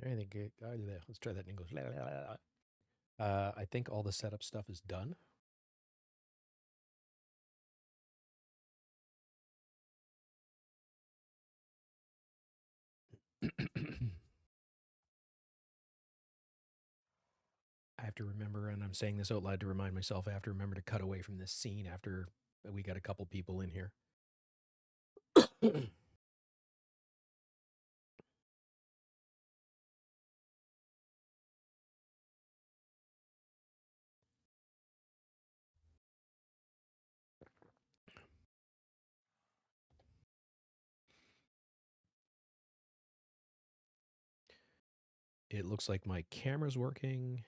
I think let's try that in English. I think all the setup stuff is done. I have to remember, and I'm saying this out loud to remind myself, I have to remember to cut away from this scene after we got a couple people in here. It looks like my camera's working.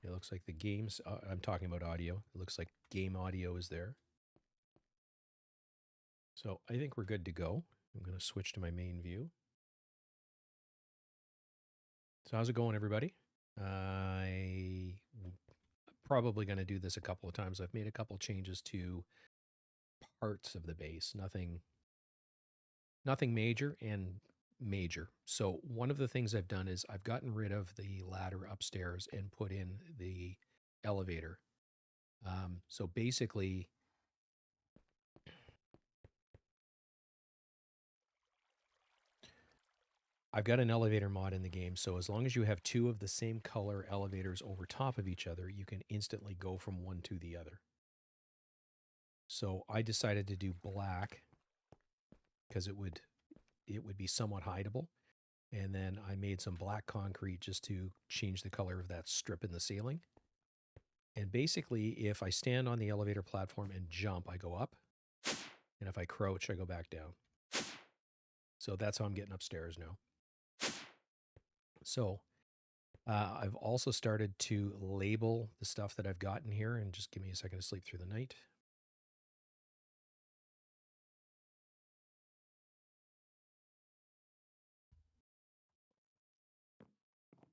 It looks like the games, I'm talking about audio. It looks like game audio is there. So I think we're good to go. I'm going to switch to my main view. So how's it going, everybody? I'm probably going to do this a couple of times. I've made a couple changes to parts of the base. Nothing major and major. So one of the things I've done is I've gotten rid of the ladder upstairs and put in the elevator. So basically, I've got an elevator mod in the game, so as long as you have two of the same color elevators over top of each other, you can instantly go from one to the other. So I decided to do black because it would be somewhat hideable. And then I made some black concrete just to change the color of that strip in the ceiling. And basically, if I stand on the elevator platform and jump, I go up. And if I crouch, I go back down. So that's how I'm getting upstairs now. So I've also started to label the stuff that I've gotten here, and just give me a second to sleep through the night.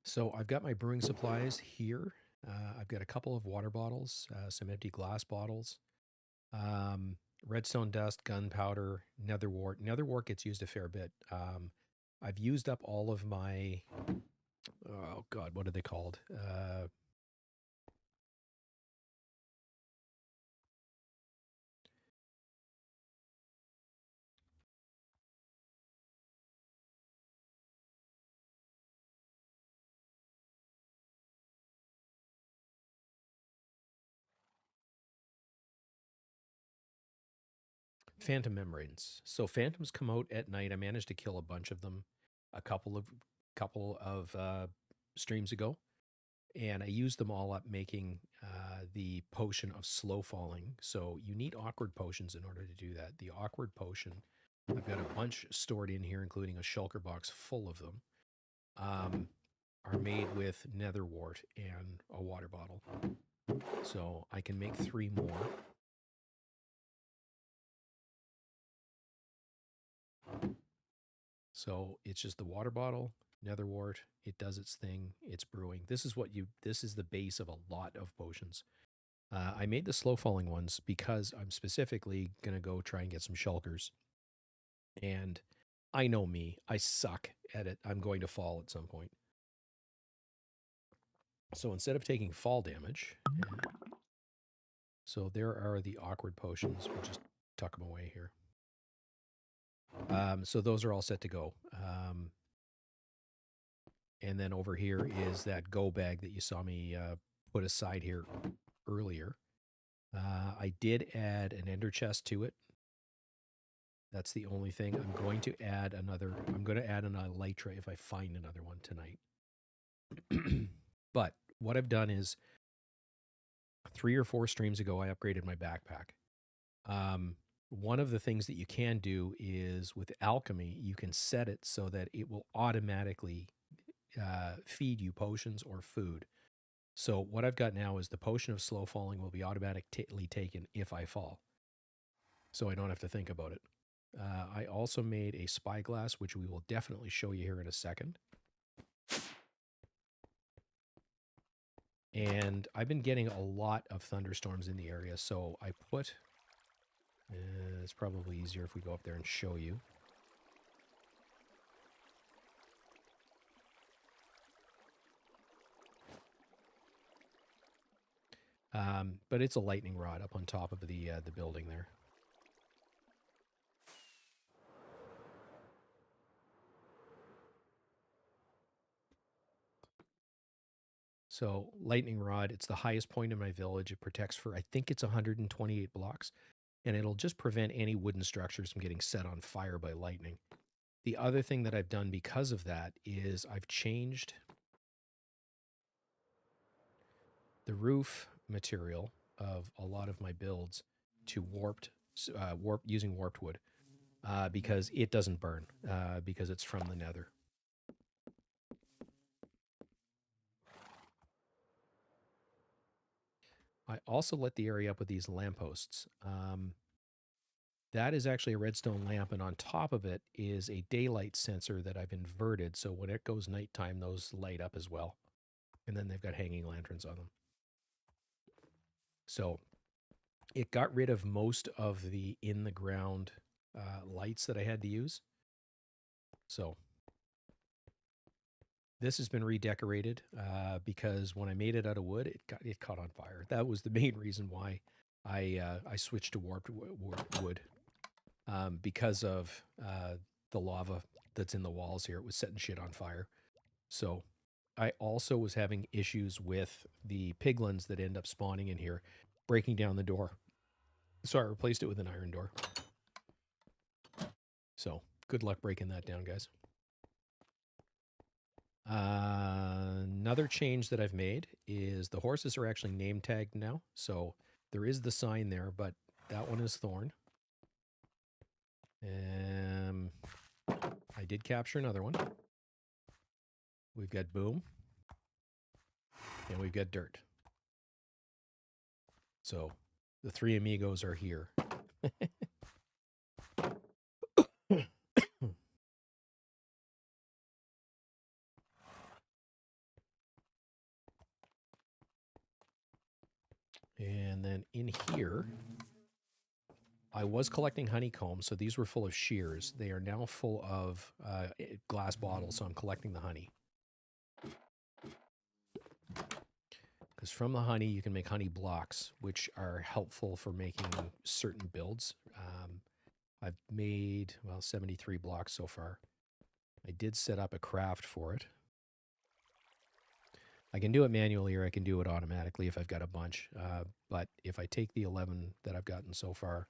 So I've got my brewing supplies here. I've got a couple of water bottles, some empty glass bottles, redstone dust, gunpowder, netherwort. Netherwort gets used a fair bit. I've used up all of my, oh God, what are they called? Phantom membranes. So phantoms come out at night. I managed to kill a bunch of them a couple of streams ago, and I used them all up making the potion of slow falling. So you need awkward potions in order to do that. The awkward potion, I've got a bunch stored in here, including a shulker box full of them, are made with netherwort and a water bottle. So I can make 3 more. So it's just the water bottle, netherwort. It does its thing. It's brewing. This is the base of a lot of potions. I made the slow falling ones because I'm specifically going to go try and get some shulkers. And I know me, I suck at it. I'm going to fall at some point. So instead of taking fall damage, so there are the awkward potions. We'll just tuck them away here. So those are all set to go. And then over here is that go bag that you saw me put aside here earlier. I did add an ender chest to it. That's the only thing. I'm going to add an elytra if I find another one tonight. But what I've done is 3 or 4 streams ago, I upgraded my backpack. One of the things that you can do is with alchemy, you can set it so that it will automatically feed you potions or food. So what I've got now is the potion of slow falling will be automatically taken if I fall. So I don't have to think about it. I also made a spyglass, which we will definitely show you here in a second. And I've been getting a lot of thunderstorms in the area, so I put... it's probably easier if we go up there and show you. But it's a lightning rod up on top of the building there. So lightning rod, it's the highest point in my village. It protects for, I think it's 128 blocks, and it'll just prevent any wooden structures from getting set on fire by lightning. The other thing that I've done because of that is I've changed the roof material of a lot of my builds to using warped wood because it doesn't burn because it's from the nether. I also lit the area up with these lampposts. That is actually a redstone lamp, and on top of it is a daylight sensor that I've inverted, so when it goes nighttime, those light up as well. And then they've got hanging lanterns on them. So it got rid of most of the in-the-ground lights that I had to use. So this has been redecorated because when I made it out of wood, it caught on fire. That was the main reason why I switched to warped wood. Because of the lava that's in the walls here. It was setting shit on fire. So I also was having issues with the piglins that end up spawning in here, breaking down the door. So I replaced it with an iron door. So good luck breaking that down, guys. Another change that I've made is the horses are actually name tagged now. So there is the sign there, but that one is Thorn. I did capture another one. We've got Boom. And we've got Dirt. So the three amigos are here. And then in here, I was collecting honeycomb, so these were full of shears. They are now full of glass bottles, so I'm collecting the honey. Because from the honey, you can make honey blocks, which are helpful for making certain builds. I've made, well, 73 blocks so far. I did set up a craft for it. I can do it manually or I can do it automatically if I've got a bunch. But if I take the 11 that I've gotten so far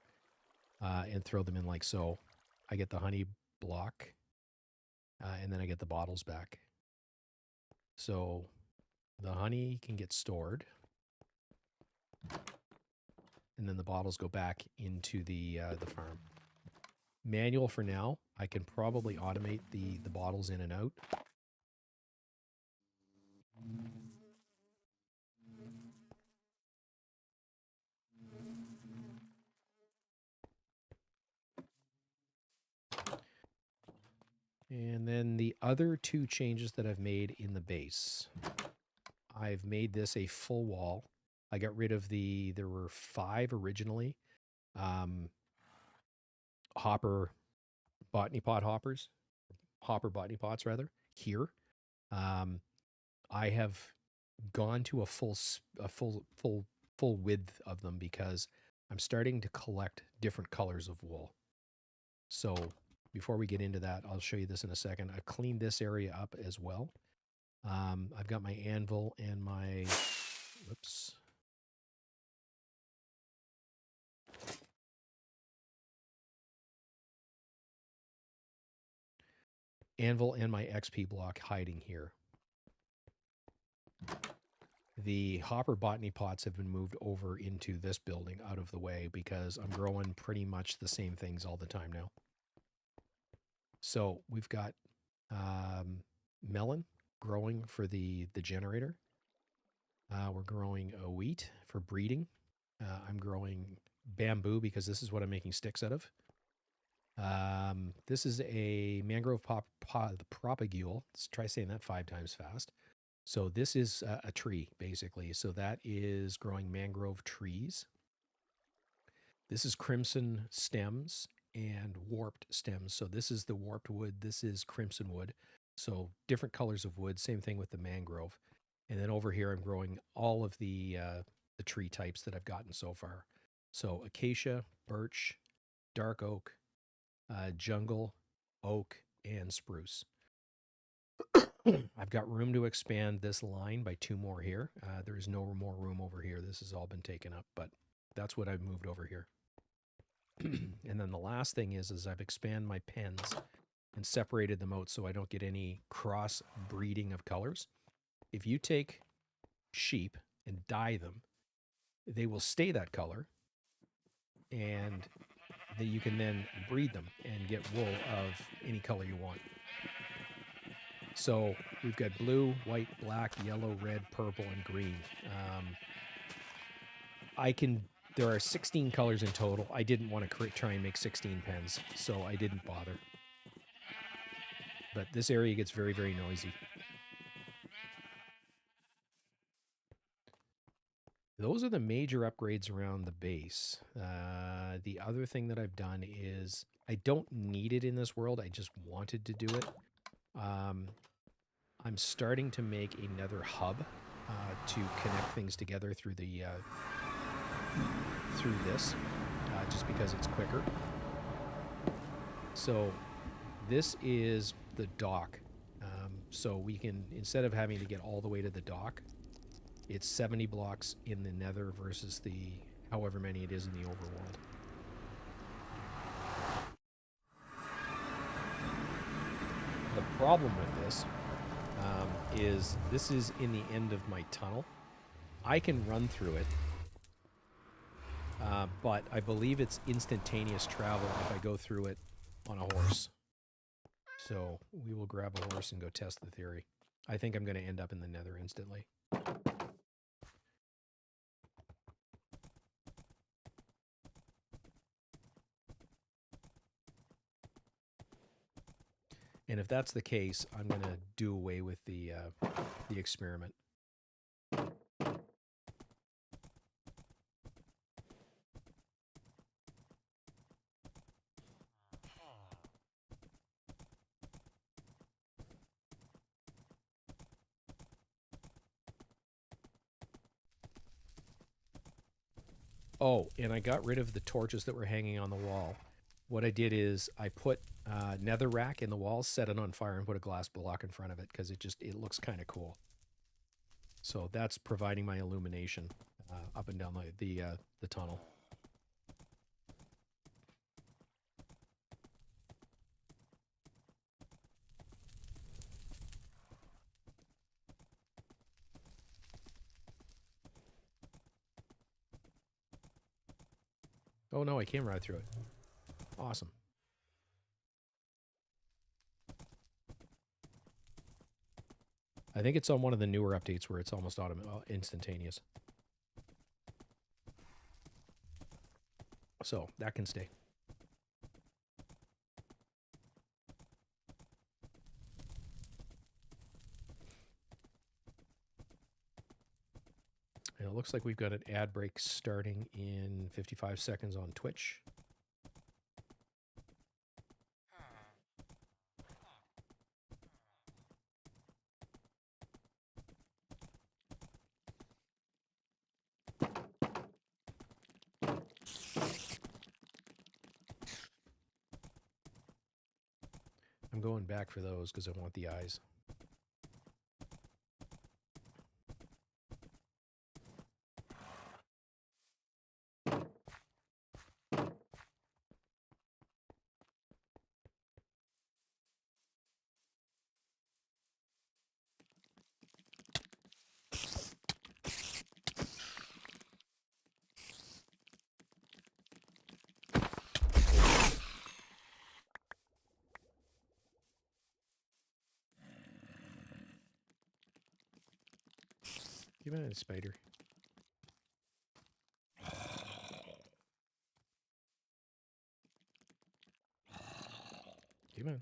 and throw them in like so, I get the honey block and then I get the bottles back. So the honey can get stored. And then the bottles go back into the farm. Manual for now. I can probably automate the bottles in and out. And then the other two changes that I've made in the base. I've made this a full wall. I got rid of there were 5 originally. Hopper Botany Pot hoppers. Hopper Botany Pots, rather, here. I have gone to a full width of them because I'm starting to collect different colors of wool. So before we get into that, I'll show you this in a second. I've cleaned this area up as well. I've got my anvil and my, whoops. Anvil and my XP block hiding here. The hopper botany pots have been moved over into this building out of the way because I'm growing pretty much the same things all the time now. So we've got melon growing for the generator. We're growing wheat for breeding. I'm growing bamboo because this is what I'm making sticks out of. This is a mangrove propagule. Let's try saying that 5 times fast. So this is a tree, basically. So that is growing mangrove trees. This is crimson stems and warped stems. So this is the warped wood. This is crimson wood. So different colors of wood. Same thing with the mangrove. And then over here, I'm growing all of the the tree types that I've gotten so far. So acacia, birch, dark oak, jungle, oak, and spruce. I've got room to expand this line by 2 more here. There is no more room over here. This has all been taken up, but that's what I've moved over here. And then the last thing is I've expanded my pens and separated them out so I don't get any cross breeding of colors. If you take sheep and dye them, they will stay that color, and that you can then breed them and get wool of any color you want. So we've got blue, white, black, yellow, red, purple, and green. There are 16 colors in total. I didn't want to try and make 16 pens, so I didn't bother. But this area gets very, very noisy. Those are the major upgrades around the base. The other thing that I've done is I don't need it in this world. I just wanted to do it. I'm starting to make another hub to connect things together through the through this, just because it's quicker. So this is the dock. So we can, instead of having to get all the way to the dock, it's 70 blocks in the nether versus the however many it is in the overworld. The problem with this is this is in the end of my tunnel. I can run through it, but I believe it's instantaneous travel if I go through it on a horse. So we will grab a horse and go test the theory. I think I'm going to end up in the nether instantly. And if that's the case, I'm going to do away with the experiment. Oh, and I got rid of the torches that were hanging on the wall. What I did is I put nether rack in the wall, set it on fire, and put a glass block in front of it because it looks kind of cool. So that's providing my illumination up and down the tunnel. Oh no, I came right through it. Awesome. I think it's on one of the newer updates where it's almost instantaneous. So that can stay. And it looks like we've got an ad break starting in 55 seconds on Twitch. I'm going back for those because I want the eyes. Give me a spider. Come on.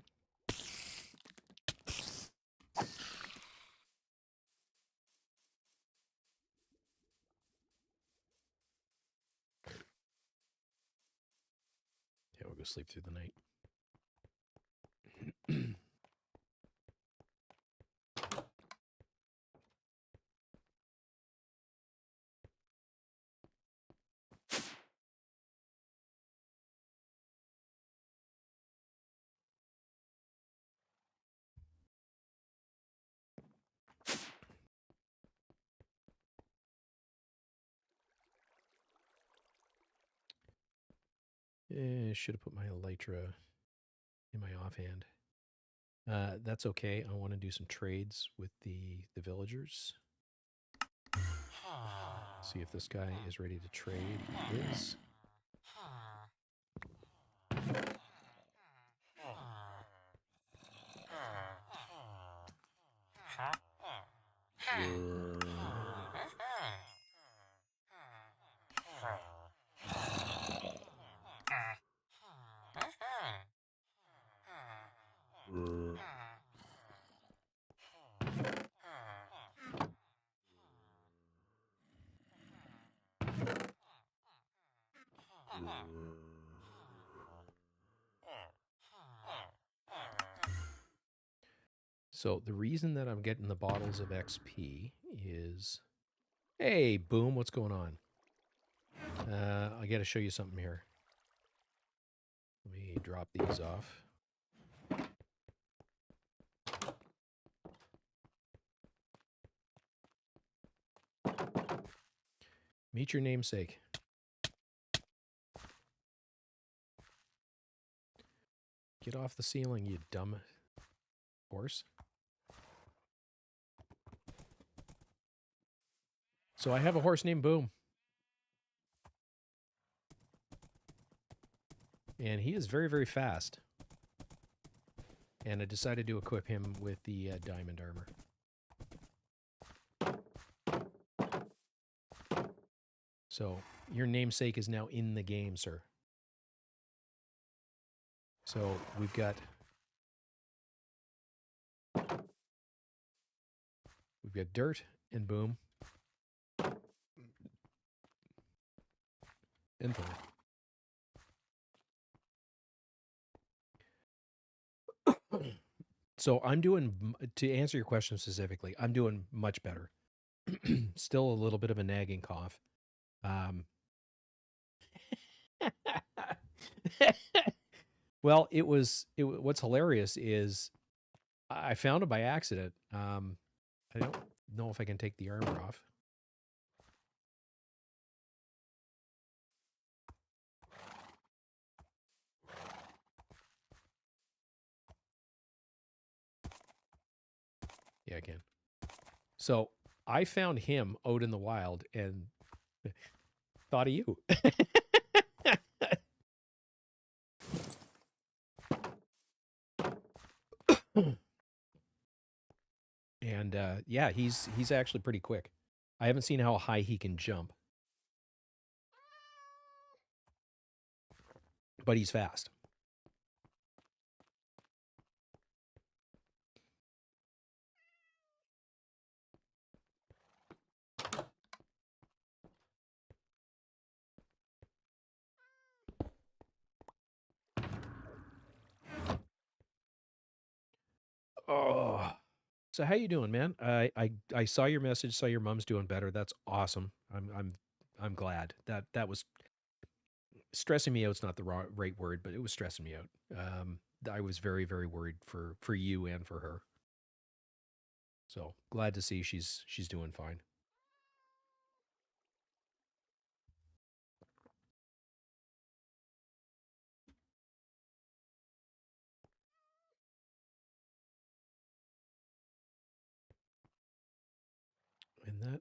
Yeah, we'll go sleep through the night. Should have put my elytra in my offhand. That's okay. I want to do some trades with the villagers. See if this guy is ready to trade. He is. So the reason that I'm getting the bottles of XP is, hey, boom, what's going on? I got to show you something here. Let me drop these off. Meet your namesake. Get off the ceiling, you dumb horse. So I have a horse named Boom. And he is very, very fast. And I decided to equip him with the diamond armor. So your namesake is now in the game, sir. So we've got Dirt and Boom. And Thor. So I'm doing, to answer your question specifically, I'm doing much better. Still a little bit of a nagging cough. Well, what's hilarious is I found it by accident. I don't know if I can take the armor off. Yeah, I can. So I found him out in the wild and thought of you. And yeah, he's actually pretty quick. I haven't seen how high he can jump, but he's fast. Oh, so how you doing, man? I saw your message. Saw your mom's doing better. That's awesome. I'm glad. That was stressing me out. It's not the right word, but it was stressing me out. I was very, very worried for you and for her. So glad to see she's doing fine. And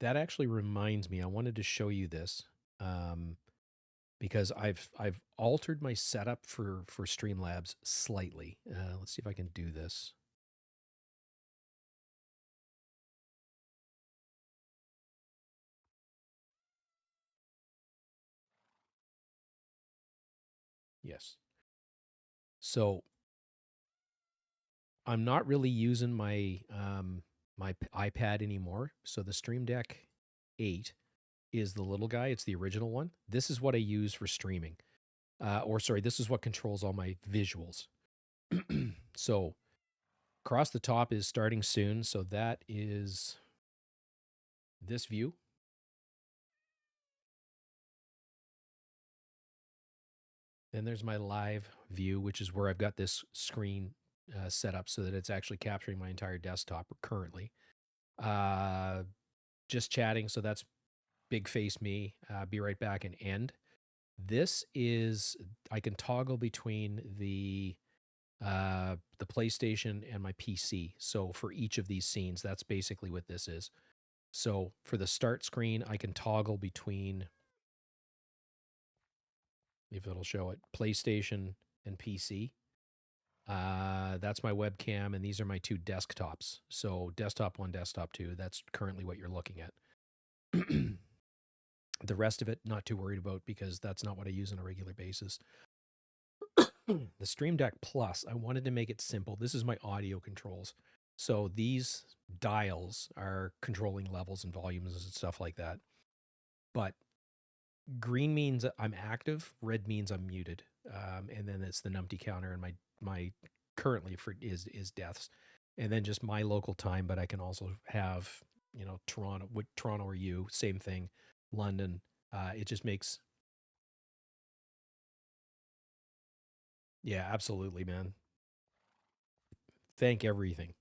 that actually reminds me, I wanted to show you this because I've altered my setup for Streamlabs slightly. Let's see if I can do this. Yes. So I'm not really using my my iPad anymore. So the Stream Deck 8 is the little guy. It's the original one. This is what I use for streaming. This is what controls all my visuals. So across the top is starting soon. So that is this view. Then there's my live view, which is where I've got this screen set up so that it's actually capturing my entire desktop currently. Just chatting, so that's big face me, be right back and end. This is, I can toggle between the PlayStation and my PC. So for each of these scenes, that's basically what this is. So for the start screen, I can toggle between, if it'll show it, PlayStation and PC. That's my webcam, and these are my two desktops. So desktop 1, desktop 2, that's currently what you're looking at. The rest of it, not too worried about because that's not what I use on a regular basis. The Stream Deck Plus, I wanted to make it simple. This is my audio controls. So these dials are controlling levels and volumes and stuff like that. But green means I'm active, red means I'm muted. And then it's the numpty counter, and my currently is deaths. And then just my local time, but I can also have, you know, Toronto or you, same thing, London. It just makes, yeah, absolutely, man. Thank everything.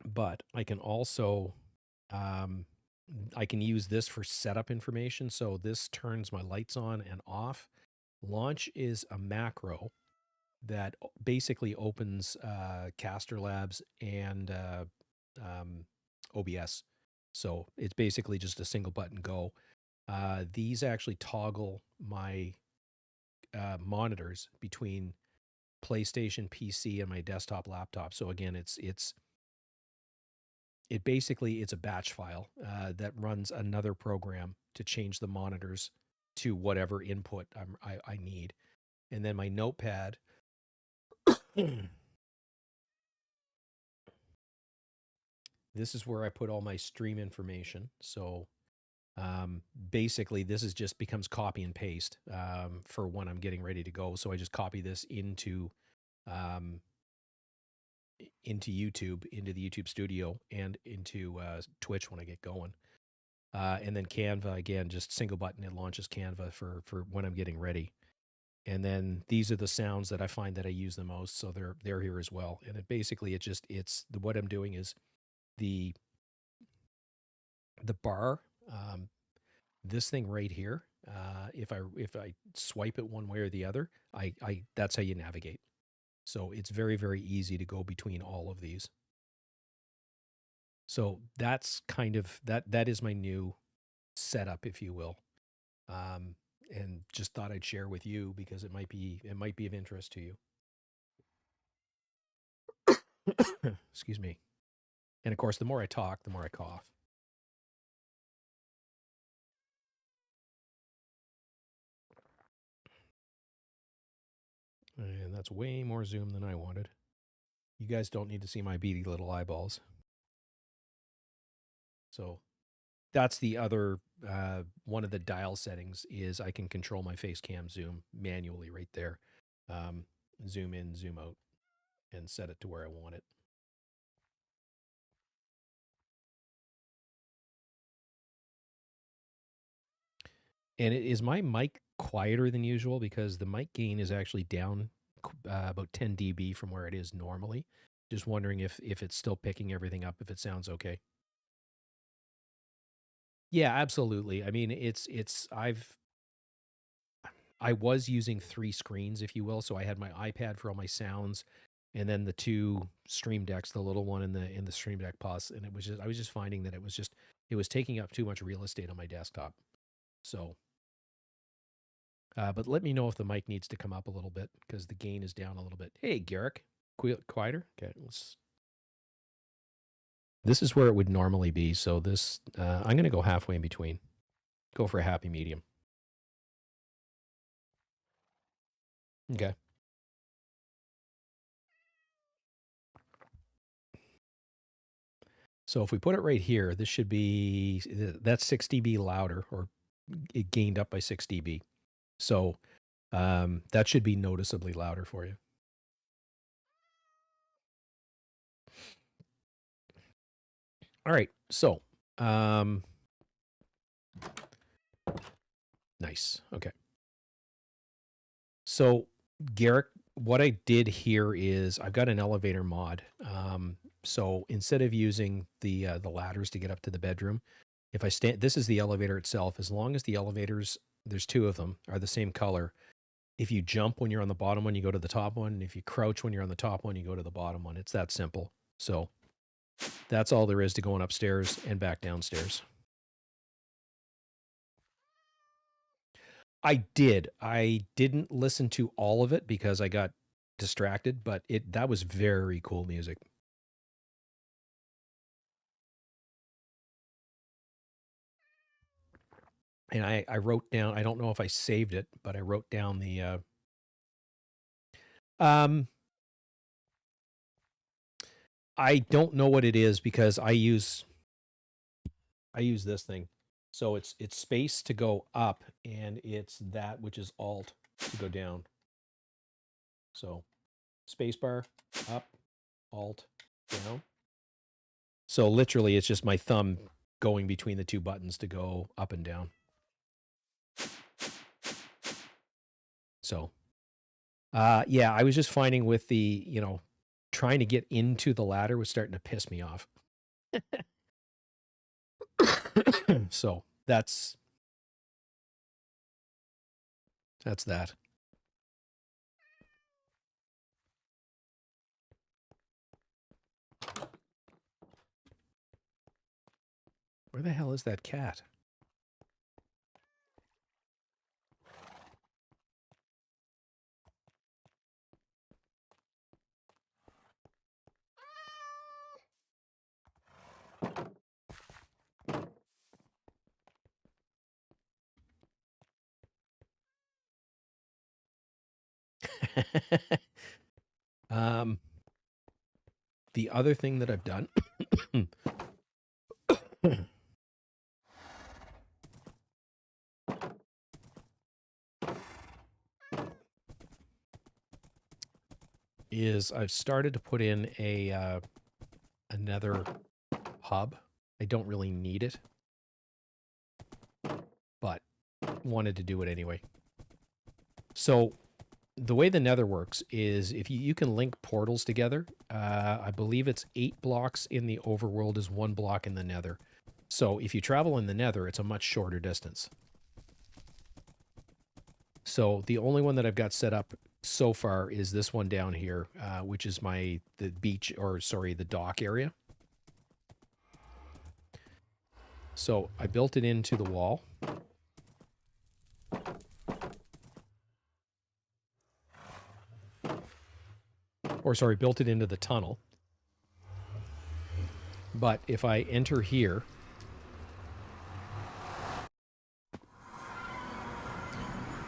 But I can also, I can use this for setup information. So this turns my lights on and off. Launch is a macro that basically opens Caster Labs and OBS. So it's basically just a single button go. These actually toggle my monitors between PlayStation, PC, and my desktop laptop. So again, it's a batch file that runs another program to change the monitors to whatever input I need. And then my notepad, this is where I put all my stream information. So basically this is just becomes copy and paste for when I'm getting ready to go. So I just copy this into YouTube, into the YouTube studio, and into Twitch when I get going. And then Canva, again, just single button, it launches Canva for when I'm getting ready. And then these are the sounds that I find that I use the most, so they're here as well. And it basically what I'm doing is the bar, this thing right here. If I swipe it one way or the other, I that's how you navigate. So it's very, very easy to go between all of these. So that's kind of that is my new setup, if you will. And just thought I'd share with you because it might be of interest to you. Excuse me. And of course, the more I talk, the more I cough. And that's way more zoom than I wanted. You guys don't need to see my beady little eyeballs. So that's the other one of the dial settings is I can control my face cam zoom manually right there. Zoom in, zoom out, and set it to where I want it. And is my mic quieter than usual? Because the mic gain is actually down about 10 dB from where it is normally. Just wondering if it's still picking everything up, if it sounds okay. Yeah, absolutely. I mean, I was using 3 screens, if you will. So I had my iPad for all my sounds, and then the 2 Stream Decks, the little one in the Stream Deck Plus, and I was just finding that it was taking up too much real estate on my desktop. So, but let me know if the mic needs to come up a little bit because the gain is down a little bit. Hey, Garrick, quieter. Okay, this is where it would normally be. So this, I'm going to go halfway in between. Go for a happy medium. Okay. So if we put it right here, this should be, that's 6 dB louder, or it gained up by 6 dB. So that should be noticeably louder for you. All right. So nice. Okay. So Garrick, what I did here is I've got an elevator mod. So instead of using the ladders to get up to the bedroom, if I stand, this is the elevator itself. As long as the elevators, there's two of them, are the same color. If you jump when you're on the bottom one, you go to the top one. And if you crouch when you're on the top one, you go to the bottom one. It's that simple. So that's all there is to going upstairs and back downstairs. I did. I didn't listen to all of it because I got distracted, but that was very cool music. And I wrote down, I don't know if I saved it, but I wrote down the I don't know what it is because I use this thing. So it's space to go up, and it's that which is alt to go down. So spacebar, up, alt, down. So literally it's just my thumb going between the two buttons to go up and down. So yeah, I was just finding with the, you know, trying to get into the ladder was starting to piss me off. So that's that. Where the hell is that cat? The other thing that I've done is I've started to put in a another hub. I don't really need it, but wanted to do it anyway. So the way the Nether works is if you can link portals together. I believe it's 8 blocks in the overworld is 1 block in the Nether. So if you travel in the Nether, it's a much shorter distance. So the only one that I've got set up so far is this one down here, which is the beach, or sorry, the dock area. So I built it into the wall. Or sorry, built it into the tunnel. But if I enter here,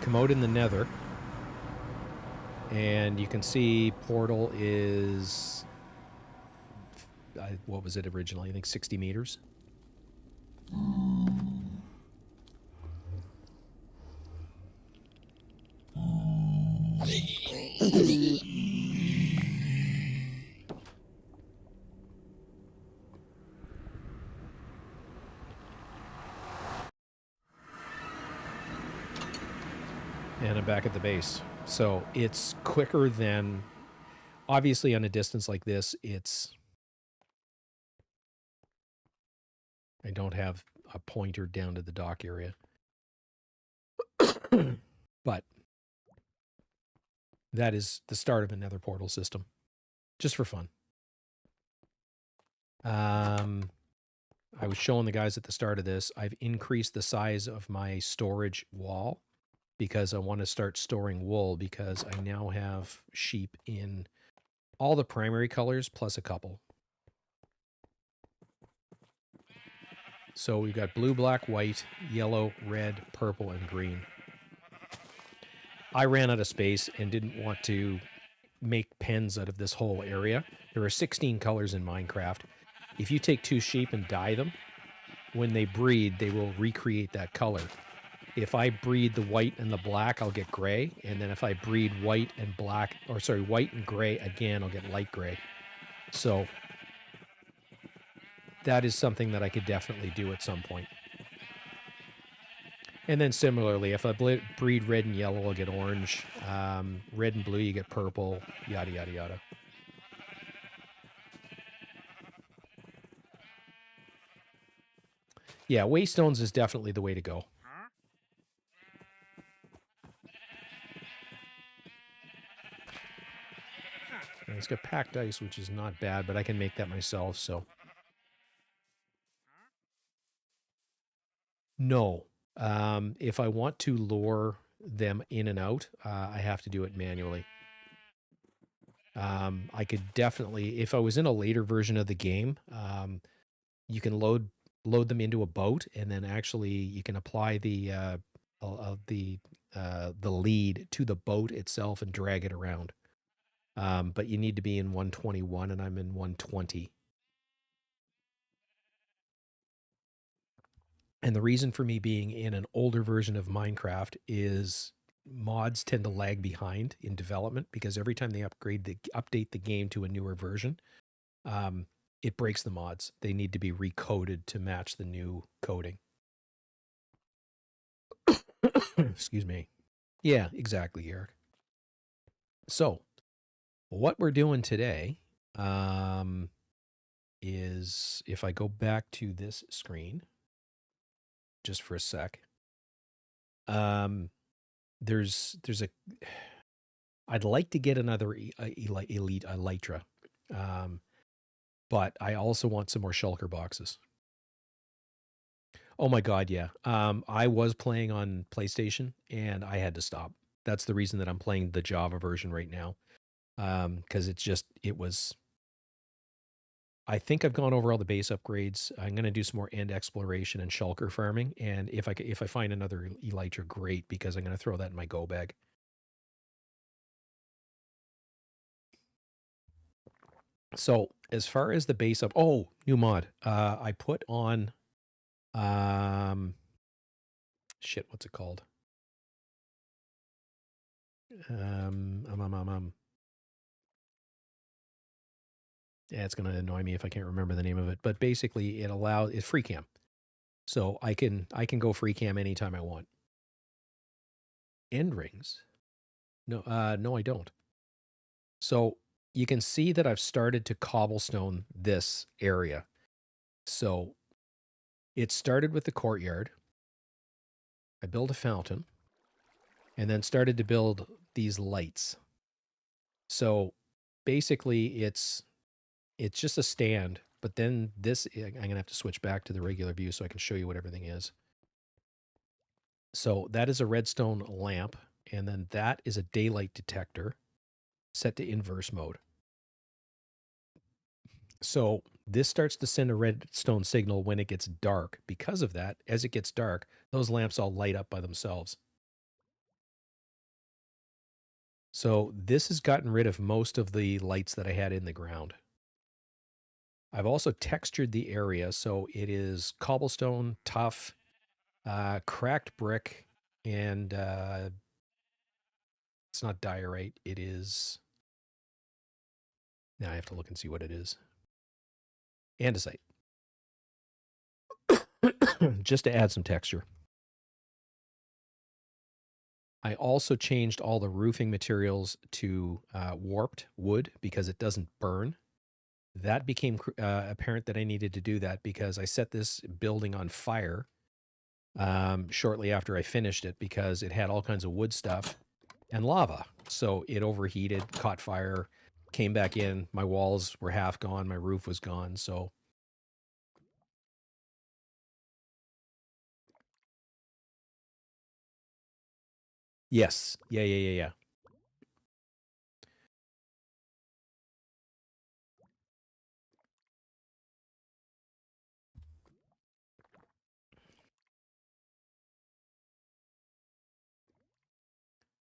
come out in the Nether, and you can see portal is, what was it originally? I think 60 meters. And I'm back at the base. So it's quicker than, obviously on a distance like this, I don't have a pointer down to the dock area. But that is the start of another portal system, just for fun. I was showing the guys at the start of this, I've increased the size of my storage wall because I want to start storing wool, because I now have sheep in all the primary colors plus a couple. So we've got blue, black, white, yellow, red, purple, and green. I ran out of space and didn't want to make pens out of this whole area. There are 16 colors in Minecraft. If you take 2 sheep and dye them, when they breed, they will recreate that color. If I breed the white and the black, I'll get gray. And then if I breed white and black, or sorry, white and gray again, I'll get light gray. So that is something that I could definitely do at some point. And then similarly, if I breed red and yellow, I'll get orange. Red and blue, you get purple, yada, yada, yada. Yeah, Waystones is definitely the way to go. And it's got packed ice, which is not bad, but I can make that myself, so. No. If I want to lure them in and out, I have to do it manually. I could definitely, if I was in a later version of the game, you can load them into a boat, and then actually you can apply the lead to the boat itself and drag it around. But you need to be in 121, and I'm in 120. And the reason for me being in an older version of Minecraft is mods tend to lag behind in development, because every time they update the game to a newer version, it breaks the mods. They need to be recoded to match the new coding. Excuse me. Yeah, exactly, Eric. So, what we're doing today is, if I go back to this screen just for a sec, there's a, I'd like to get another elite elytra, but I also want some more shulker boxes. Oh my God, yeah. I was playing on PlayStation and I had to stop. That's the reason that I'm playing the Java version right now. Because I think I've gone over all the base upgrades. I'm going to do some more end exploration and shulker farming. And if I find another elytra, great, because I'm going to throw that in my go bag. So as far as the base up, new mod. I put on, shit, what's it called? Yeah, it's going to annoy me if I can't remember the name of it. But basically, it's free cam, so I can go free cam anytime I want. End rings? No, no, I don't. So you can see that I've started to cobblestone this area. So it started with the courtyard. I built a fountain, and then started to build these lights. So basically, it's just a stand. But then this, I'm going to have to switch back to the regular view so I can show you what everything is. So that is a redstone lamp, and then that is a daylight detector set to inverse mode. So this starts to send a redstone signal when it gets dark. Because of that, as it gets dark, those lamps all light up by themselves. So this has gotten rid of most of the lights that I had in the ground. I've also textured the area, so it is cobblestone, tough, cracked brick, and it's not diorite. It is... Now I have to look and see what it is. Andesite. Just to add some texture. I also changed all the roofing materials to warped wood because it doesn't burn. That became apparent that I needed to do that because I set this building on fire shortly after I finished it, because it had all kinds of wood stuff and lava. So it overheated, caught fire, came back in. My walls were half gone. My roof was gone. So yes. Yeah.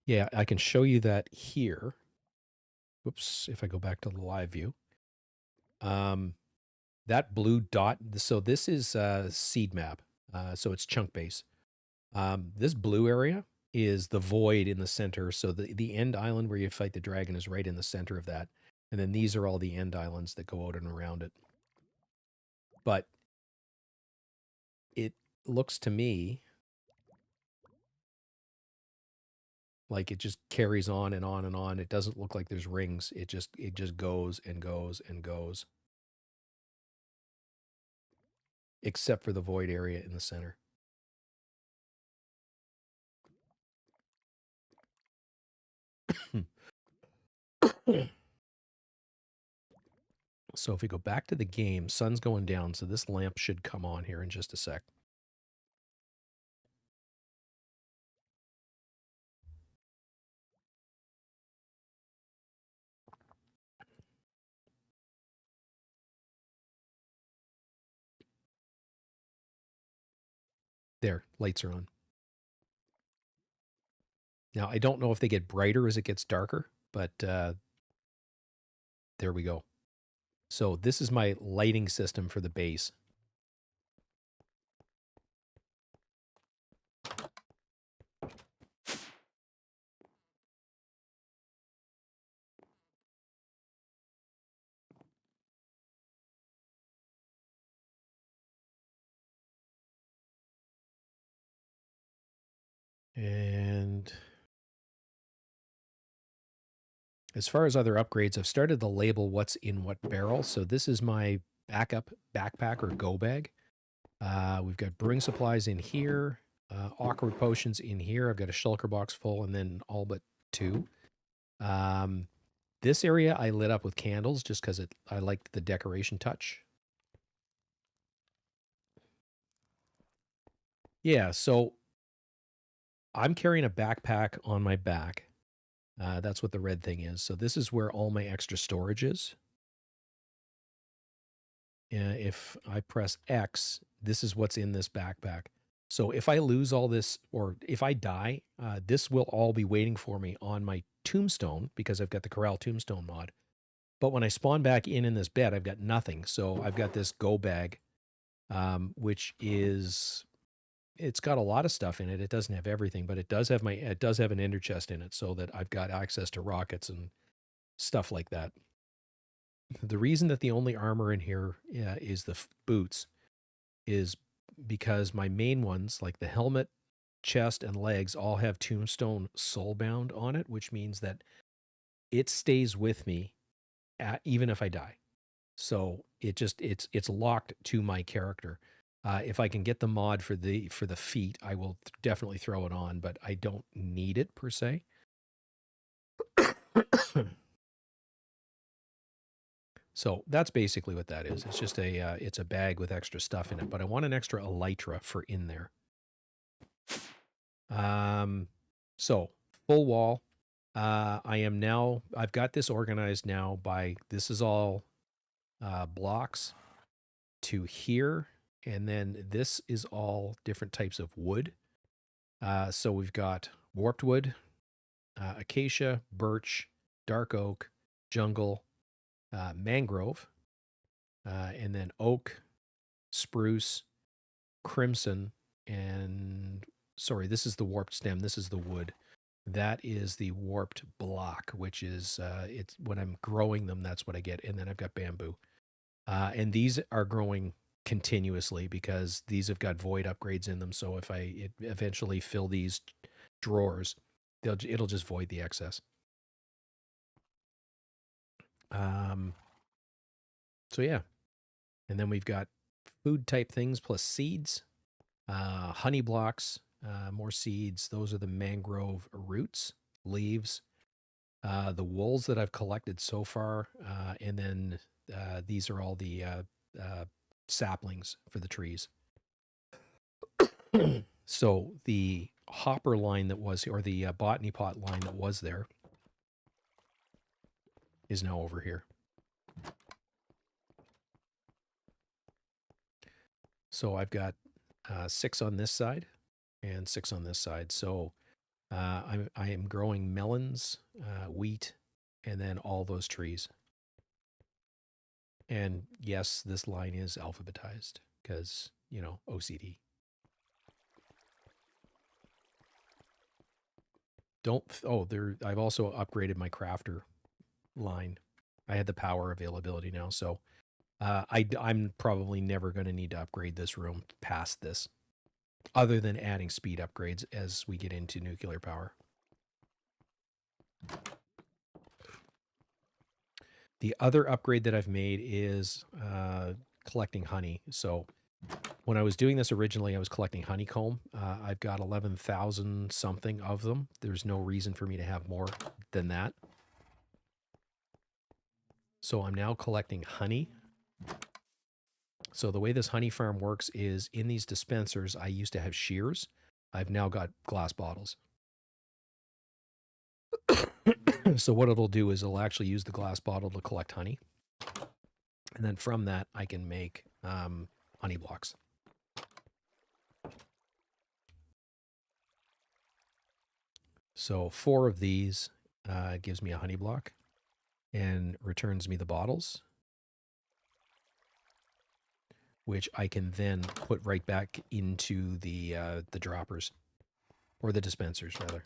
Yeah, I can show you that here. Whoops, if I go back to the live view. That blue dot, so this is seed map, so it's chunk base. This blue area is the void in the center, so the end island where you fight the dragon is right in the center of that. And then these are all the end islands that go out and around it. But it looks to me like it just carries on and on and on. It doesn't look like there's rings. It just goes and goes and goes. except for the void area in the center. So if we go back to the game, sun's going down, so this lamp should come on here in just a sec. There, lights are on. Now, I don't know if they get brighter as it gets darker, but there we go. So this is my lighting system for the base. And as far as other upgrades, I've started to label what's in what barrel. So this is my backup backpack or go bag. We've got brewing supplies in here, awkward potions in here. I've got a shulker box full and then all but 2. This area I lit up with candles just because I liked the decoration touch. Yeah, so I'm carrying a backpack on my back. That's what the red thing is. So this is where all my extra storage is. If I press X, this is what's in this backpack. So if I lose all this, or if I die, this will all be waiting for me on my tombstone because I've got the Corail Tombstone mod. But when I spawn back in this bed, I've got nothing. So I've got this go bag, which is, it's got a lot of stuff in it. It doesn't have everything, but it does have an ender chest in it so that I've got access to rockets and stuff like that. The reason that the only armor in here is the boots is because my main ones, like the helmet, chest, and legs, all have Tombstone Soulbound on it, which means that it stays with me even if I die. So it's locked to my character. If I can get the mod for the feet, I will definitely throw it on, but I don't need it per se. So that's basically what that is. It's just it's a bag with extra stuff in it, but I want an extra elytra for in there. So full wall. I've got this organized now by, this is all blocks to here. And then this is all different types of wood. So we've got warped wood, acacia, birch, dark oak, jungle, mangrove, and then oak, spruce, crimson, and sorry, this is the warped stem. This is the wood. That is the warped block, which is it's when I'm growing them, that's what I get. And then I've got bamboo. And these are growing continuously because these have got void upgrades in them. So if I eventually fill these drawers, it'll just void the excess. So yeah. And then we've got food type things plus seeds, honey blocks, more seeds. Those are the mangrove roots, leaves, the wools that I've collected so far. And then these are all the saplings for the trees. So the hopper line that was, or the botany pot line that was there, is now over here. So I've got 6 on this side and 6 on this side. So I am growing melons, wheat, and then all those trees. And yes, this line is alphabetized because, you know, OCD. I've also upgraded my crafter line. I had the power availability now, so I'm probably never going to need to upgrade this room past this, other than adding speed upgrades as we get into nuclear power. The other upgrade that I've made is collecting honey. So when I was doing this originally, I was collecting honeycomb. I've got 11,000 something of them. There's no reason for me to have more than that. So I'm now collecting honey. So the way this honey farm works is in these dispensers, I used to have shears. I've now got glass bottles. So what it'll do is it'll actually use the glass bottle to collect honey. And then from that, I can make honey blocks. So 4 of these gives me a honey block and returns me the bottles, which I can then put right back into the droppers, or the dispensers, rather.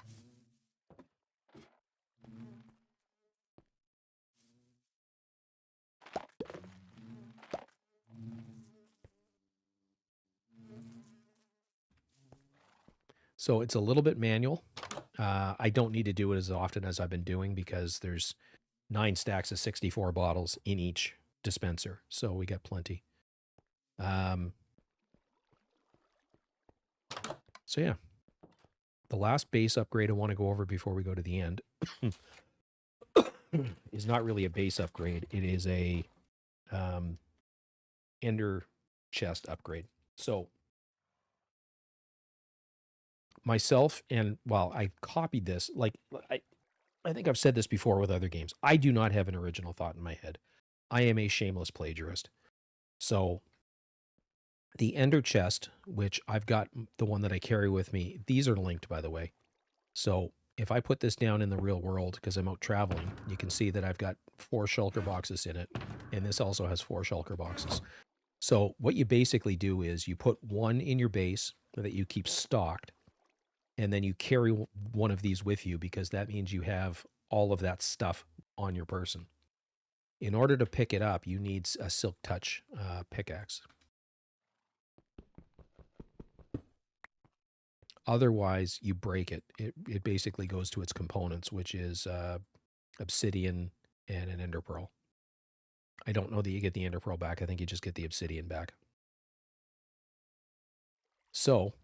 So it's a little bit manual. I don't need to do it as often as I've been doing because there's 9 stacks of 64 bottles in each dispenser. So we got plenty. So yeah, the last base upgrade I want to go over before we go to the end is not really a base upgrade. It is a ender chest upgrade. So myself and, well, I copied this. Like, I think I've said this before with other games. I do not have an original thought in my head. I am a shameless plagiarist. So the ender chest, which I've got the one that I carry with me, these are linked, by the way. So if I put this down in the real world, because I'm out traveling, you can see that I've got 4 shulker boxes in it. And this also has 4 shulker boxes. So what you basically do is you put one in your base that you keep stocked, and then you carry one of these with you because that means you have all of that stuff on your person. In order to pick it up, you need a Silk Touch pickaxe. Otherwise, you break it. It basically goes to its components, which is obsidian and an ender pearl. I don't know that you get the ender pearl back. I think you just get the obsidian back. So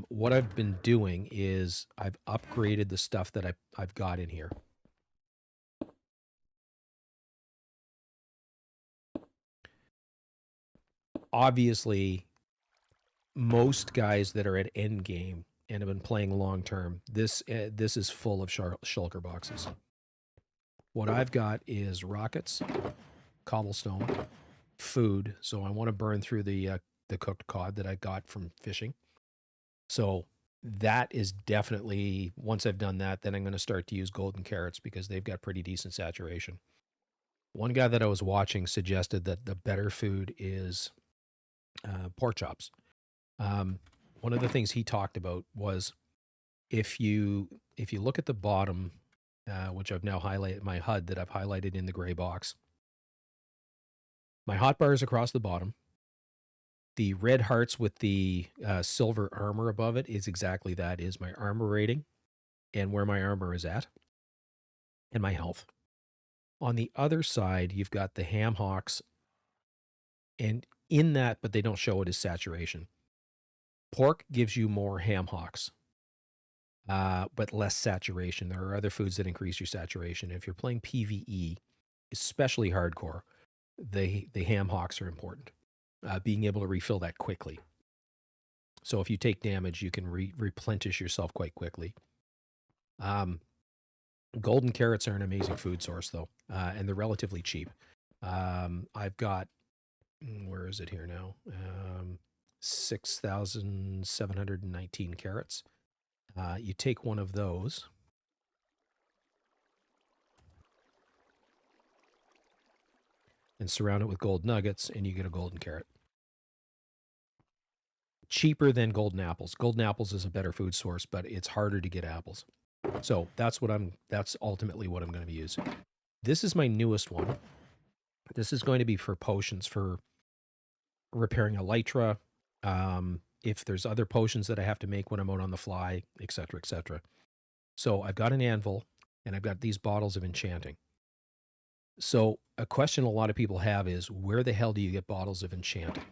what I've been doing is I've upgraded the stuff that I've got in here. Obviously, most guys that are at end game and have been playing long term, this is full of shulker boxes. What I've got is rockets, cobblestone, food. So I want to burn through the cooked cod that I got from fishing. So that is definitely, once I've done that, then I'm going to start to use golden carrots because they've got pretty decent saturation. One guy that I was watching suggested that the better food is pork chops. One of the things he talked about was if you look at the bottom, which I've now highlighted, my HUD that I've highlighted in the gray box, my hotbar is across the bottom. The red hearts with the silver armor above it is exactly that, is my armor rating and where my armor is at and my health. On the other side, you've got the ham hocks, and in that, but they don't show it as saturation. Pork gives you more ham hocks, but less saturation. There are other foods that increase your saturation. If you're playing PvE, especially hardcore, the ham hocks are important. Being able to refill that quickly. So if you take damage, you can replenish yourself quite quickly. Golden carrots are an amazing food source, though, and they're relatively cheap. I've got, where is it here now? 6,719 carrots. You take one of those. And surround it with gold nuggets, and you get a golden carrot. Cheaper than golden apples. Golden apples is a better food source, but it's harder to get apples. So that's ultimately what I'm going to be using. This is my newest one. This is going to be for potions for repairing elytra. If there's other potions that I have to make when I'm out on the fly, etc., etc. So I've got an anvil, and I've got these bottles of enchanting. So a question a lot of people have is, where the hell do you get bottles of enchanting?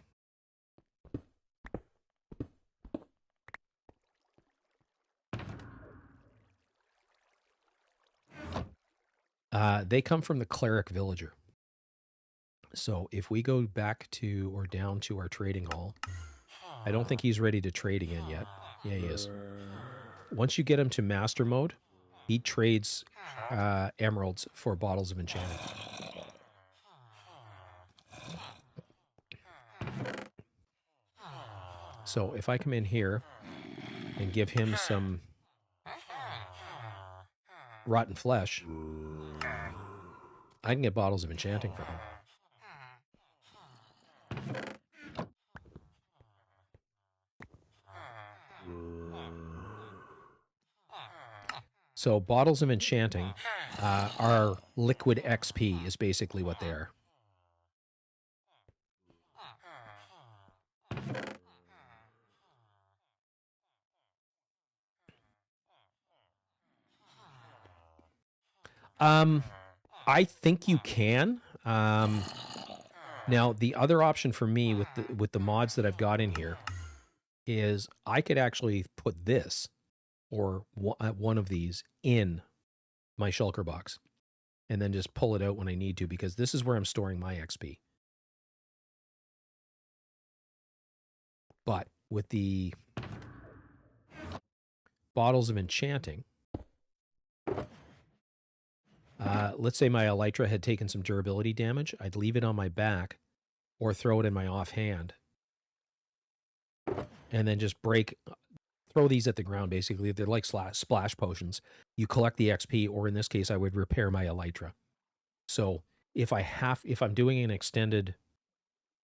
They come from the Cleric Villager. So if we go back to or down to our trading hall, I don't think he's ready to trade again yet. Yeah, he is. Once you get him to master mode, he trades emeralds for bottles of enchanting. So if I come in here and give him some rotten flesh, I can get bottles of enchanting from him. So bottles of enchanting are liquid XP is basically what they are. I think you can. Now, the other option for me with the mods that I've got in here is I could actually put this or one of these in my shulker box and then just pull it out when I need to, because this is where I'm storing my XP. But with the bottles of enchanting, let's say my elytra had taken some durability damage, I'd leave it on my back or throw it in my offhand and then just throw these at the ground. Basically, they're like splash potions. You collect the XP, or in this case, I would repair my elytra. So if I'm doing an extended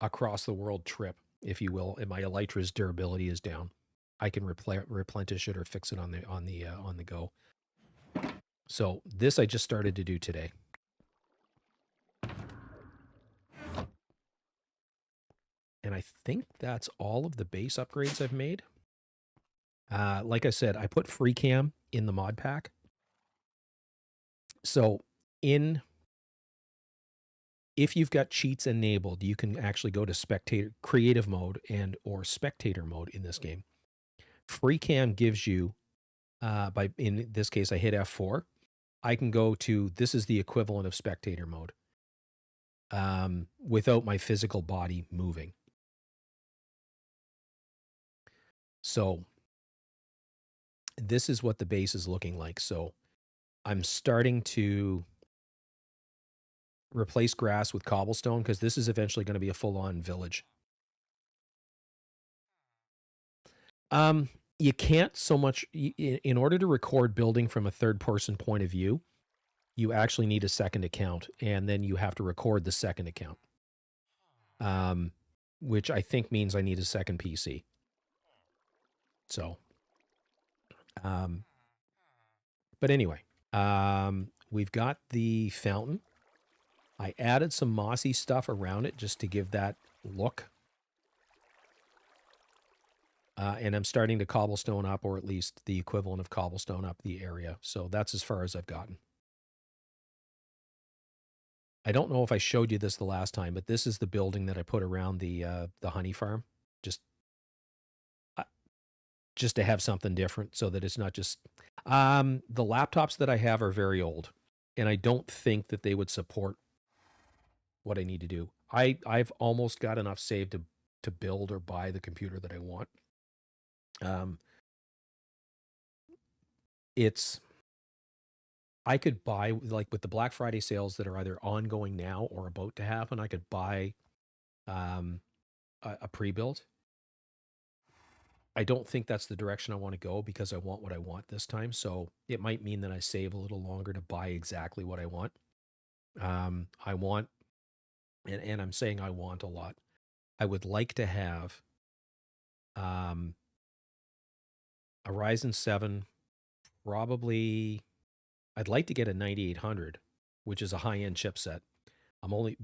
across the world trip, if you will, and my elytra's durability is down, I can replenish it or fix it on the go. So this I just started to do today. And I think that's all of the base upgrades I've made. Like I said, I put free cam in the mod pack. So if you've got cheats enabled, you can actually go to creative mode or spectator mode in this game. Free cam gives you, in this case, I hit F4. I can go to, this is the equivalent of spectator mode without my physical body moving. So this is what the base is looking like. So I'm starting to replace grass with cobblestone because this is eventually going to be a full-on village. You can't so much, in order to record building from a third-person point of view, you actually need a second account, and then you have to record the second account, which I think means I need a second PC. So, but anyway, we've got the fountain. I added some mossy stuff around it just to give that look. And I'm starting to cobblestone up, or at least the equivalent of cobblestone up the area. So that's as far as I've gotten. I don't know if I showed you this the last time, but this is the building that I put around the honey farm. Just to have something different so that it's not just... the laptops that I have are very old, and I don't think that they would support what I need to do. I've almost got enough saved to build or buy the computer that I want. I could buy, like with the Black Friday sales that are either ongoing now or about to happen, I could buy a pre-built. I don't think that's the direction I want to go because I want what I want this time. So it might mean that I save a little longer to buy exactly what I want. I want, and I'm saying I want a lot. I would like to have a Ryzen 7, probably. I'd like to get a 9800, which is a high-end chipset. I'm only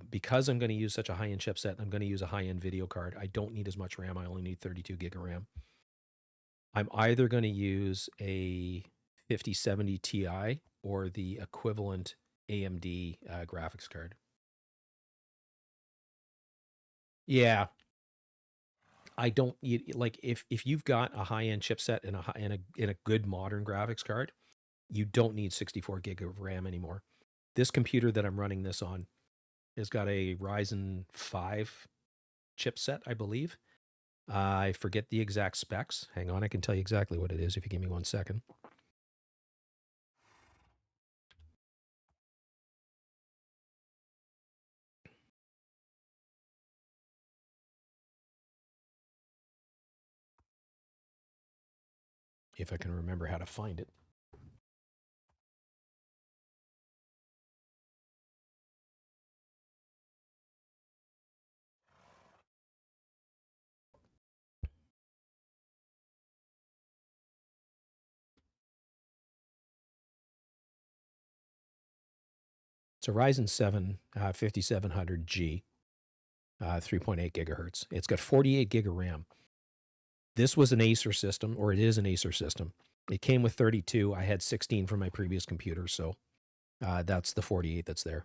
because I'm going to use such a high-end chipset, I'm going to use a high-end video card. I don't need as much RAM. I only need 32 gig of RAM. I'm either going to use a 5070 Ti or the equivalent AMD graphics card. Yeah. I don't like if you've got a high-end chipset and a good modern graphics card, you don't need 64 gig of RAM anymore. this computer that I'm running this on has got a Ryzen 5 chipset, I believe. I forget the exact specs. Hang on, I can tell you exactly what it is if you give me 1 second. If I can remember how to find it. It's a Ryzen 7 5700G, 3.8 gigahertz. It's got 48 gig of RAM. This was an Acer system, or it is an Acer system. It came with 32. I had 16 from my previous computer, so that's the 48 that's there.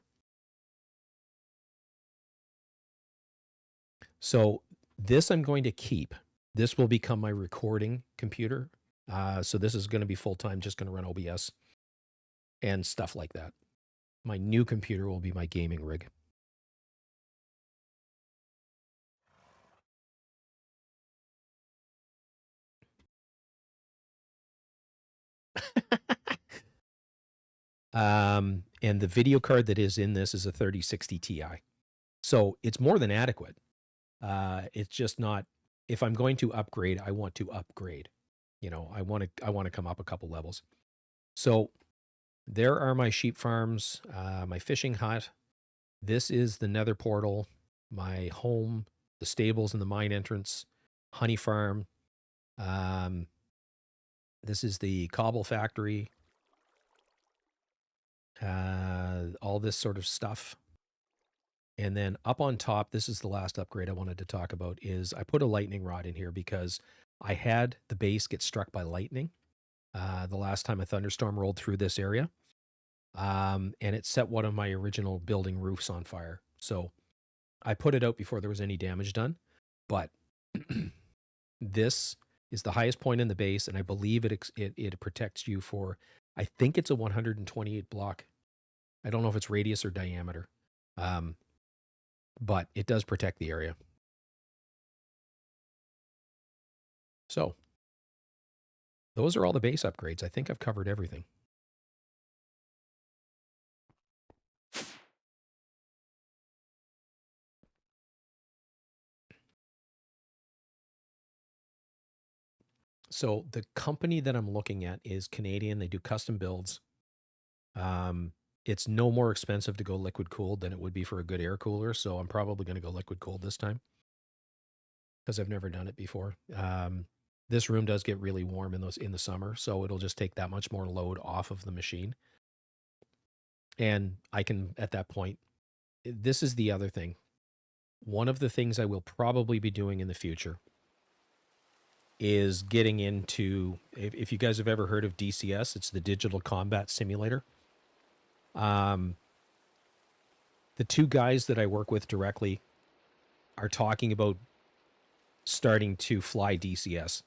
So this I'm going to keep. This will become my recording computer. So this is going to be full-time, just going to run OBS and stuff like that. My new computer will be my gaming rig. And the video card that is in this is a 3060 Ti. So it's more than adequate. It's just not, if I'm going to upgrade, I want to upgrade. You know, I want to come up a couple levels. So there are my sheep farms, my fishing hut. This is the nether portal, my home, the stables and the mine entrance, honey farm. This is the cobble factory. All this sort of stuff. And then up on top, this is the last upgrade I wanted to talk about, is I put a lightning rod in here because I had the base get struck by lightning the last time a thunderstorm rolled through this area. And it set one of my original building roofs on fire. So I put it out before there was any damage done. But this is the highest point in the base, and I believe it protects you for, I think it's a 128 block. I don't know if it's radius or diameter. But it does protect the area. So those are all the base upgrades. I think I've covered everything. So the company that I'm looking at is Canadian. They do custom builds. It's no more expensive to go liquid cooled than it would be for a good air cooler. So I'm probably going to go liquid cooled this time because I've never done it before. This room does get really warm in the summer, so it'll just take that much more load off of the machine. And I can, at that point, this is the other thing. One of the things I will probably be doing in the future is getting into, if you guys have ever heard of DCS, it's the Digital Combat Simulator. The two guys that I work with directly are talking about starting to fly DCS.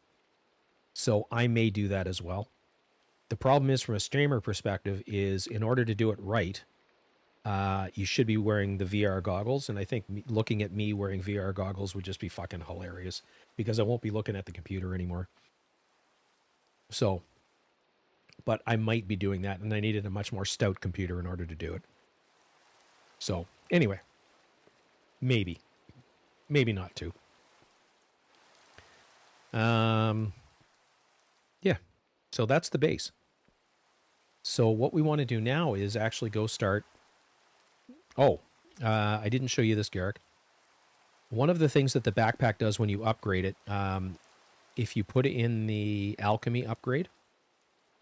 So I may do that as well. The problem is, from a streamer perspective, is in order to do it right, you should be wearing the VR goggles. And I think looking at me wearing VR goggles would just be fucking hilarious because I won't be looking at the computer anymore. So, but I might be doing that, and I needed a much more stout computer in order to do it. So anyway, maybe not too. Yeah, so that's the base. So what we want to do now is actually go start. Oh, I didn't show you this, Garrick. One of the things that the backpack does when you upgrade it, if you put it in the alchemy upgrade,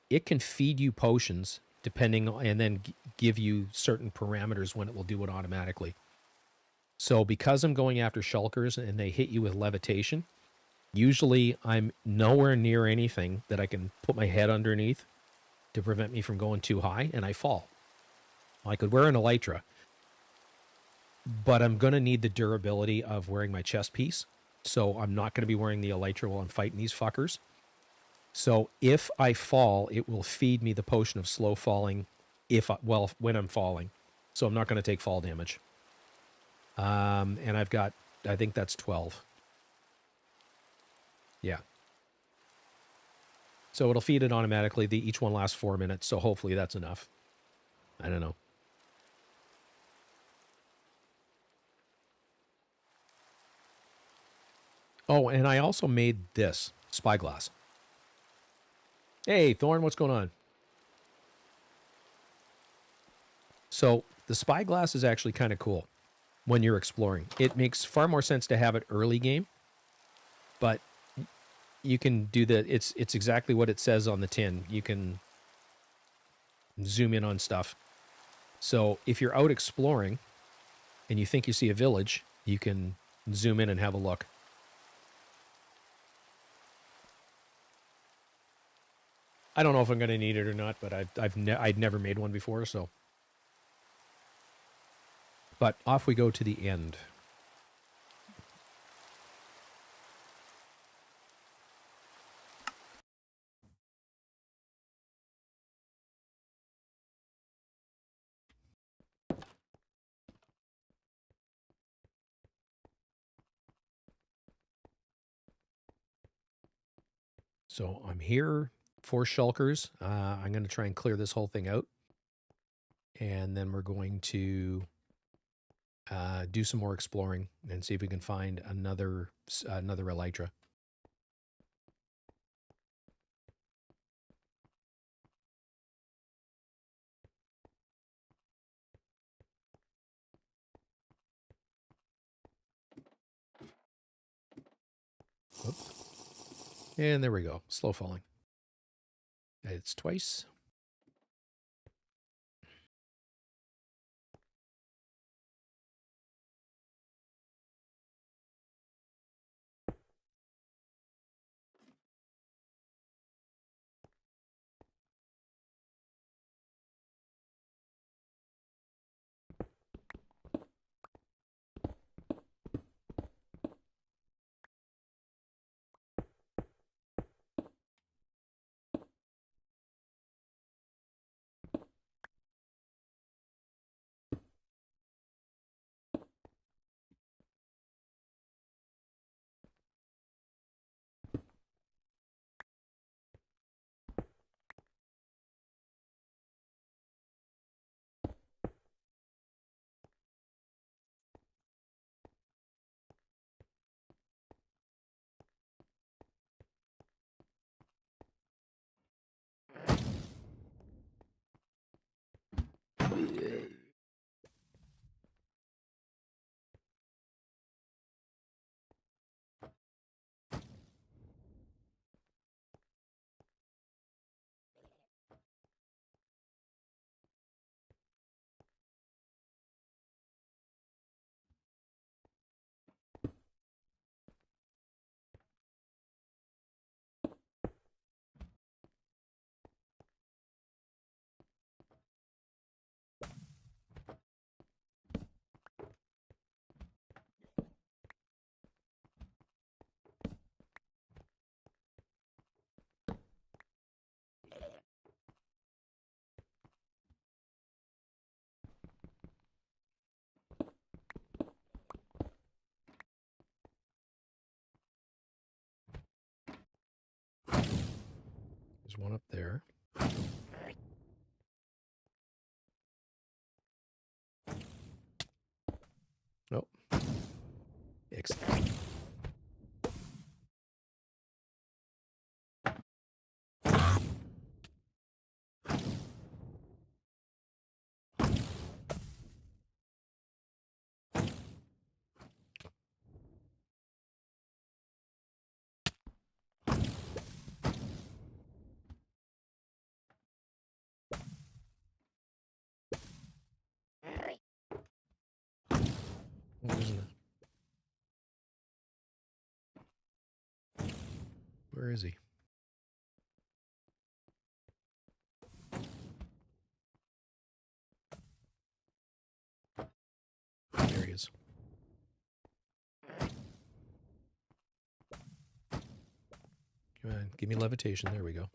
it can feed you potions depending on, and then give you certain parameters when it will do it automatically. So because I'm going after shulkers and they hit you with levitation, usually I'm nowhere near anything that I can put my head underneath to prevent me from going too high, and I fall. I could wear an elytra, but I'm going to need the durability of wearing my chest piece. So I'm not going to be wearing the elytra while I'm fighting these fuckers. So if I fall, it will feed me the potion of slow falling when I'm falling. So I'm not going to take fall damage. And I've got, I think that's 12. Yeah. So it'll feed it automatically. Each one lasts 4 minutes, so hopefully that's enough. I don't know. Oh, and I also made this spyglass. Hey, Thorn, what's going on? So the spyglass is actually kind of cool when you're exploring. It makes far more sense to have it early game, but you can do it's exactly what it says on the tin. You can zoom in on stuff. So if you're out exploring and you think you see a village, you can zoom in and have a look. I don't know if I'm going to need it or not, but I'd never made one before, so. But off we go to the end. So I'm here for shulkers. I'm going to try and clear this whole thing out. And then we're going to do some more exploring and see if we can find another elytra. Whoops. And there we go. Slow falling. It's twice. There's one up there. Nope. Excellent. Where is he? There he is. Come on, give me levitation. There we go.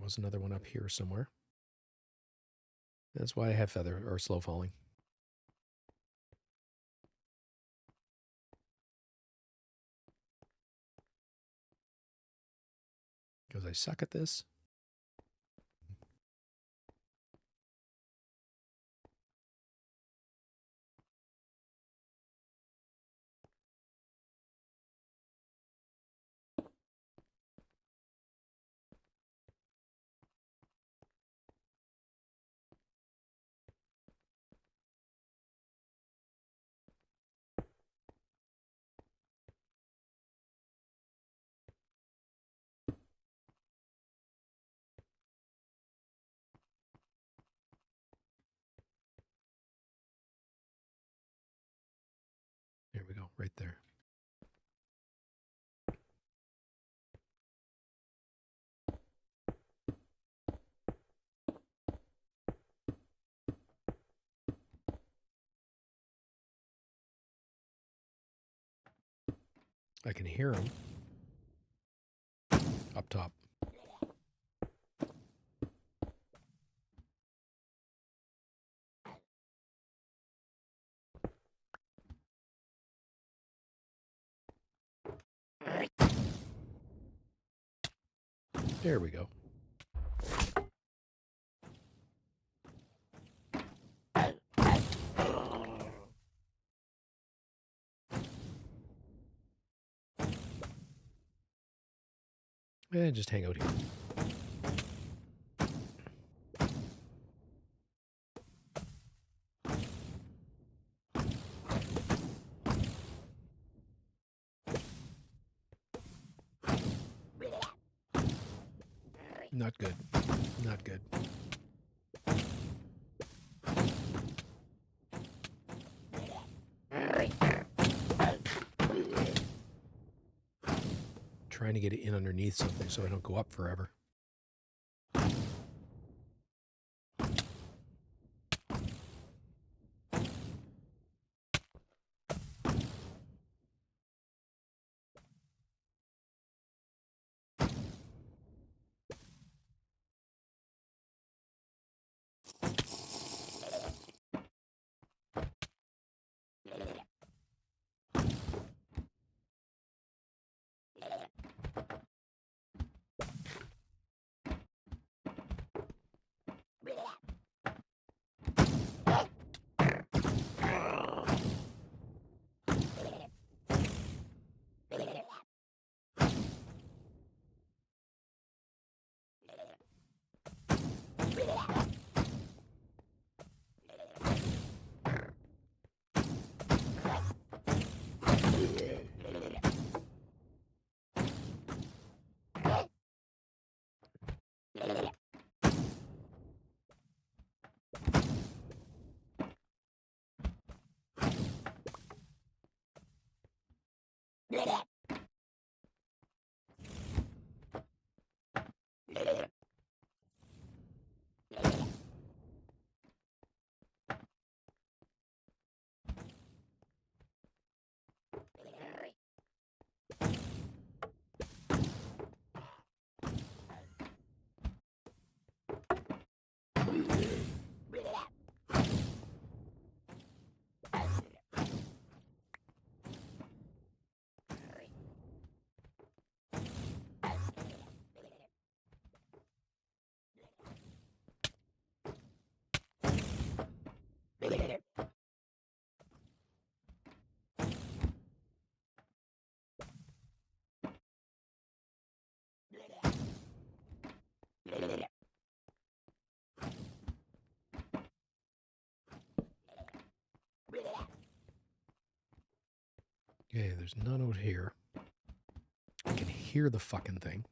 was another one up here somewhere. That's why I have feather or slow falling. Because I suck at this. There we go, right there. I can hear them up top. There we go. And just hang out here. Not good. Not good. Trying to get it in underneath something so I don't go up forever. Okay, there's none out here. I can hear the fucking thing.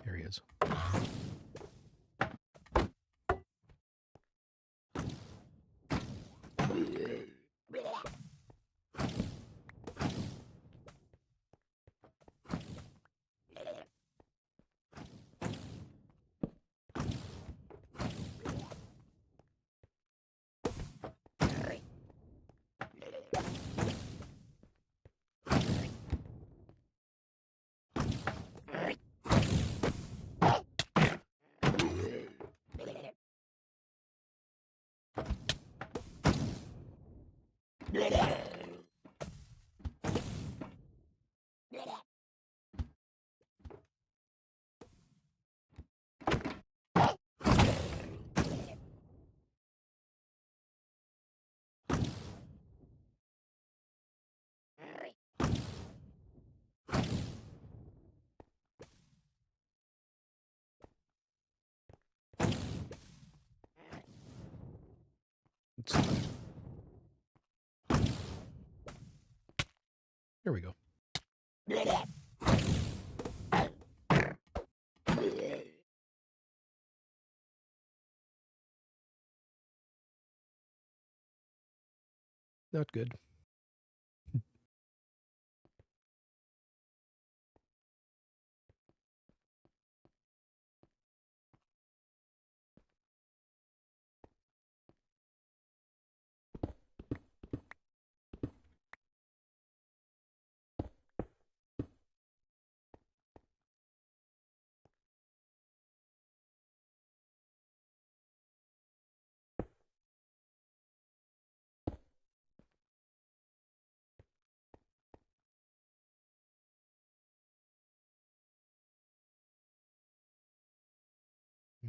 There he is. There we go. Not good.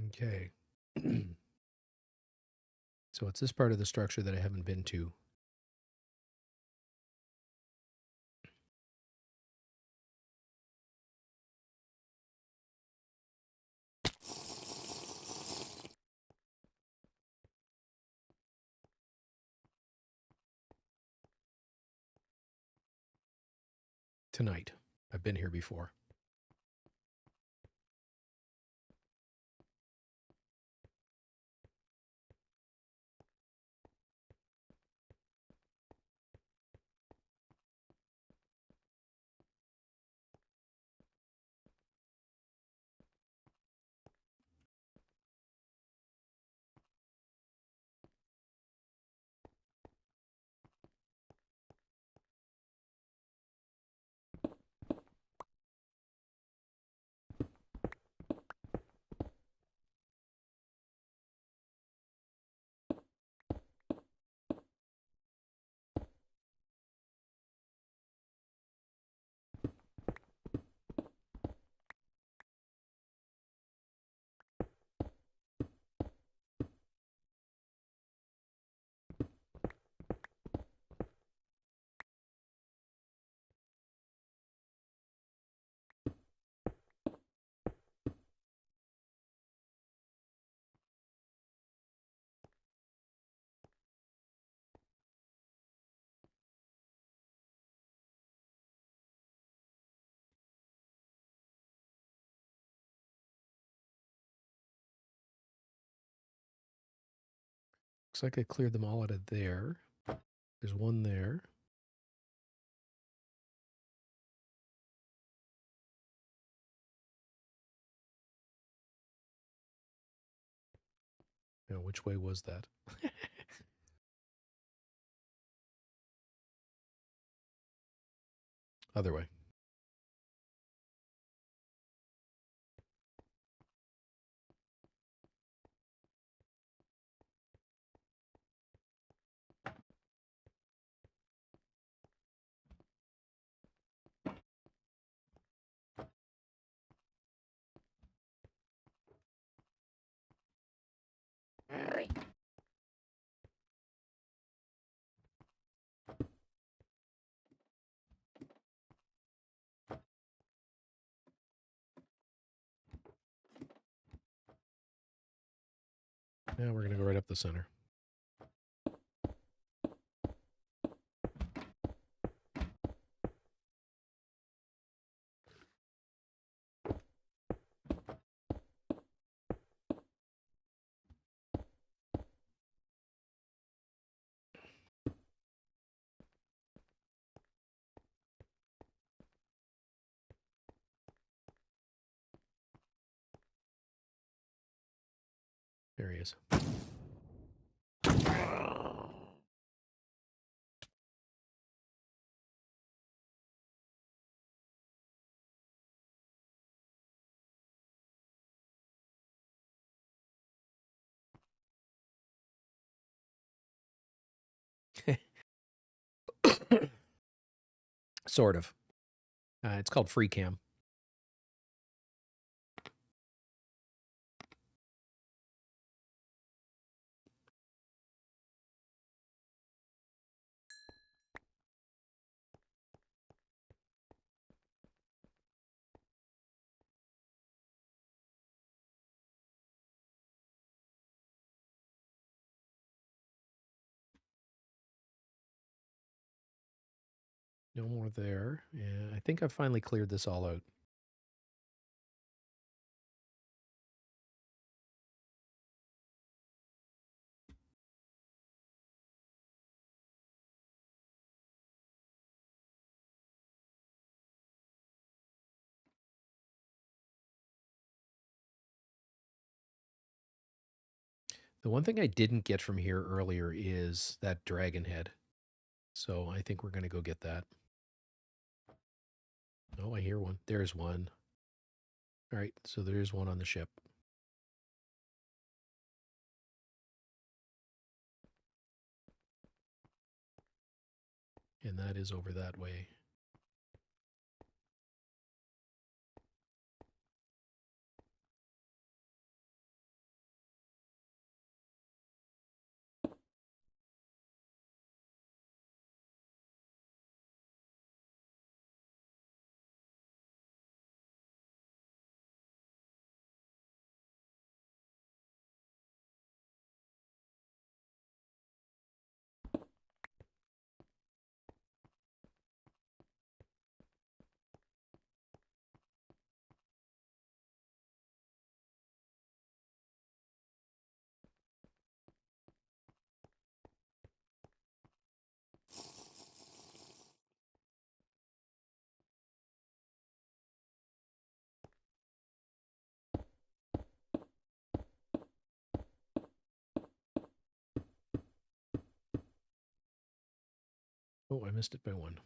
Okay. So it's this part of the structure that I haven't been to. Tonight. I've been here before. Looks like I cleared them all out of there. There's one there. Now, which way was that? Other way. Now we're going to go right up the center. There he is. Sort of. It's called free cam. No more there. And I think I've finally cleared this all out. The one thing I didn't get from here earlier is that dragon head. So I think we're going to go get that. Oh, I hear one. There's one. All right, so there's one on the ship. And that is over that way. Oh, I missed it by one.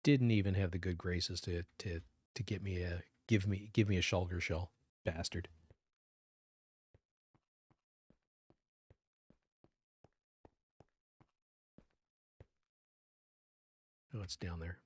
Didn't even have the good graces to get me a give me a shulker shell, bastard. Oh, it's down there.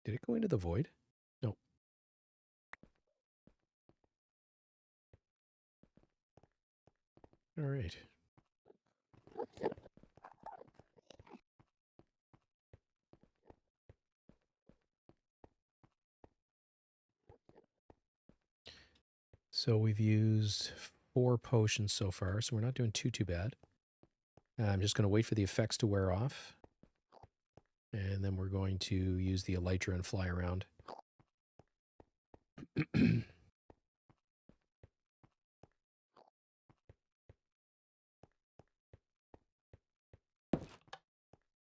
Did it go into the void? No. All right. So we've used 4 potions so far, so we're not doing too bad. I'm just going to wait for the effects to wear off. And then we're going to use the elytra and fly around.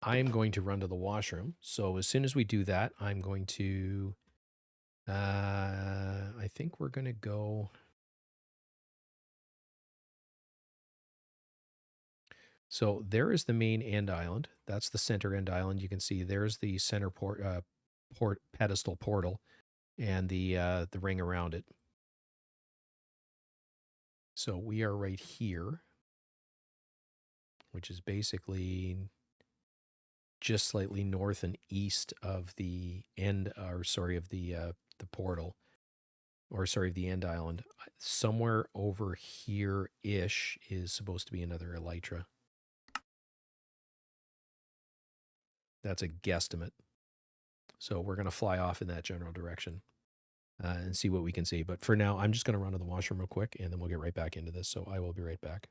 I am going to run to the washroom. So as soon as we do that, I'm going to... I think we're going to go... So there is the main end island. That's the center end island. You can see there's the center pedestal portal and the ring around it. So we are right here, which is basically just slightly north and east of the end, or sorry, of the portal, or sorry, the end island. Somewhere over here-ish is supposed to be another elytra. That's a guesstimate. So we're going to fly off in that general direction and see what we can see. But for now, I'm just going to run to the washroom real quick, and then we'll get right back into this. So I will be right back.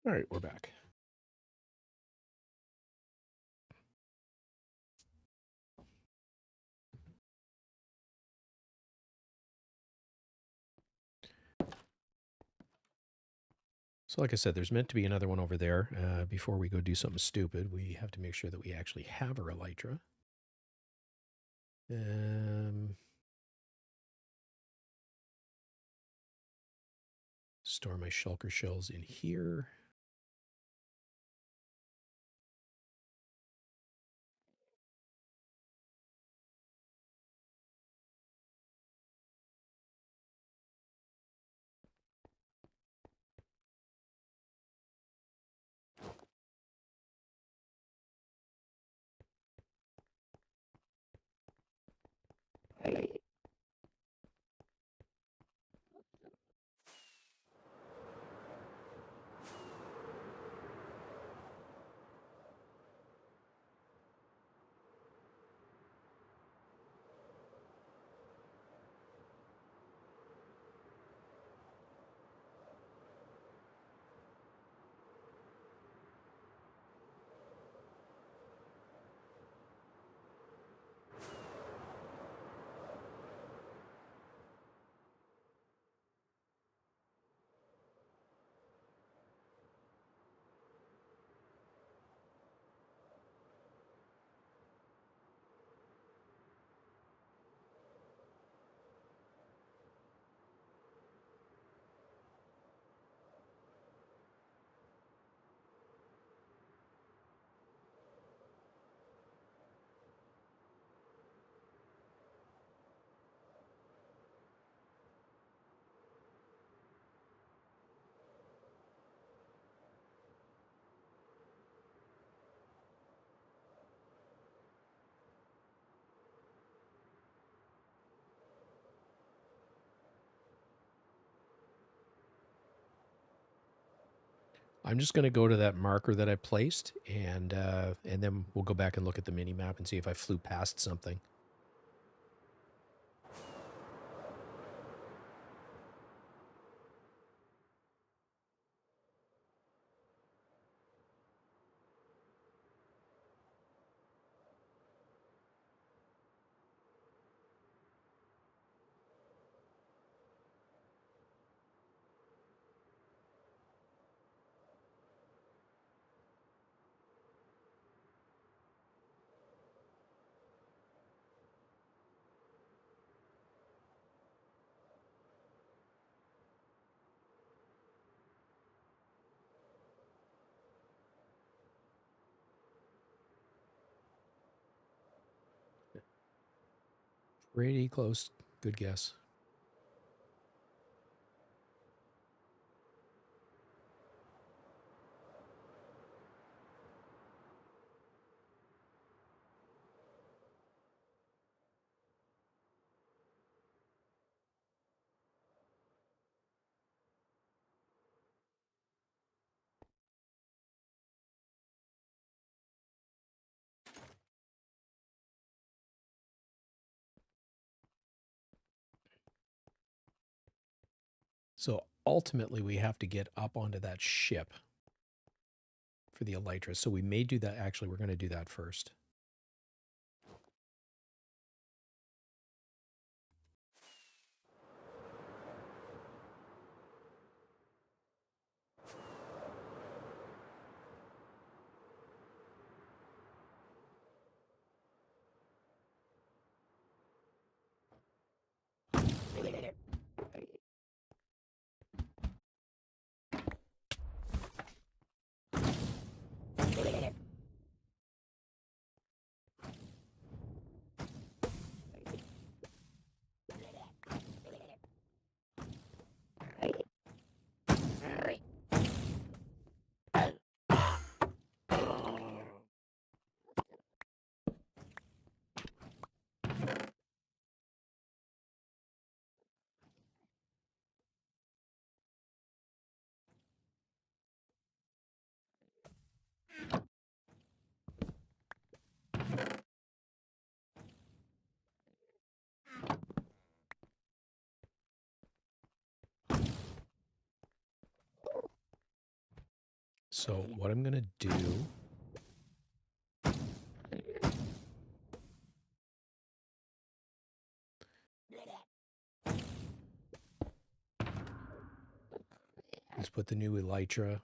All right, we're back. So like I said, there's meant to be another one over there. Before we go do something stupid, we have to make sure that we actually have our elytra. Store my shulker shells in here. I'm just going to go to that marker that I placed, and then we'll go back and look at the mini map and see if I flew past something. Pretty close. Good guess. So ultimately, we have to get up onto that ship for the elytra. So we may do that. Actually, we're going to do that first. So what I'm going to do is put the new elytra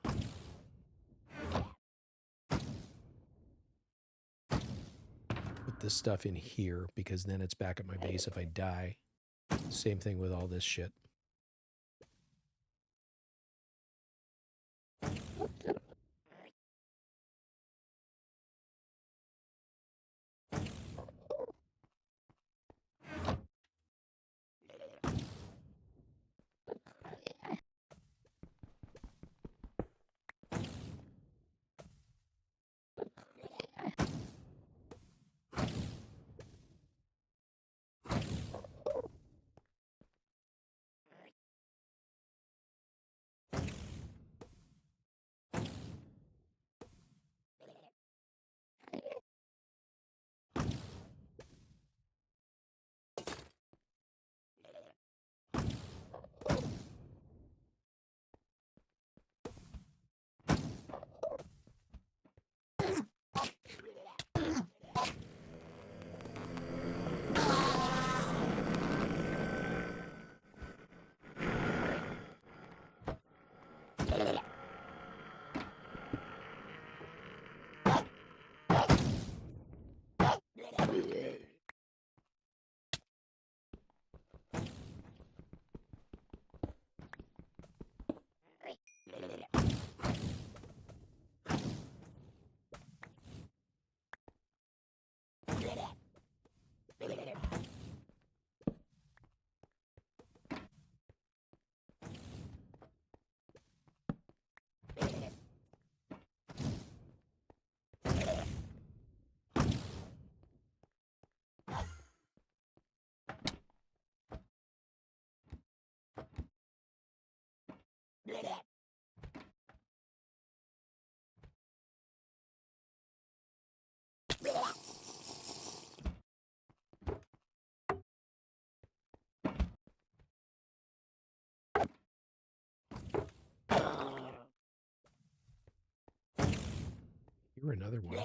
put this stuff in here, because then it's back at my base if I die. Same thing with all this shit. You're another one.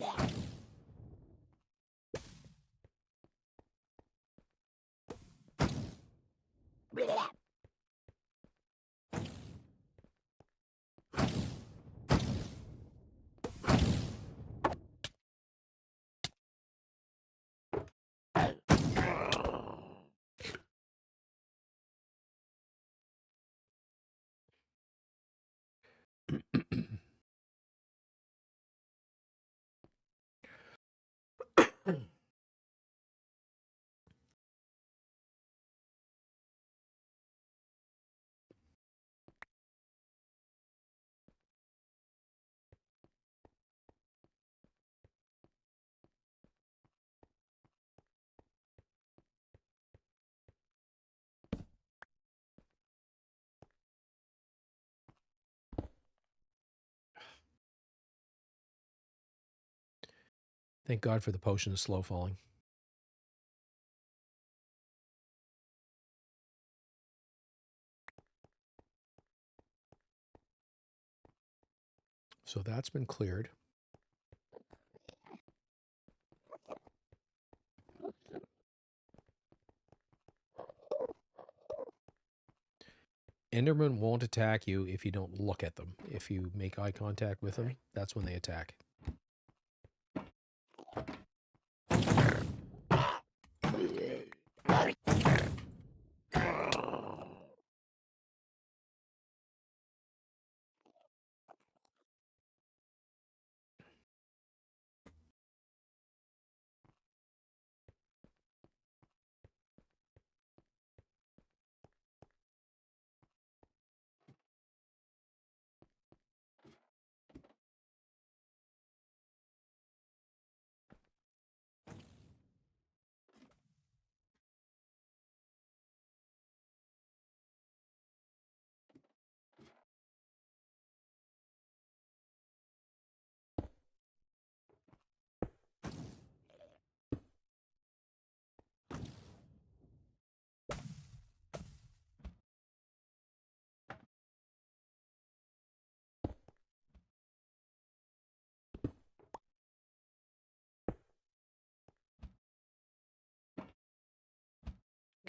Thank God for the potion of slow falling. So that's been cleared. Enderman won't attack you if you don't look at them. If you make eye contact with them, that's when they attack.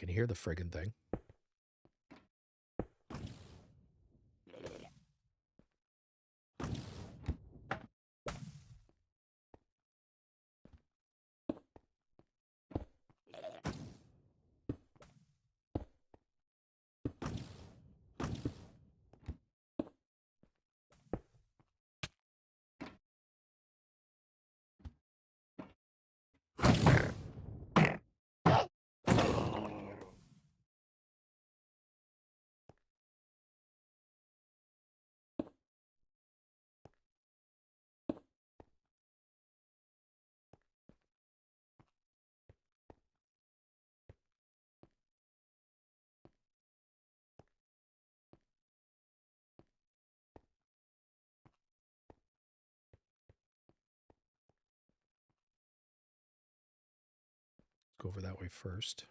can hear the friggin' thing. Go over that way first.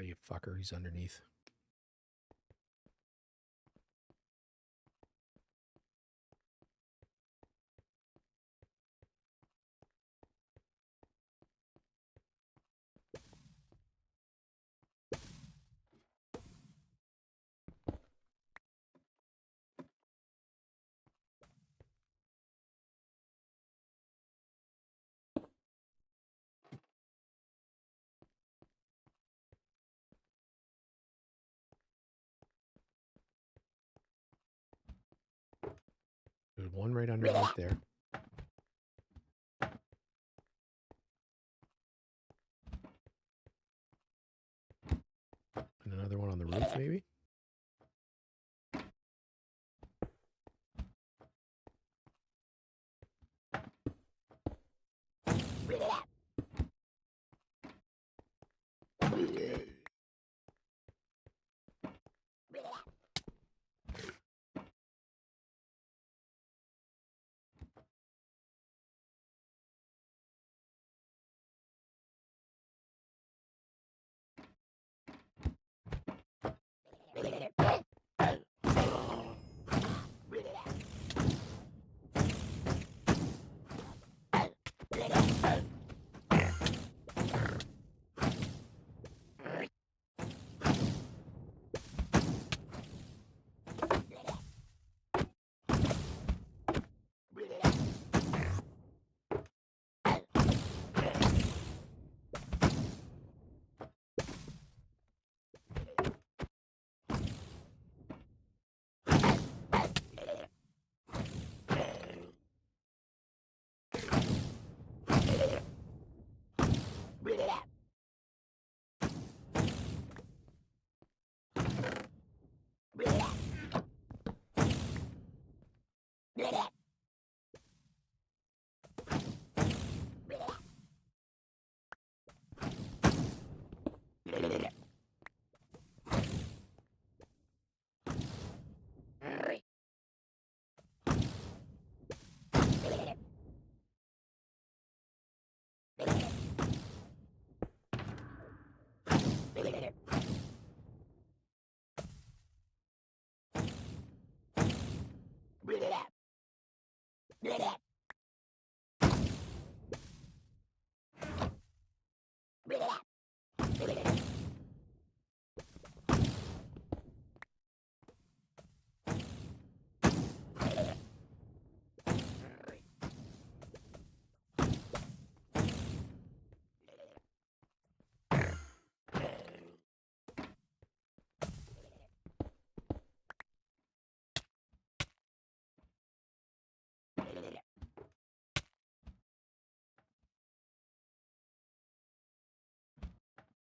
You fucker, he's underneath. There's one right underneath there. And another one on the roof, maybe?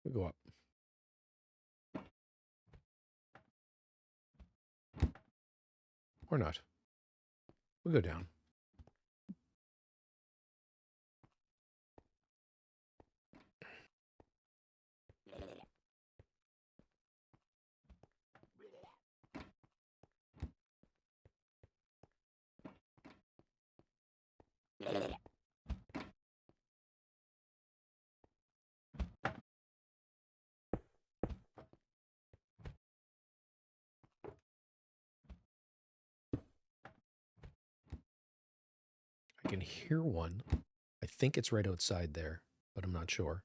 We go up. Or not. We'll go down. I can hear one. I think it's right outside there, but I'm not sure.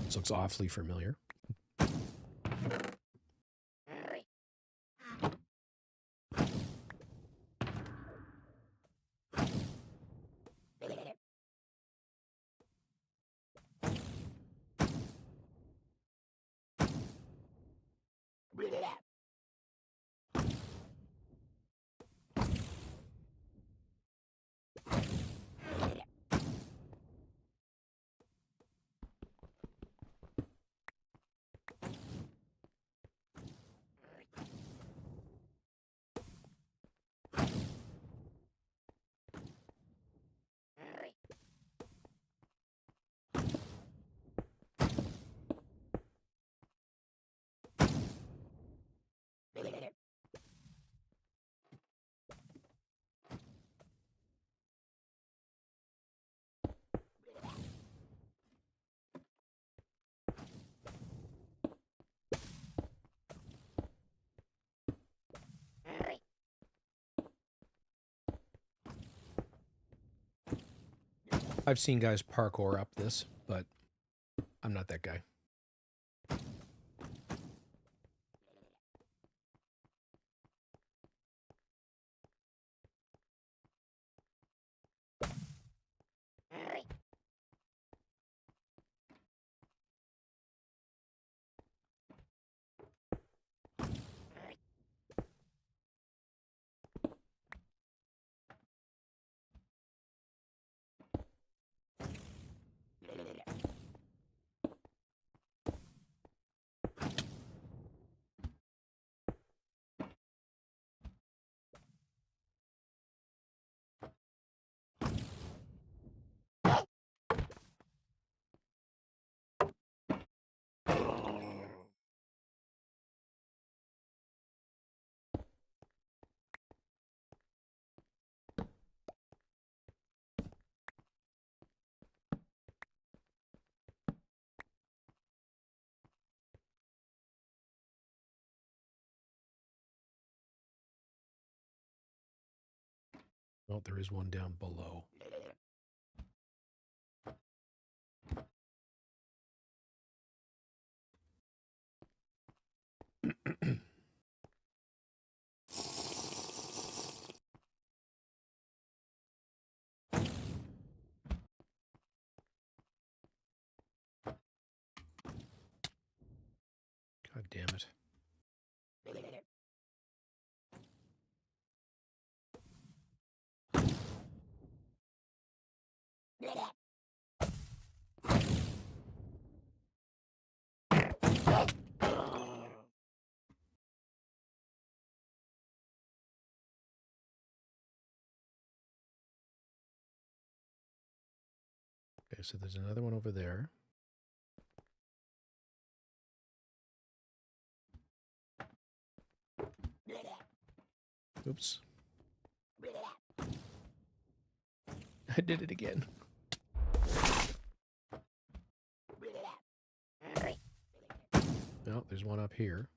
This looks awfully familiar. I've seen guys parkour up this, but I'm not that guy. Oh, there is one down below. God damn it. Okay, so there's another one over there. Oops. I did it again. No, there's one up here.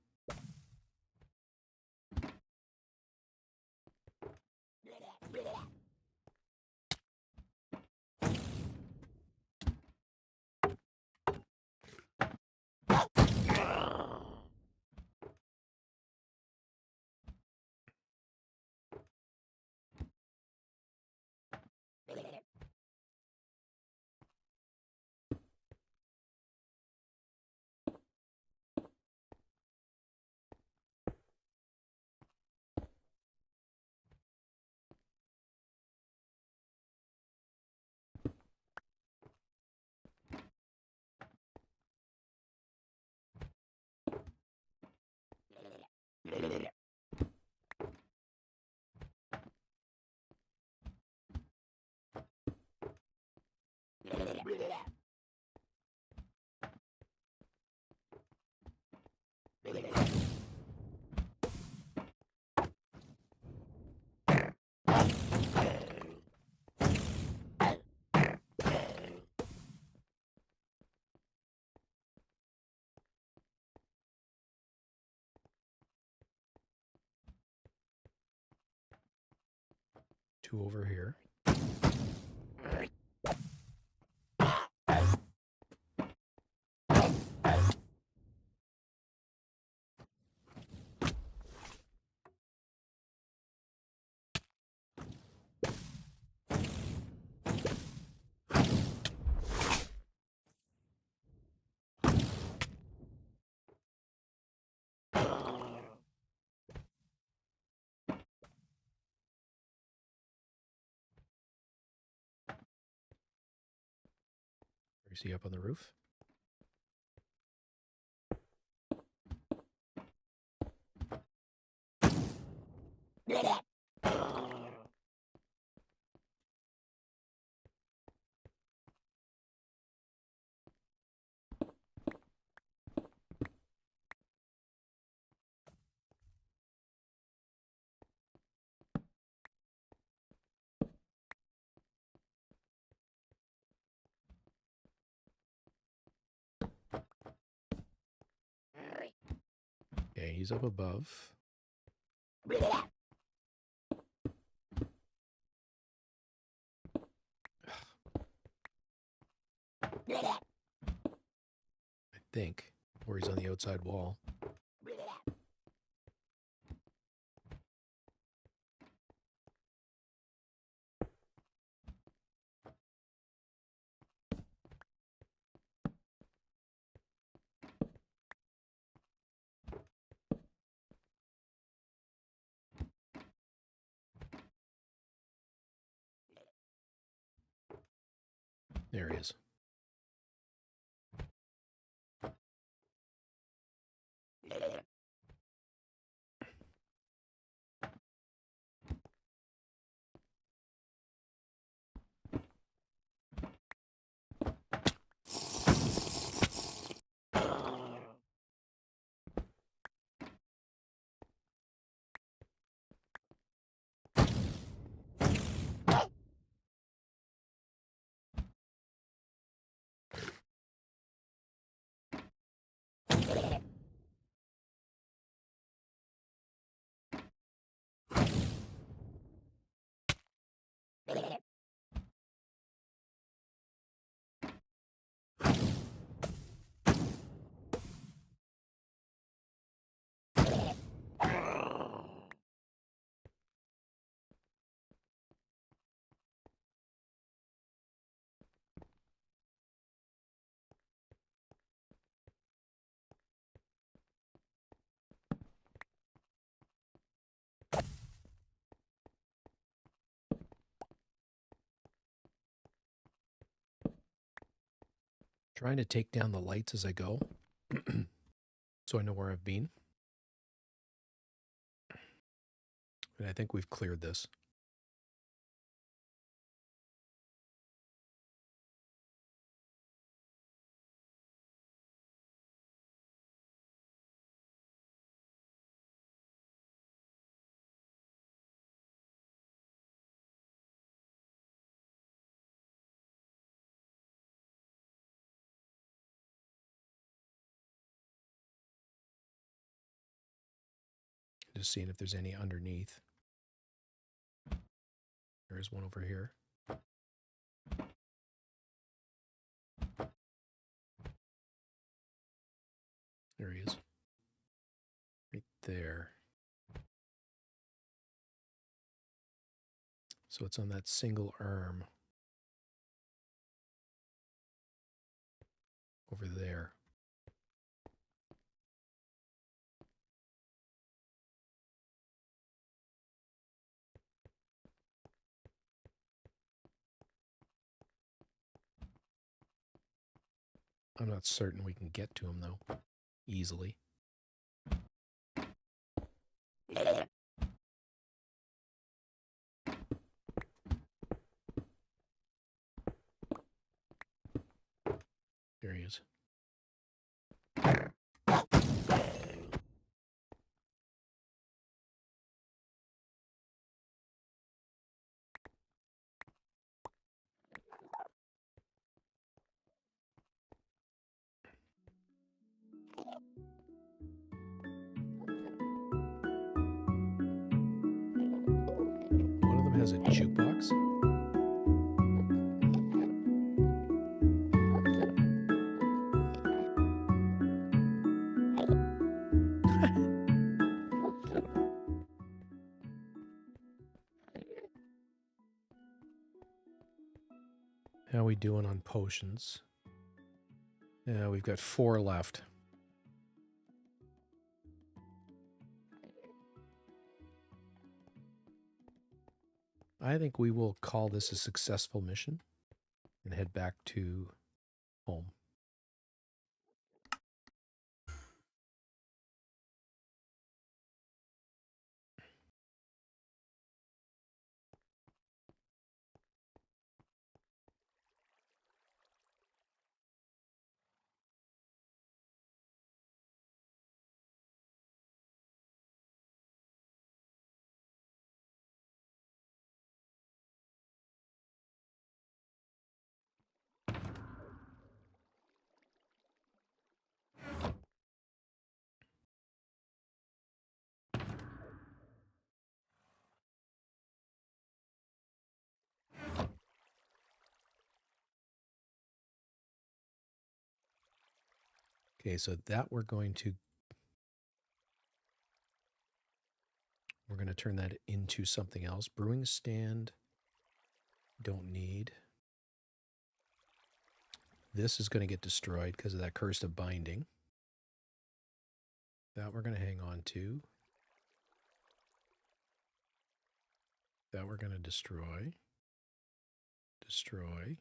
Two over here. Is he up on the roof? Okay, he's up above. I think, or he's on the outside wall. There he is. Trying to take down the lights as I go, so I know where I've been. And I think we've cleared this. Just seeing if there's any underneath. There's one over here. There he is. Right there. So it's on that single arm over there. I'm not certain we can get to him, though, easily. There he is. One of them has a jukebox. How are we doing on potions? Yeah, we've got 4 left. I think we will call this a successful mission and head back to home. Okay, so that we're going to turn that into something else. Brewing stand, don't need. This is going to get destroyed because of that curse of binding. That we're going to hang on to. That we're going to destroy. Destroy.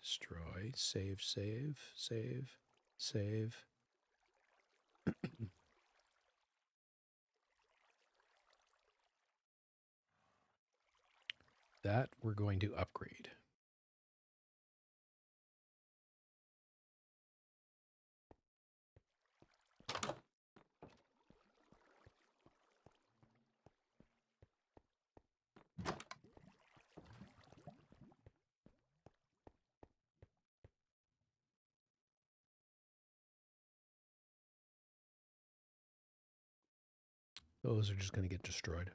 Destroy. Save, save, save, save. That we're going to upgrade. Those are just going to get destroyed.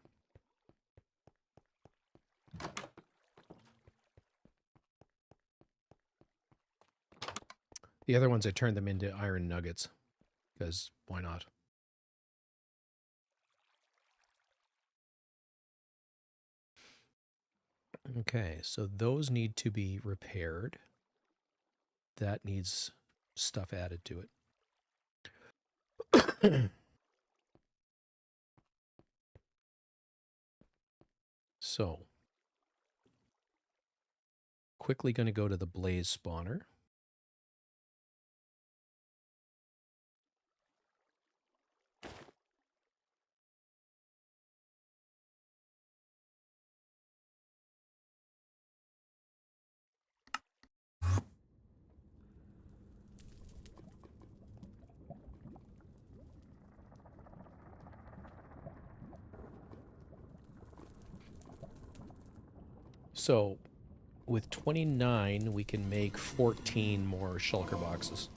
The other ones, I turned them into iron nuggets, because why not? Okay, so those need to be repaired. That needs stuff added to it. So, quickly going to go to the blaze spawner. So, with 29, we can make 14 more shulker boxes.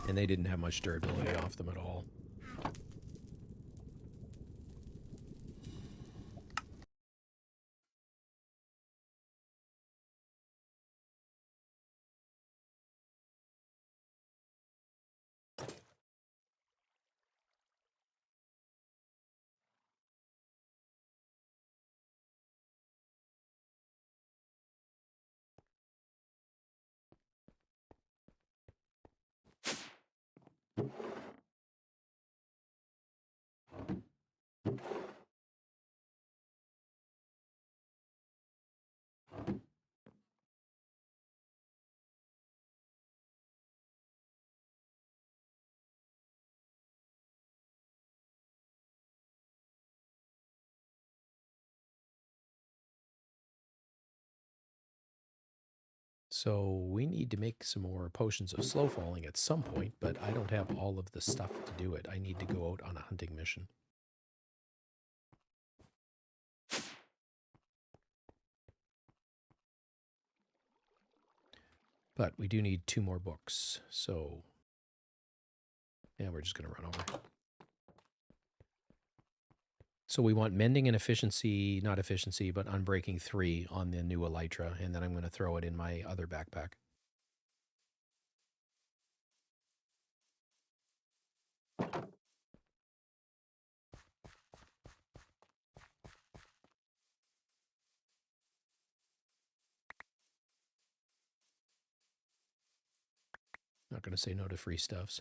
And they didn't have much durability off them at all. So we need to make some more potions of slow falling at some point, but I don't have all of the stuff to do it. I need to go out on a hunting mission. But we do need 2 more books. So yeah, we're just going to run over. So we want mending and efficiency, not efficiency, but unbreaking 3 on the new elytra, and then I'm going to throw it in my other backpack. Not going to say no to free stuffs.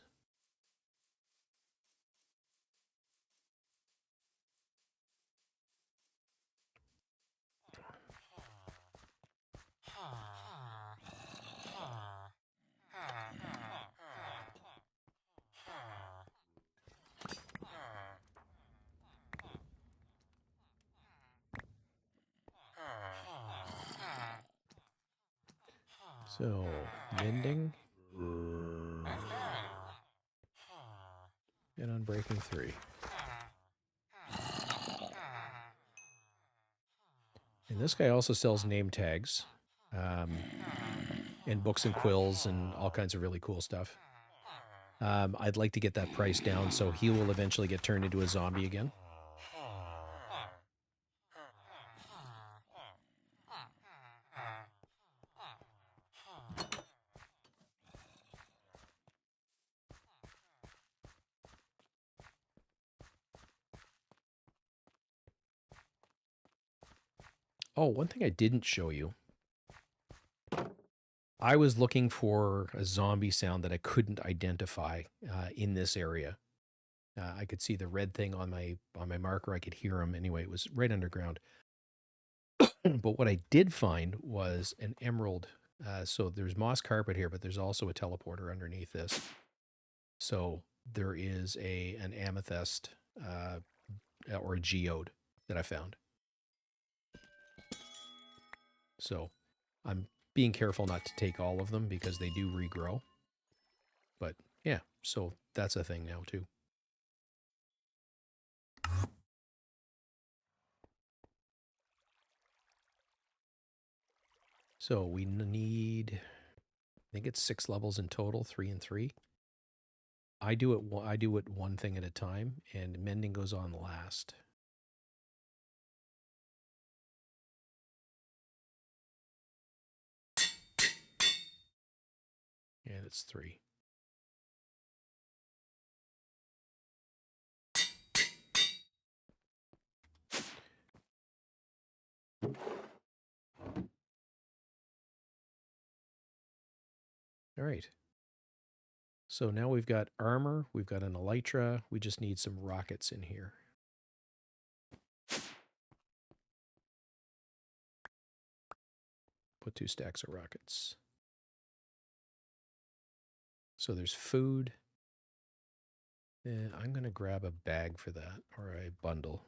So, mending and unbreaking 3. And this guy also sells name tags, and books and quills and all kinds of really cool stuff. I'd like to get that price down so he will eventually get turned into a zombie again. Oh, one thing I didn't show you. I was looking for a zombie sound that I couldn't identify in this area. I could see the red thing on my marker. I could hear him. Anyway, it was right underground. But what I did find was an emerald. So there's moss carpet here, but there's also a teleporter underneath this. So there is an amethyst or a geode that I found. So I'm being careful not to take all of them because they do regrow. But yeah, so that's a thing now too. So we need, I think it's 6 levels in total, 3 and 3. I do it one thing at a time, and mending goes on last. And it's 3. All right. So now we've got armor, we've got an elytra, we just need some rockets in here. Put 2 stacks of rockets. So there's food. I'm going to grab a bag for that, or a bundle.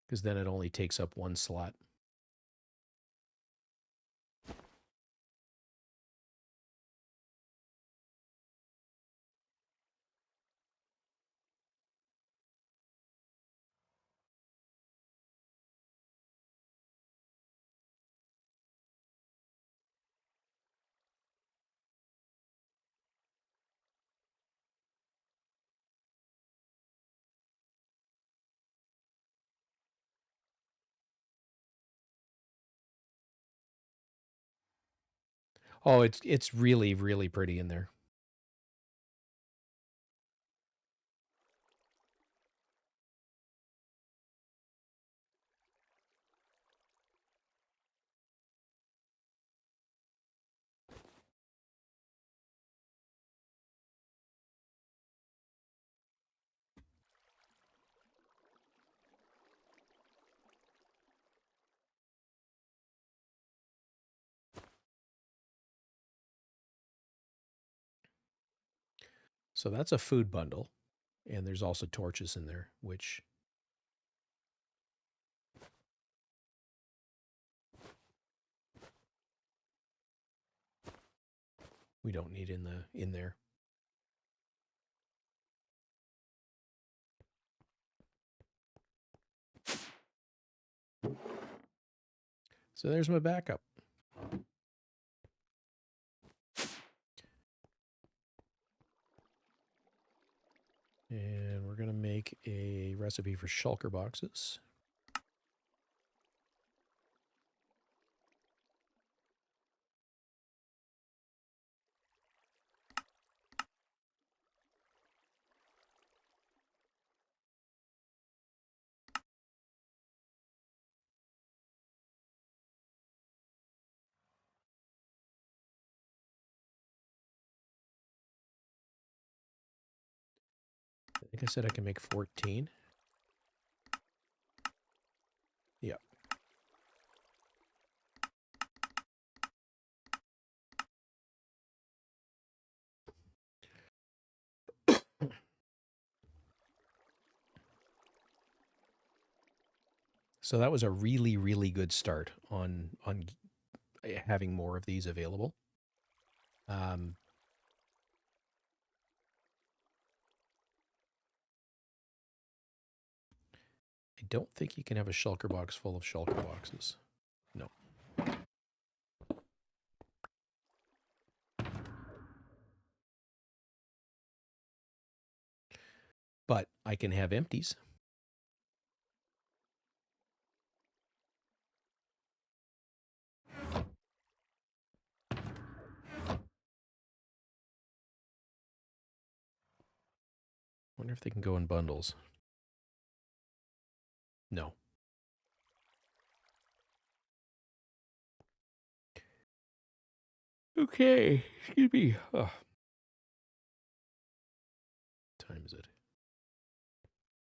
Because then it only takes up 1 slot. Oh, it's really, really pretty in there. So that's a food bundle. And there's also torches in there, which we don't need in there. So there's my backup. And we're going to make a recipe for shulker boxes. I think I said I can make 14. Yeah. So that was a really, really good start on having more of these available. I don't think you can have a shulker box full of shulker boxes. No. But I can have empties. Wonder if they can go in bundles. No. Okay. Excuse me. Oh. What time is it?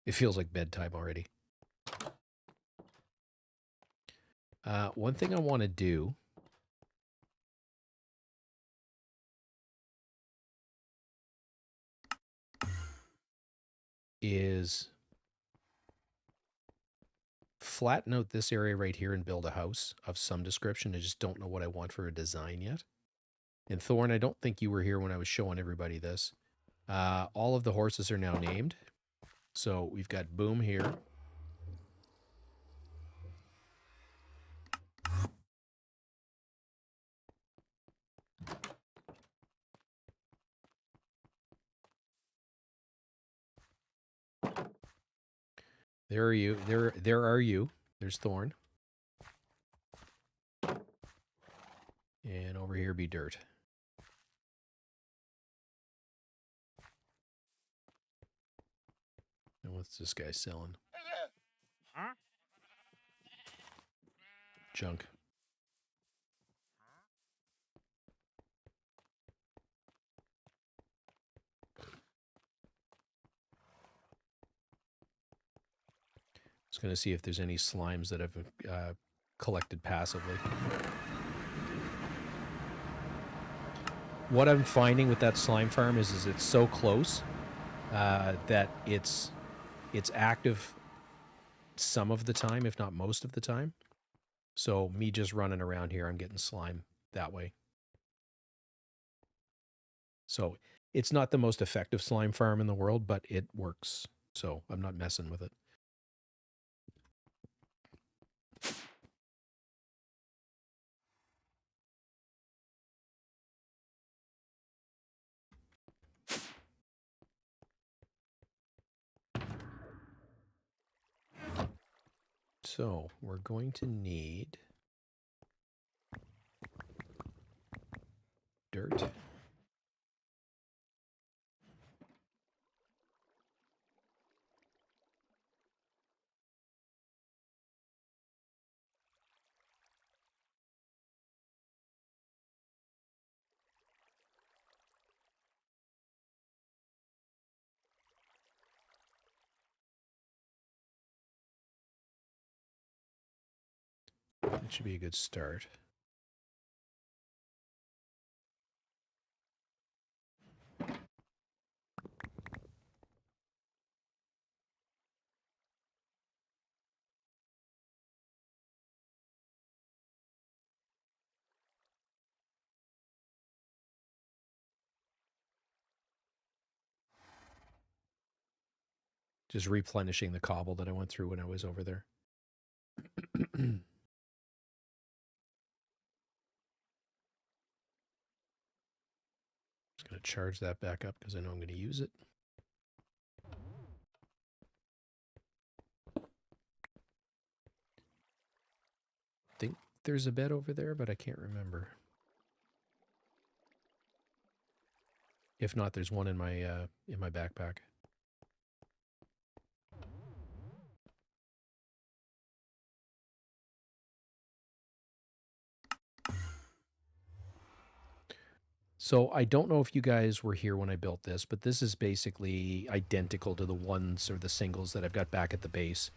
It feels like bedtime already. One thing I want to do is flatten out this area right here and build a house of some description. I just don't know what I want for a design yet. And Thorn, I don't think you were here when I was showing everybody this. All of the horses are now named. So we've got Boom here. There are you. There are you. There's Thorn. And over here be Dirt. And what's this guy selling? Huh? Junk. Just going to see if there's any slimes that have collected passively. What I'm finding with that slime farm is it's so close that it's active some of the time, if not most of the time. So me just running around here, I'm getting slime that way. So it's not the most effective slime farm in the world, but it works. So I'm not messing with it. So we're going to need dirt. That should be a good start. Just replenishing the cobble that I went through when I was over there. Just going to charge that back up because I know I'm going to use it. Think there's a bed over there, but I can't remember. If not, there's one in my backpack. So I don't know if you guys were here when I built this, but this is basically identical to the ones or the singles that I've got back at the base.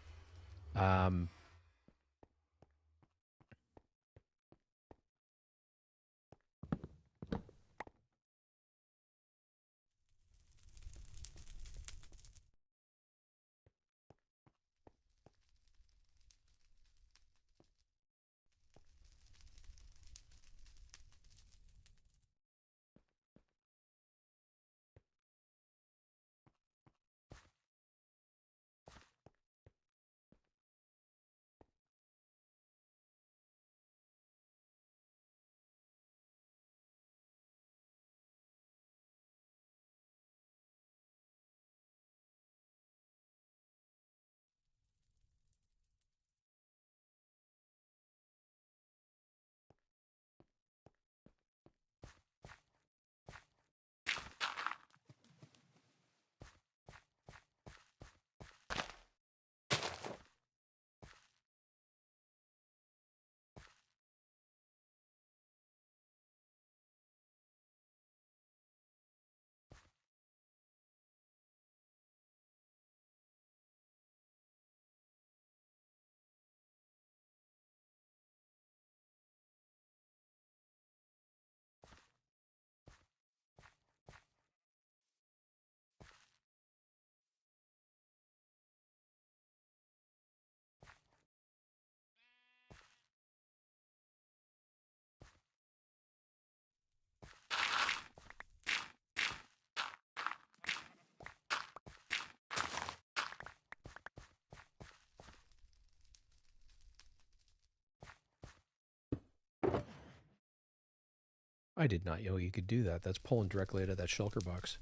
I did not know you could do that. That's pulling directly out of that shulker box.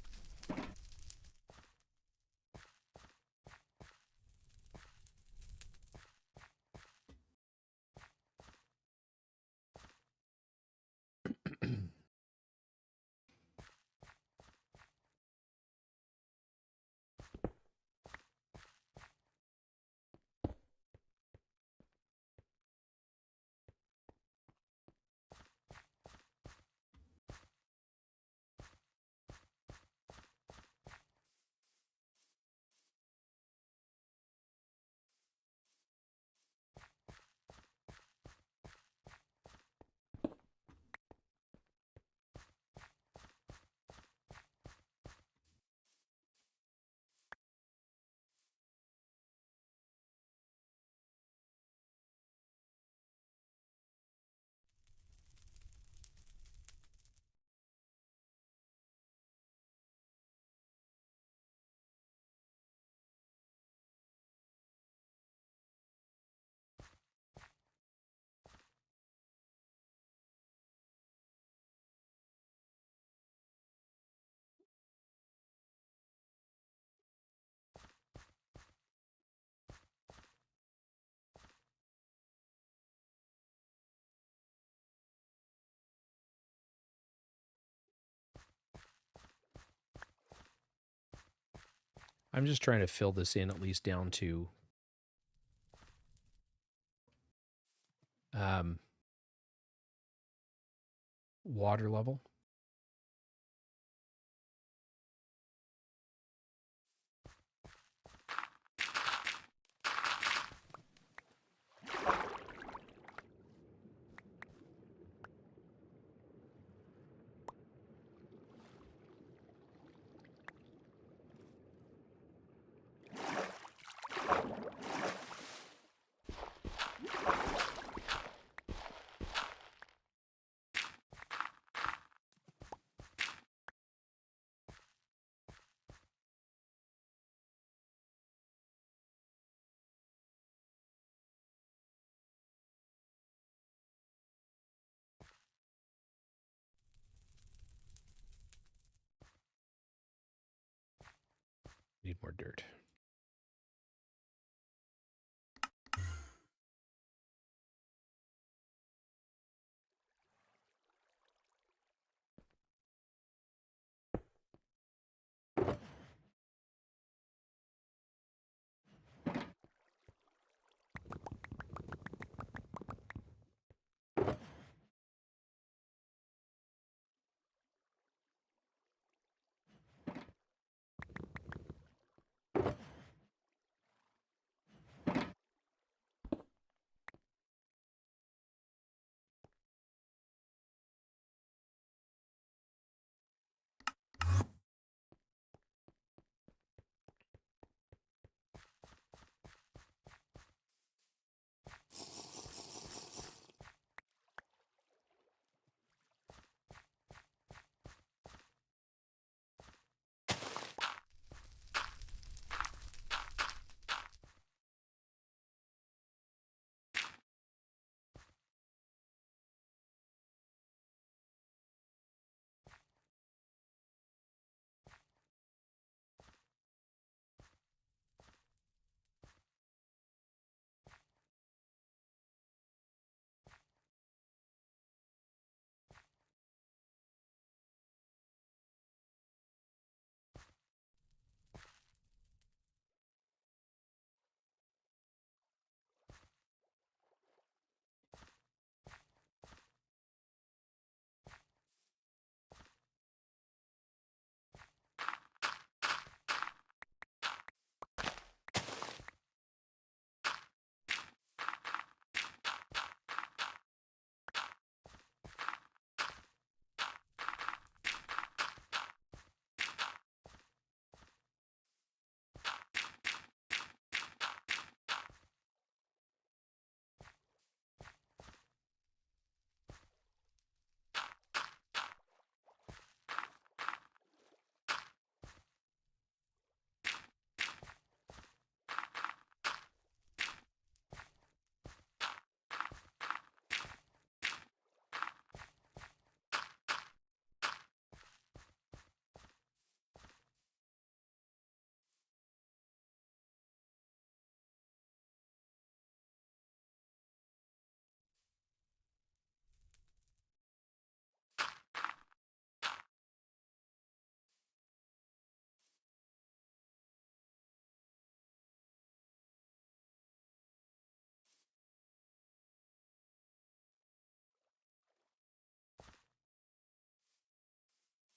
I'm just trying to fill this in at least down to water level. Need more dirt.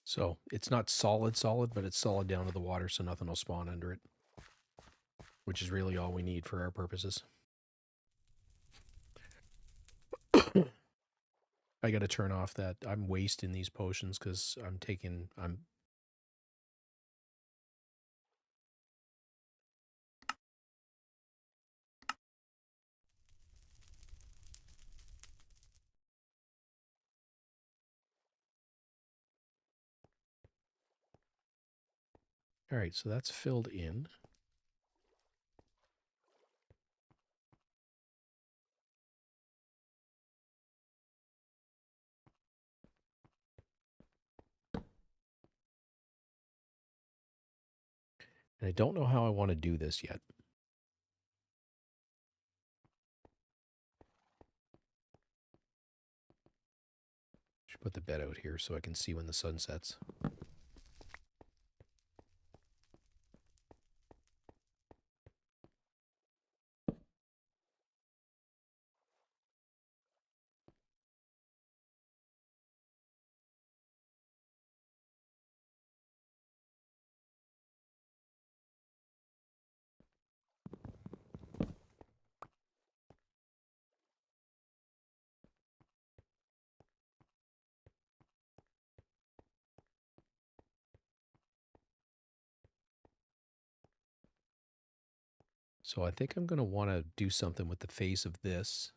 So it's not solid, but it's solid down to the water, so nothing will spawn under it, which is really all we need for our purposes. I got to turn off that. I'm wasting these potions because I'm all right, so that's filled in. And I don't know how I want to do this yet. Should put the bed out here so I can see when the sun sets. So I think I'm going to want to do something with the face of this.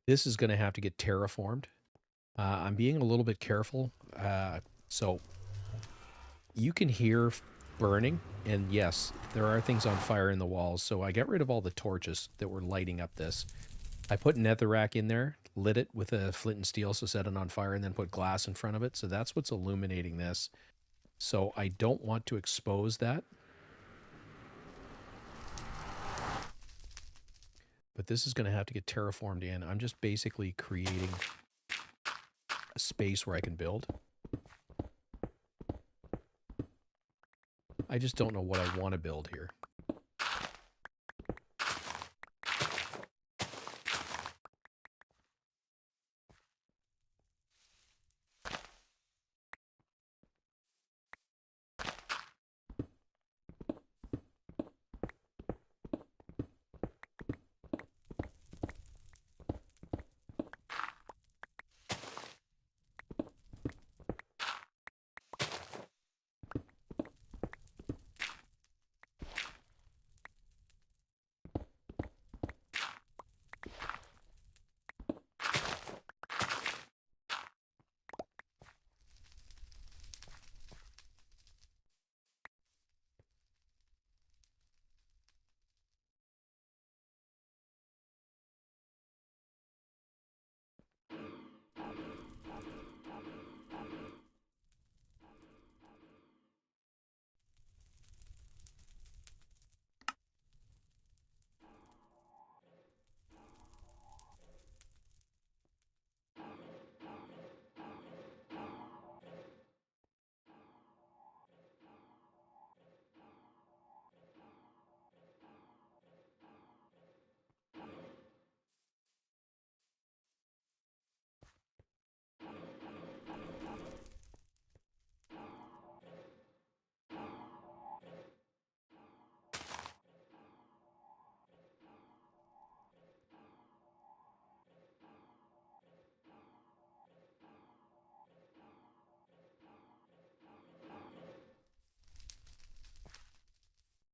This is going to have to get terraformed. I'm being a little bit careful. So you can hear burning, and yes, there are things on fire in the walls. So I got rid of all the torches that were lighting up this. I put netherrack in there, lit it with a flint and steel, so set it on fire, and then put glass in front of it. So that's what's illuminating this. So I don't want to expose that. But this is going to have to get terraformed in. I'm just basically creating a space where I can build. I just don't know what I want to build here.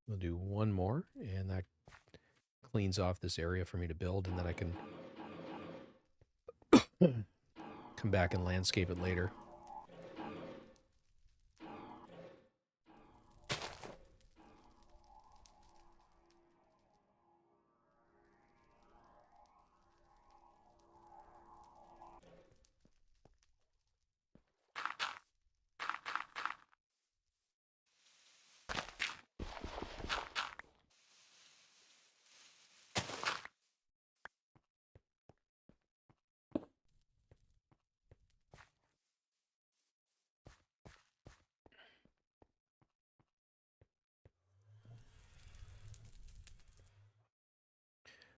We'll do one more, and that cleans off this area for me to build, and then I can come back and landscape it later.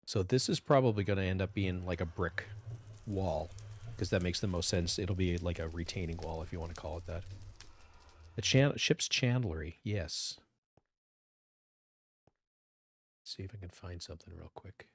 So this is probably going to end up being like a brick wall, because that makes the most sense. It'll be like a retaining wall, if you want to call it that. A ship's chandlery, yes. Let's see if I can find something real quick.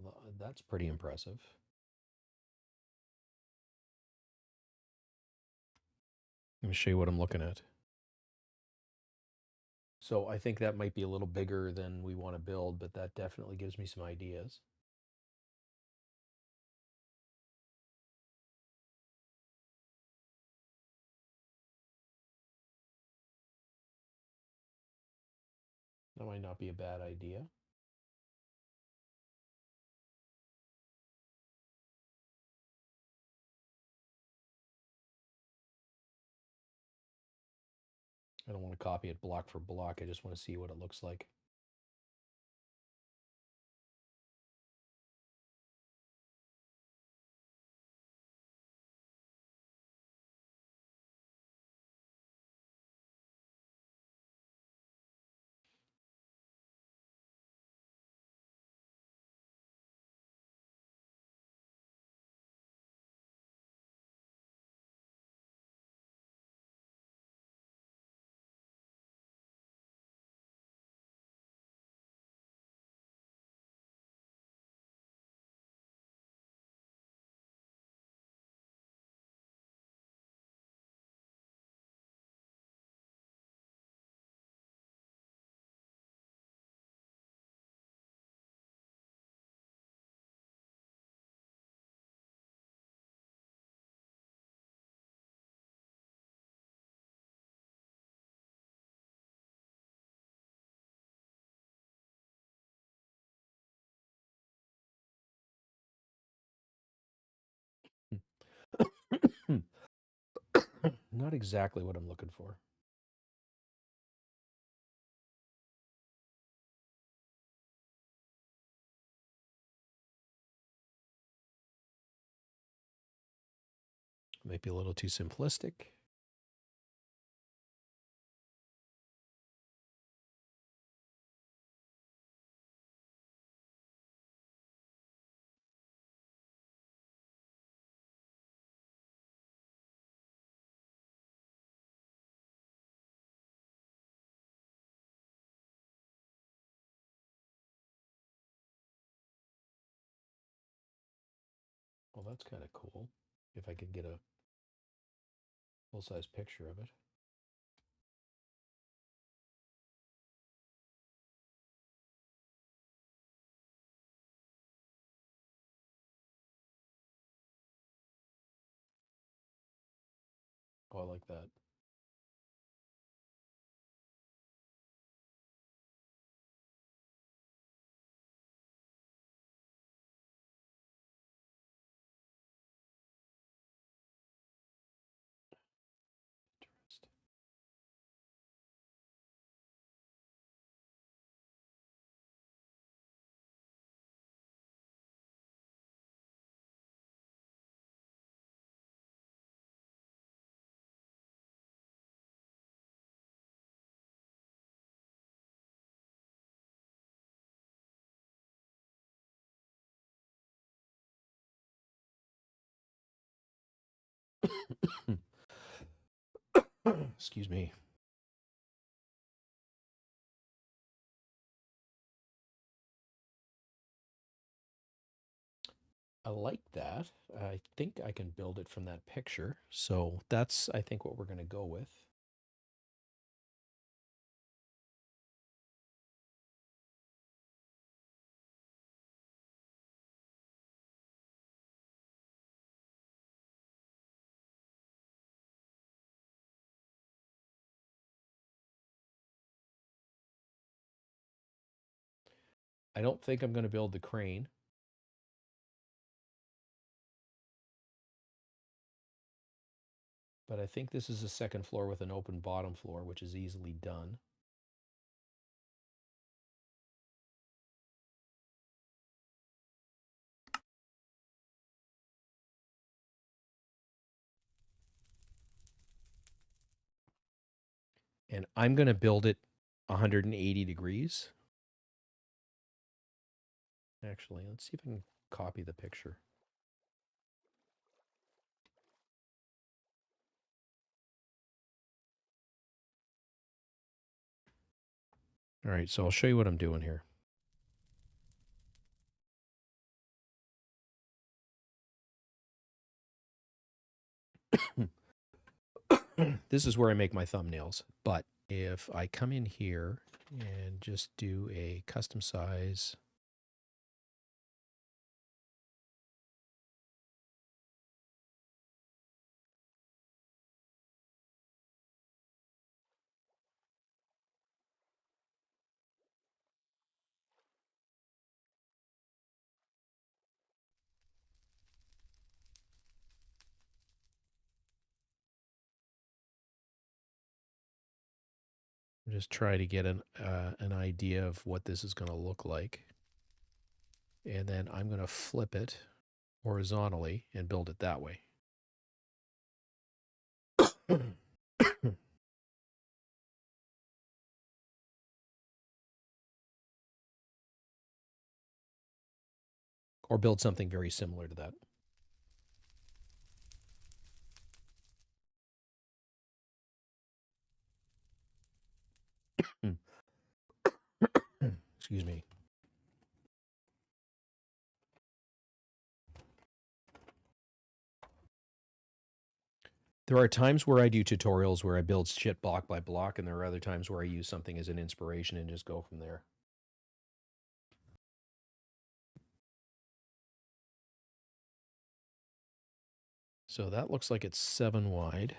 Well, that's pretty impressive. Let me show you what I'm looking at. So I think that might be a little bigger than we want to build, but that definitely gives me some ideas. That might not be a bad idea. I don't want to copy it block for block. I just want to see what it looks like. Not exactly what I'm looking for. Might be a little too simplistic. Well, that's kind of cool. If I could get a full-size picture of it. Oh, I like that. Interesting. Excuse me. I like that. I think I can build it from that picture. So that's, I think, what we're going to go with. I don't think I'm going to build the crane. But I think this is a second floor with an open bottom floor, which is easily done. And I'm going to build it 180 degrees. Actually, let's see if I can copy the picture. All right, so I'll show you what I'm doing here. This is where I make my thumbnails, but if I come in here and just do a custom size, Just try to get an idea of what this is going to look like. And then I'm going to flip it horizontally and build it that way. Or build something very similar to that. Excuse me. There are times where I do tutorials where I build shit block by block, and there are other times where I use something as an inspiration and just go from there. So that looks like it's 7 wide.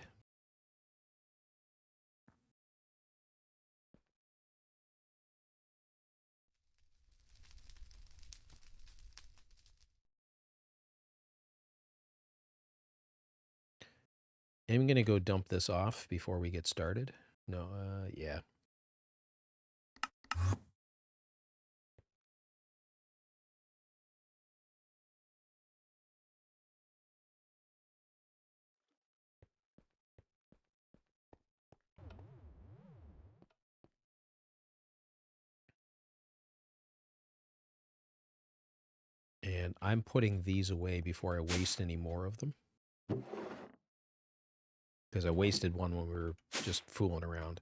I'm going to go dump this off before we get started. No, yeah. And I'm putting these away before I waste any more of them. Because I wasted one when we were just fooling around.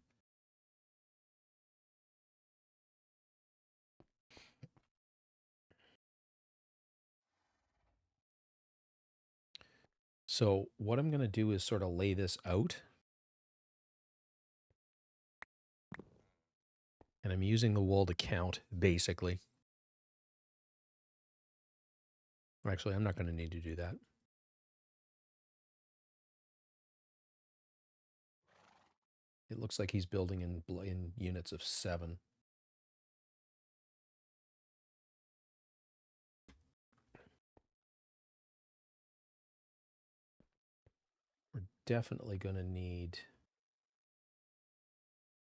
So what I'm going to do is sort of lay this out. And I'm using the wool to count, basically. Actually, I'm not going to need to do that. It looks like he's building in units of 7. We're definitely going to need...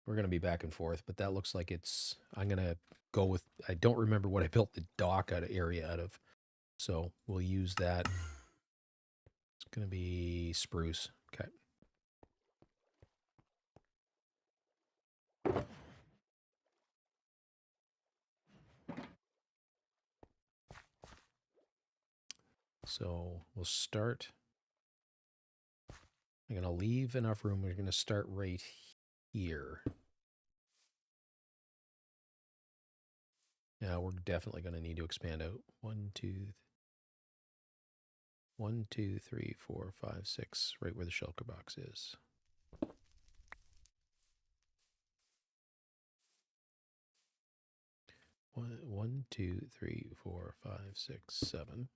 We're going to be back and forth, but that looks like it's... I'm going to go with... I don't remember what I built the dock area out of, so we'll use that. It's going to be spruce. Okay. So we'll start. I'm going to leave enough room. We're going to start right here. Now we're definitely going to need to expand out. 1, 2, 3, 4, 5, 6, right where the shulker box is. One, 2, 3, 4, 5, 6, 7.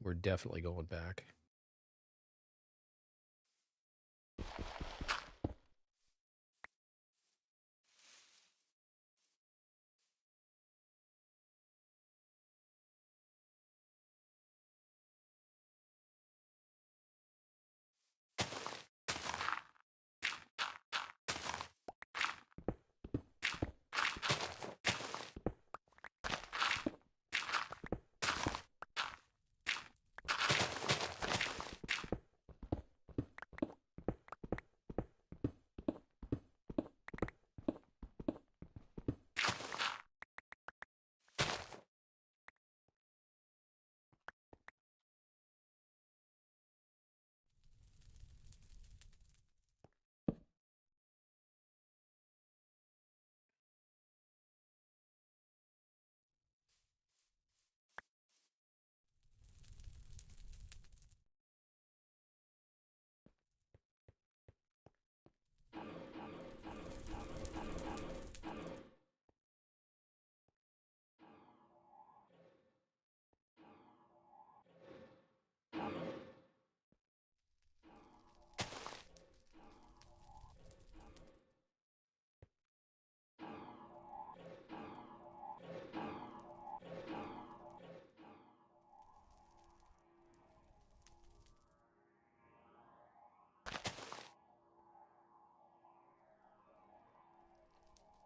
We're definitely going back.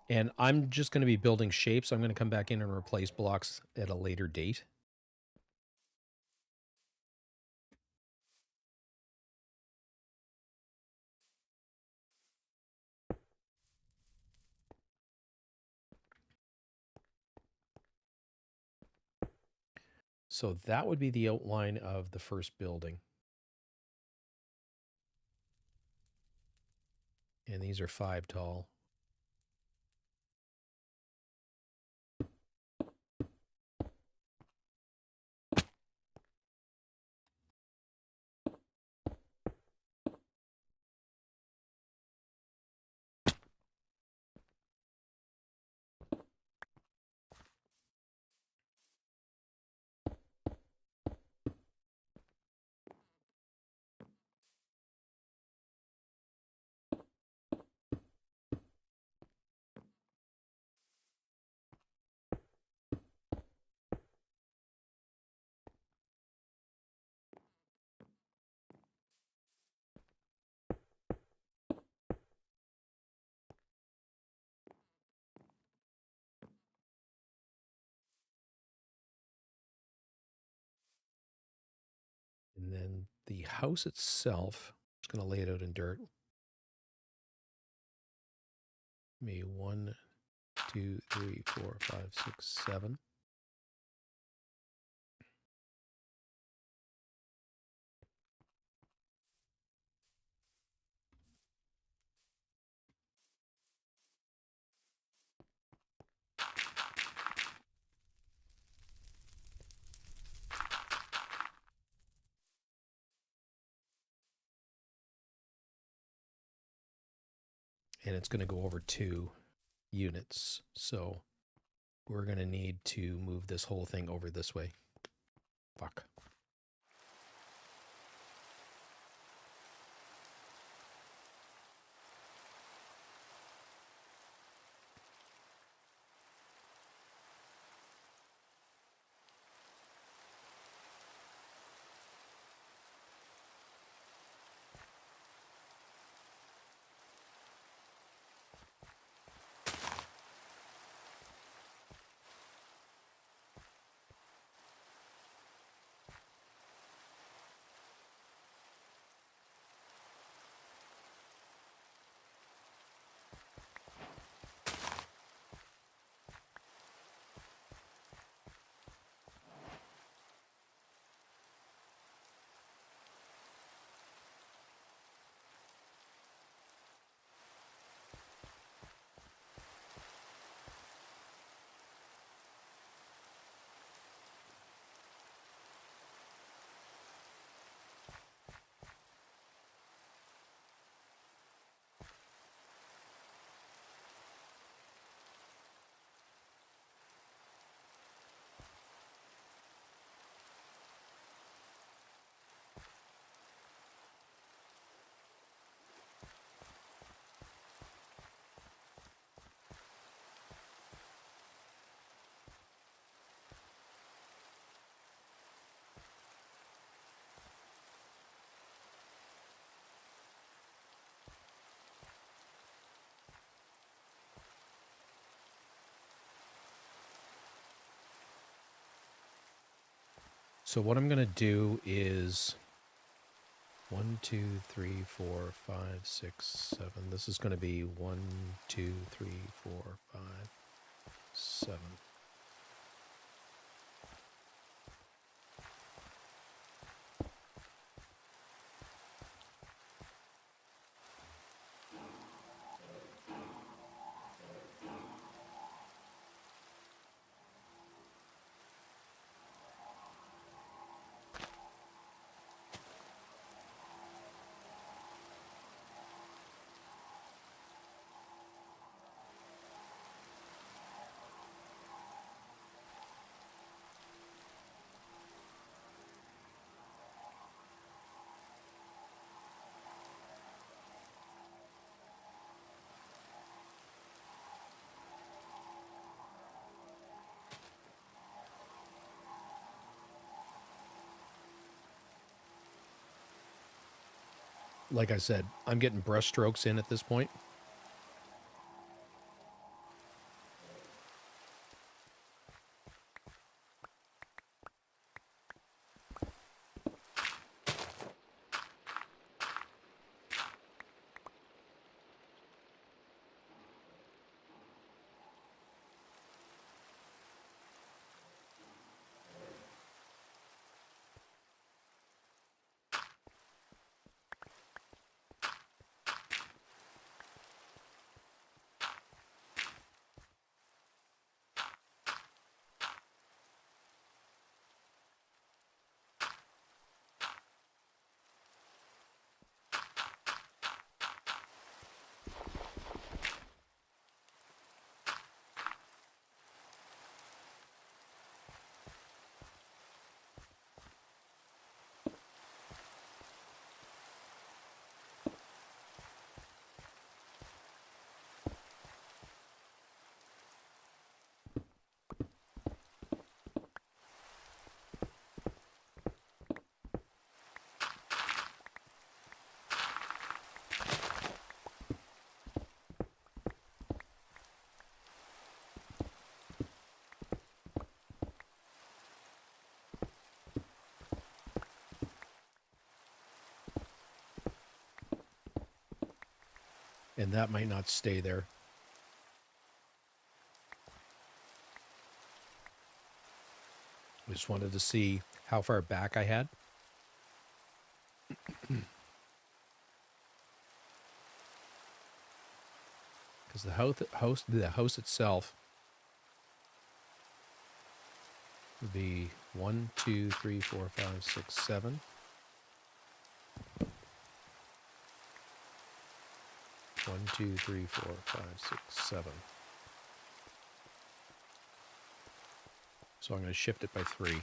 And I'm just going to be building shapes. I'm going to come back in and replace blocks at a later date. So that would be the outline of the first building. And these are 5 tall. And then the house itself, I'm just going to lay it out in dirt. Maybe 1, 2, 3, 4, 5, 6, 7. And it's going to go over 2 units. So we're going to need to move this whole thing over this way. Fuck. So what I'm going to do is 1, 2, 3, 4, 5, 6, 7. This is going to be 1, 2, 3, 4, 5, 7. Like I said, I'm getting brush strokes in at this point. And that might not stay there. I just wanted to see how far back I had. Because the house itself would be 1, 2, 3, 4, 5, 6, 7. 1, 2, 3, 4, 5, 6, 7. So I'm going to shift it by 3.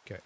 Okay.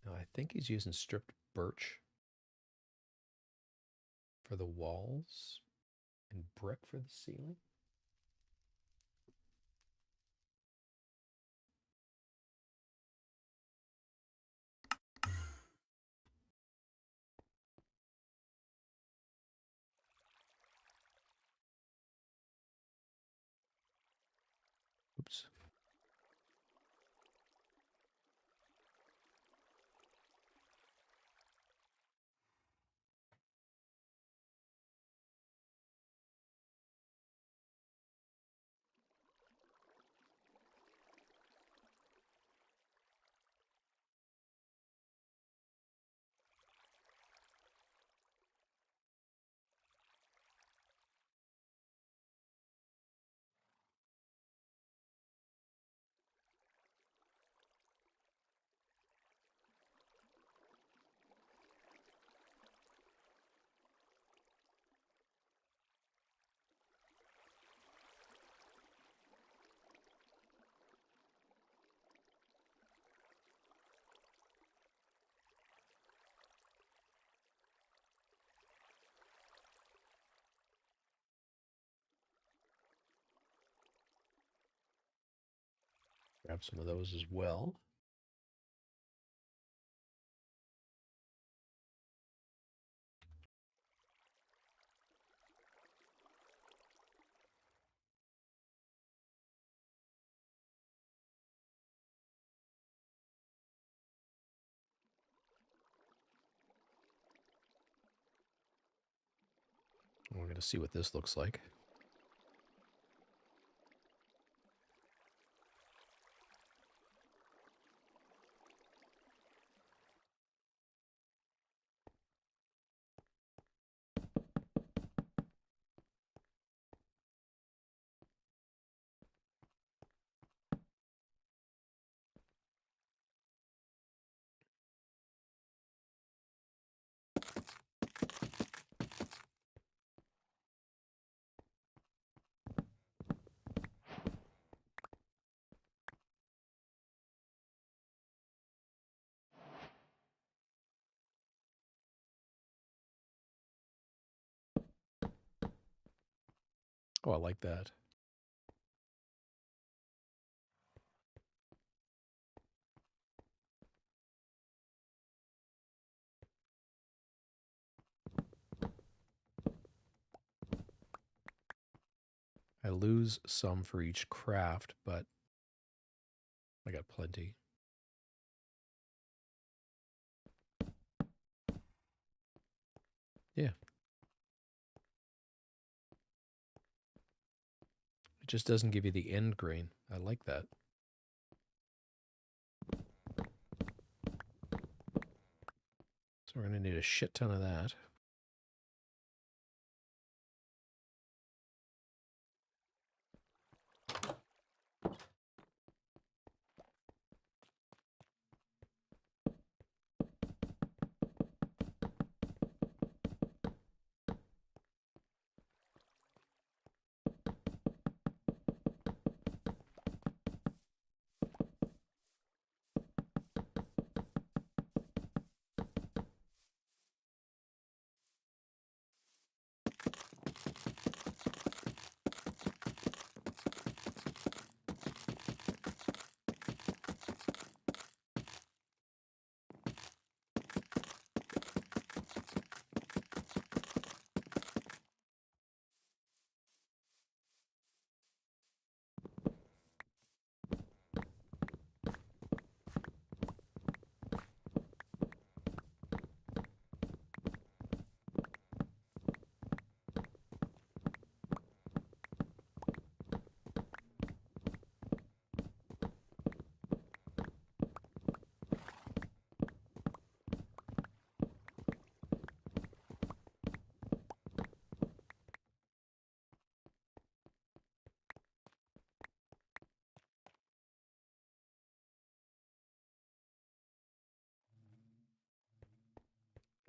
Now I think he's using stripped birch for the walls and brick for the ceiling. Oops. Grab some of those as well. We're going to see what this looks like. Oh, I like that. I lose some for each craft, but I got plenty. Yeah. It just doesn't give you the end grain. I like that. So we're going to need a shit ton of that.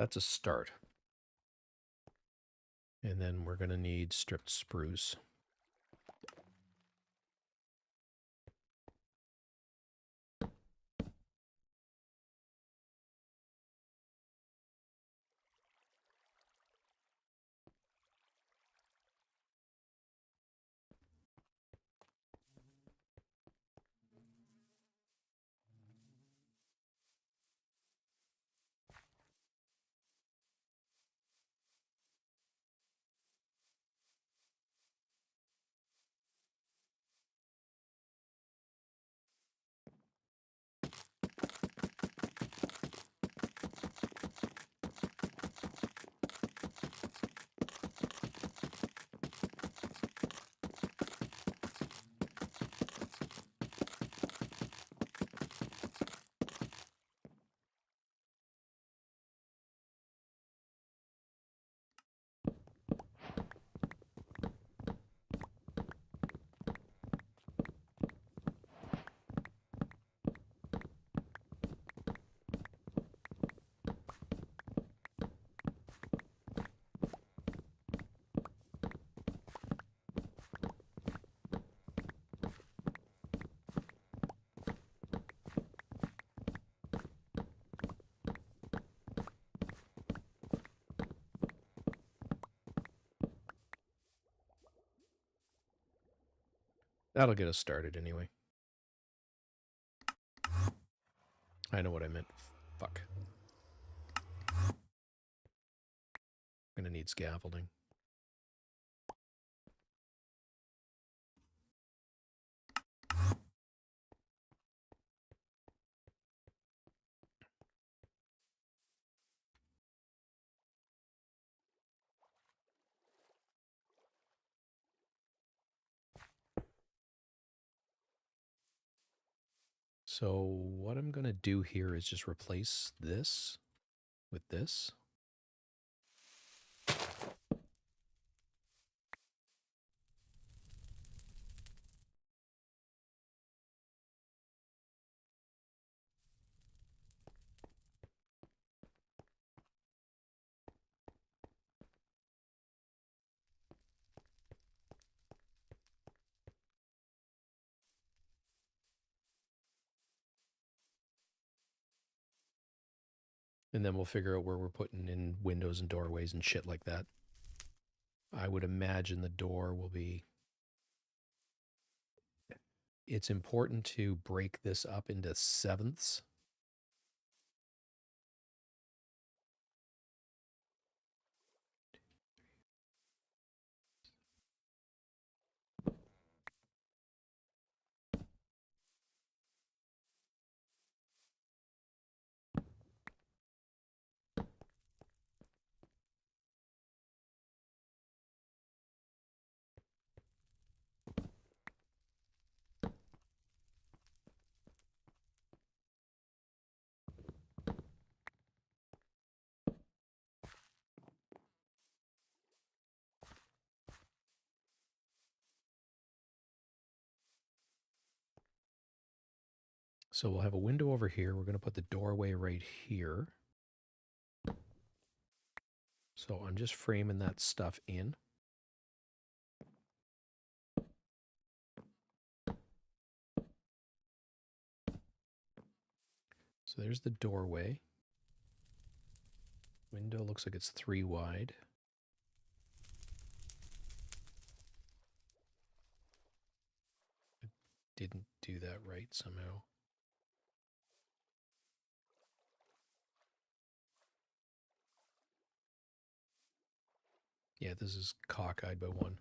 That's a start. And then we're going to need stripped spruce. That'll get us started anyway. I know what I meant. Fuck. I'm going to need scaffolding. So what I'm going to do here is just replace this with this. And then we'll figure out where we're putting in windows and doorways and shit like that. I would imagine the door will be... It's important to break this up into sevenths. So we'll have a window over here. We're going to put the doorway right here. So I'm just framing that stuff in. So there's the doorway. Window looks like it's 3 wide. I didn't do that right somehow. Yeah, this is cockeyed by 1.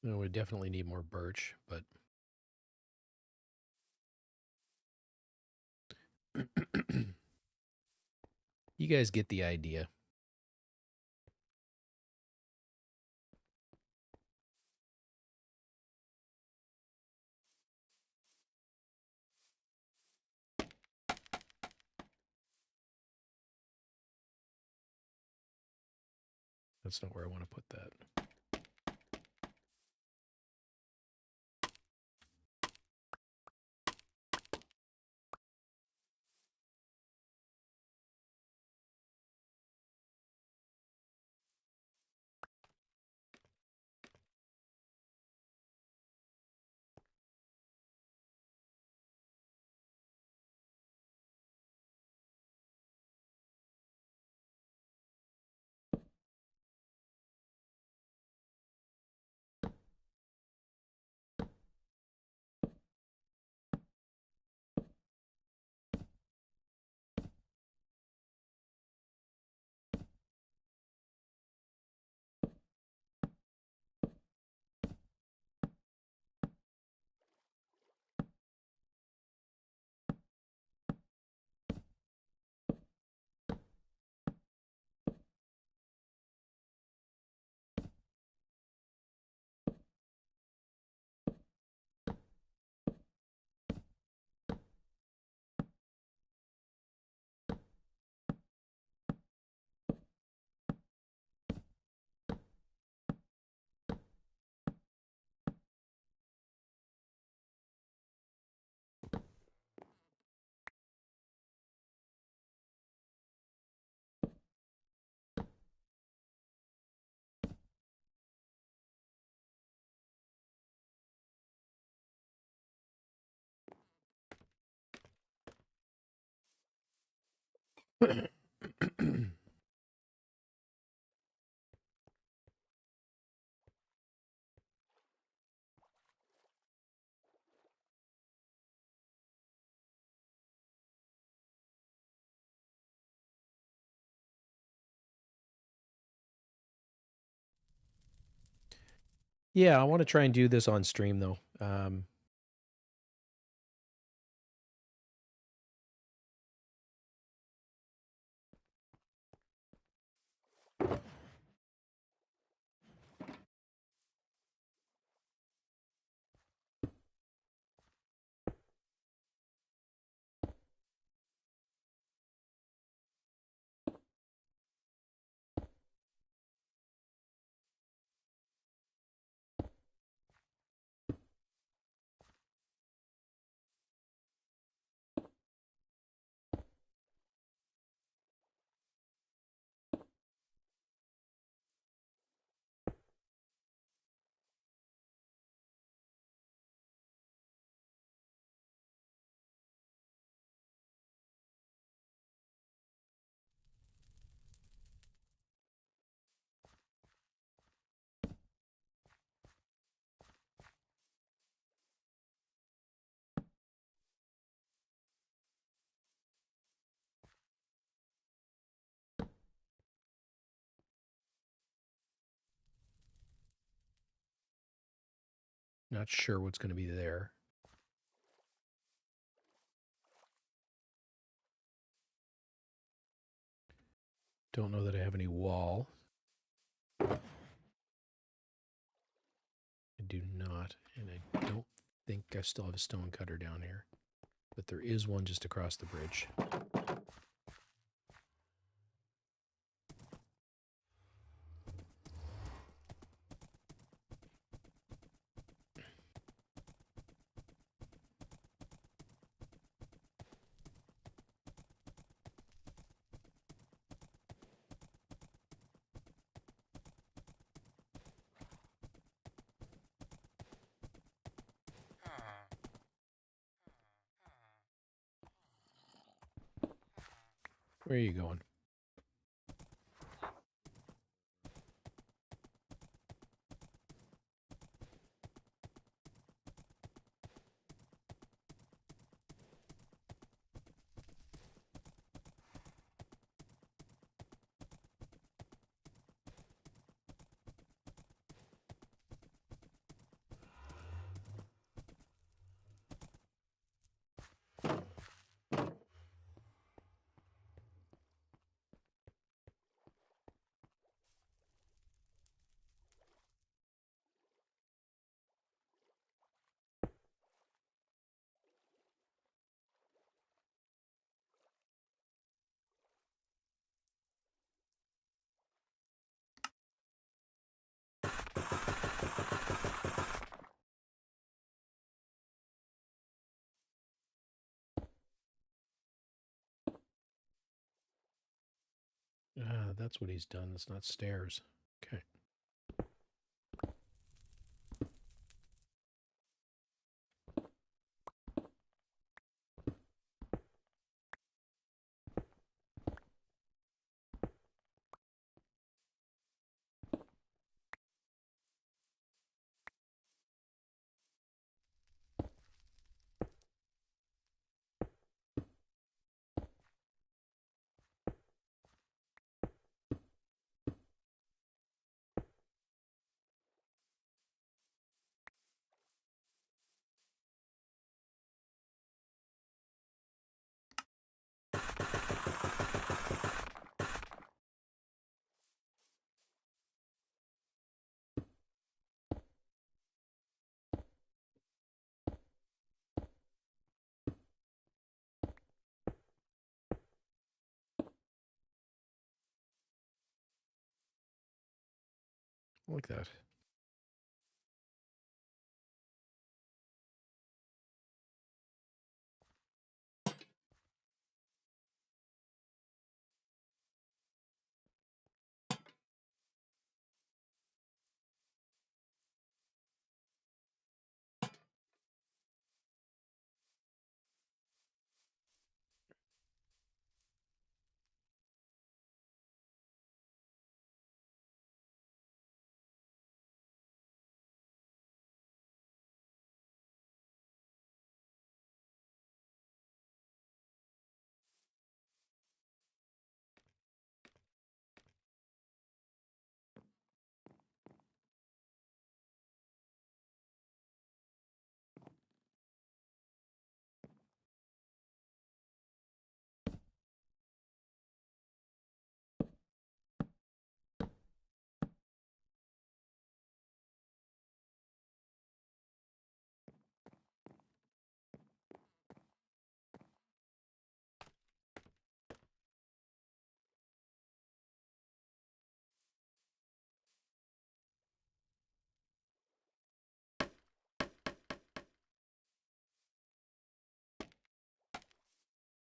We definitely need more birch, but You guys get the idea. That's not where I want to put that. Yeah, I want to try and do this on stream though. Not sure what's going to be there. Don't know that I have any wall. I do not, and I don't think I still have a stone cutter down here. But there is one just across the bridge. Where are you going? Ah, that's what he's done. It's not stairs. Okay. I like that.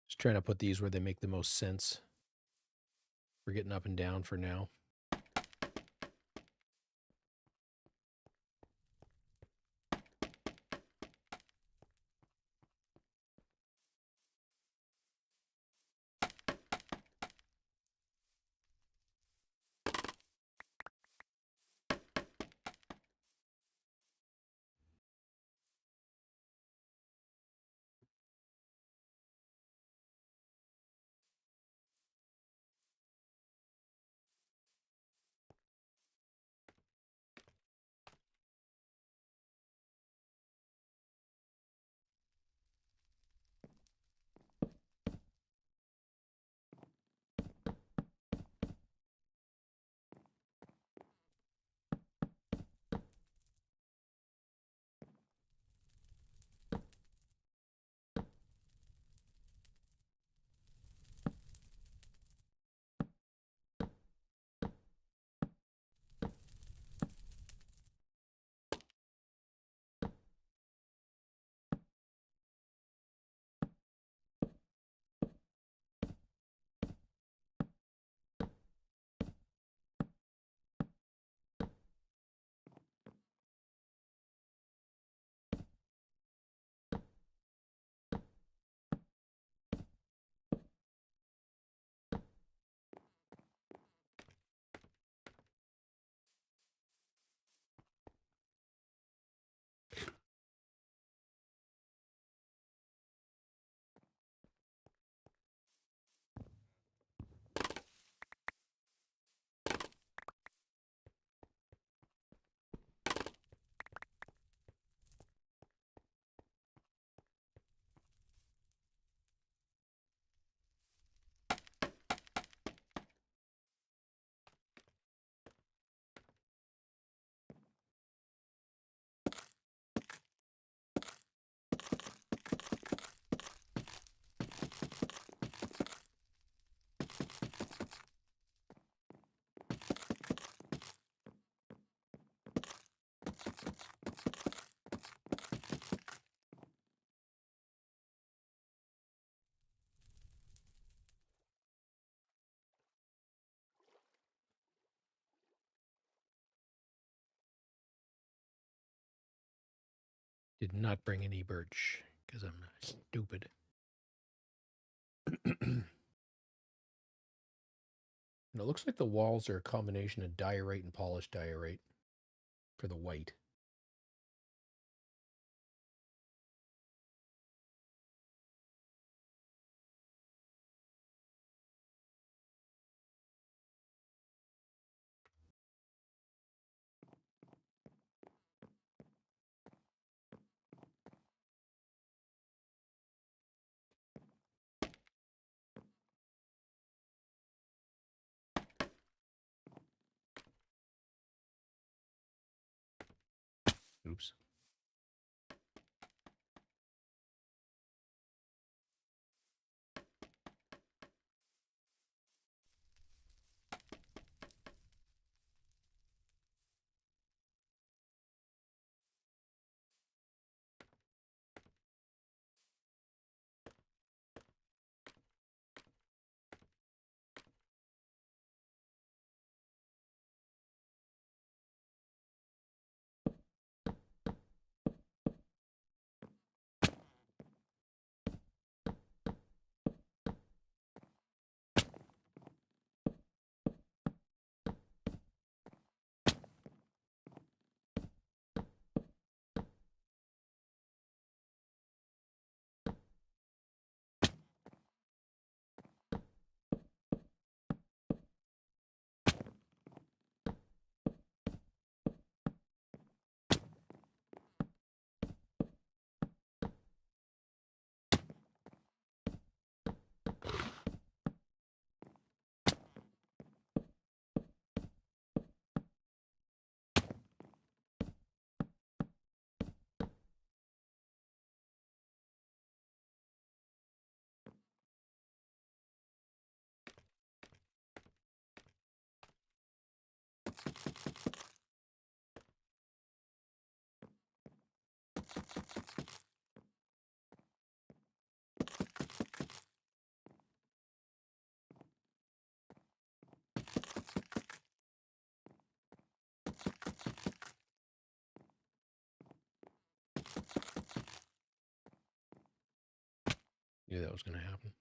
Just trying to put these where they make the most sense. We're getting up and down for now. Did not bring any birch because I'm stupid. And it looks like the walls are a combination of diorite and polished diorite for the white. Oops. Knew that was going to happen.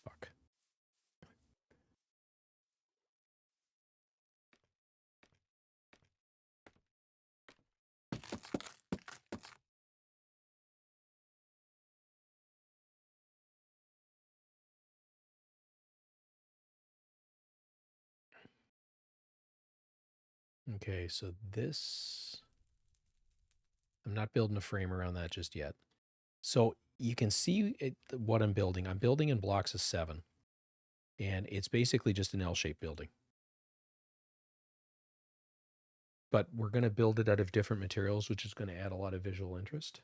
Fuck. Okay, so this, I'm not building a frame around that just yet. So you can see what I'm building. I'm building in blocks of 7. And it's basically just an L-shaped building. But we're going to build it out of different materials, which is going to add a lot of visual interest.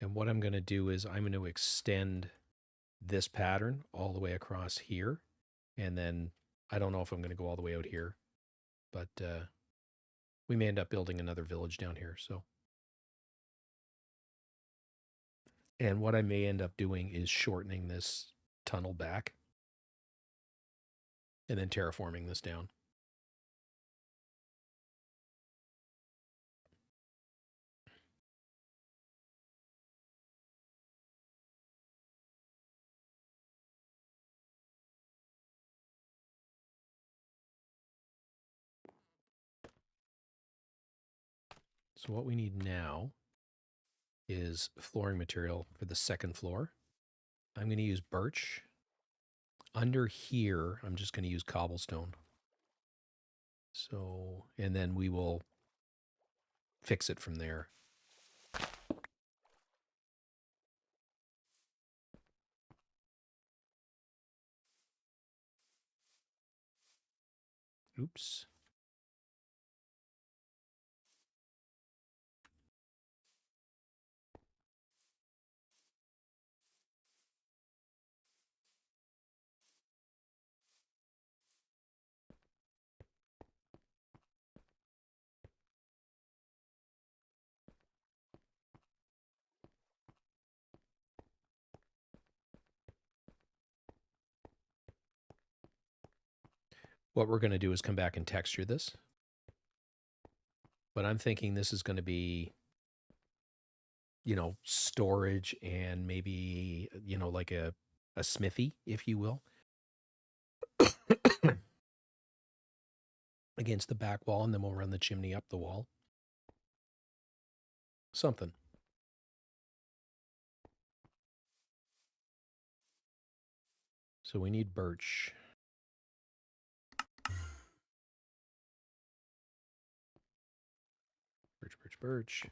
And what I'm going to do is I'm going to extend this pattern all the way across here. And then I don't know if I'm going to go all the way out here, but we may end up building another village down here. So, and what I may end up doing is shortening this tunnel back and then terraforming this down. So what we need now is flooring material for the second floor. I'm going to use birch. Under here, I'm just going to use cobblestone. So, and then we will fix it from there. Oops. What we're going to do is come back and texture this. But I'm thinking this is going to be, you know, storage and maybe, you know, like a smithy, if you will, against the back wall, and then we'll run the chimney up the wall. Something. So we need birch. Birch, birch, birch.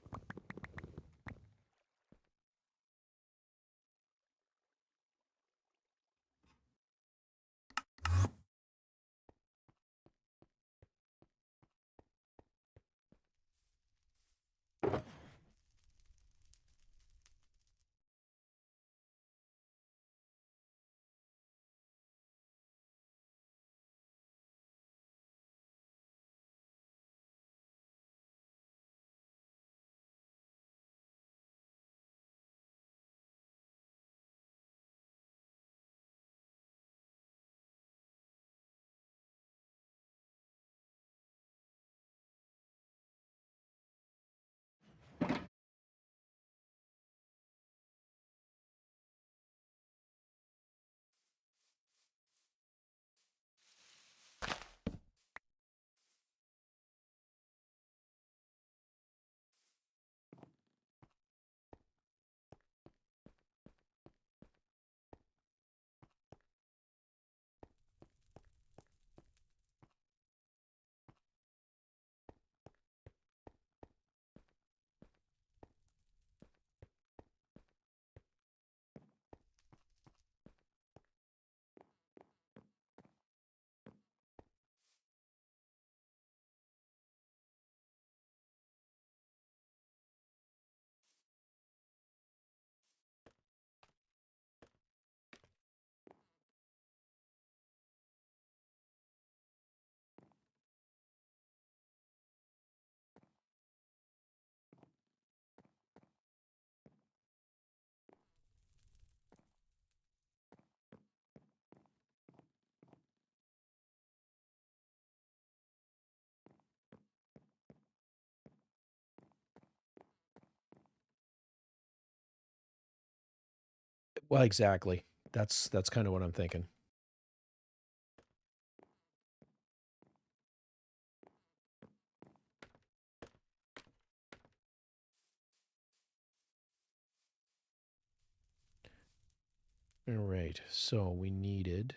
Well, exactly. That's kind of what I'm thinking. All right. So we needed.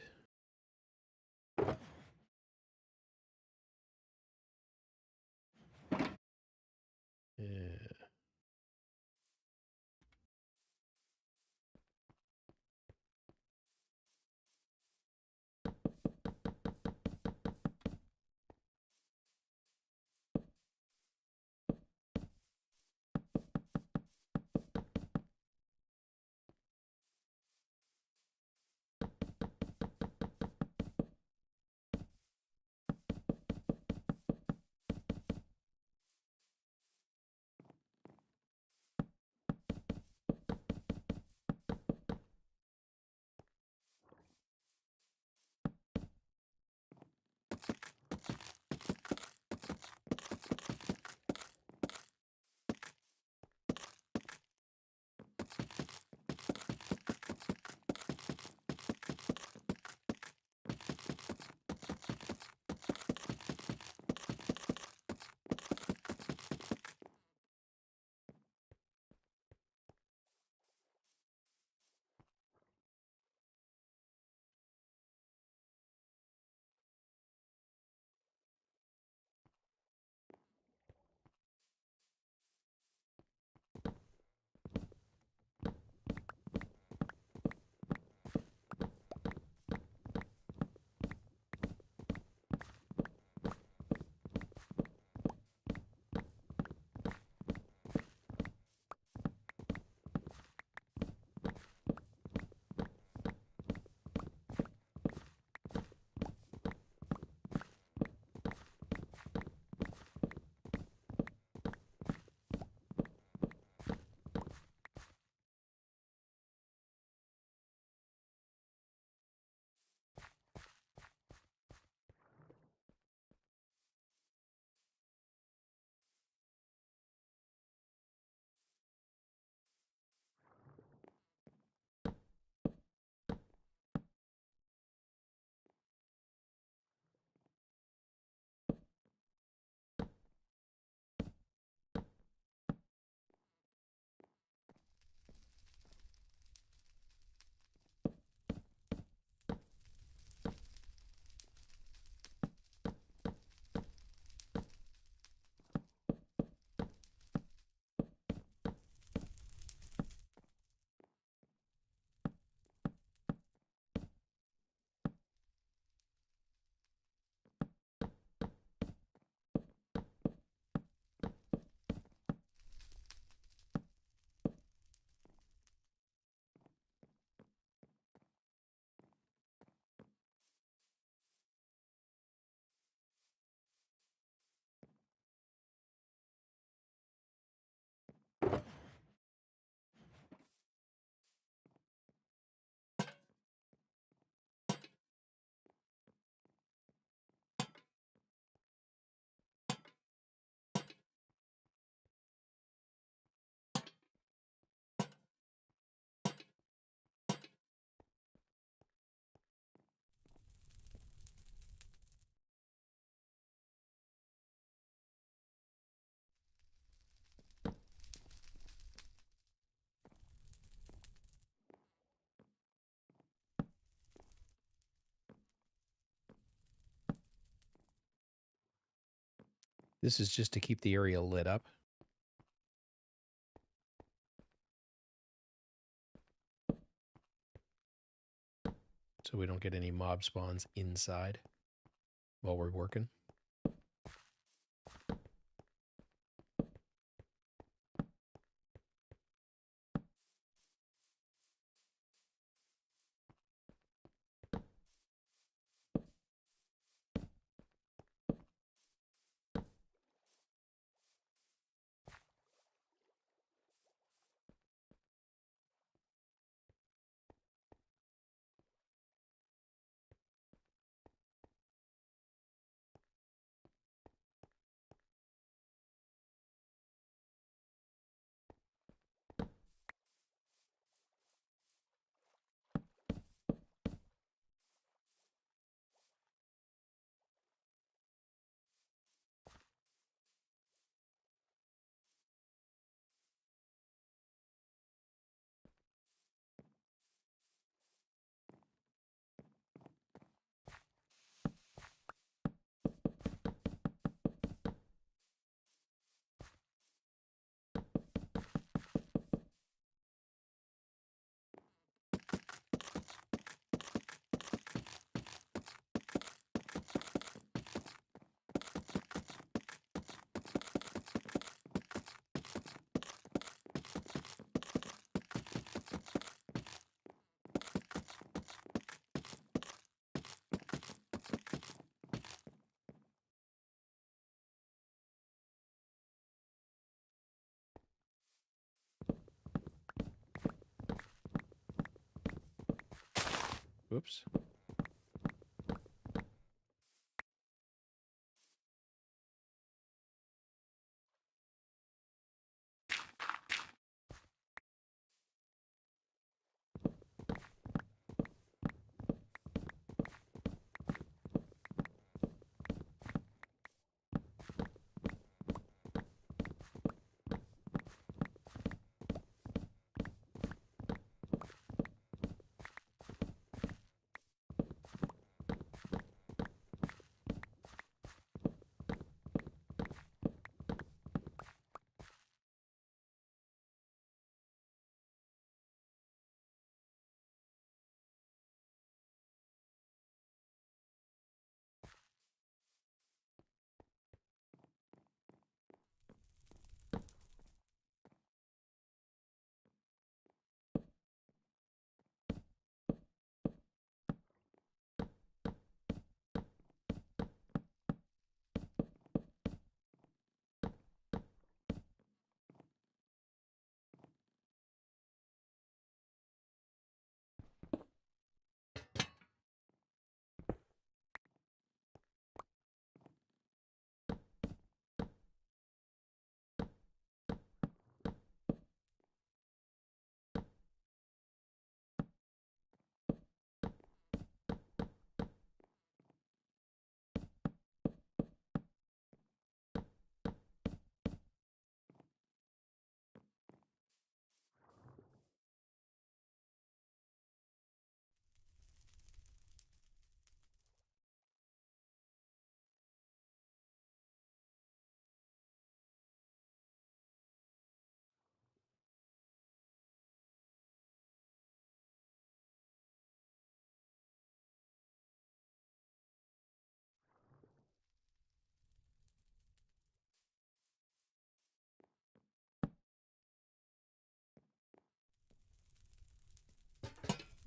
This is just to keep the area lit up. So we don't get any mob spawns inside while we're working. Whoops.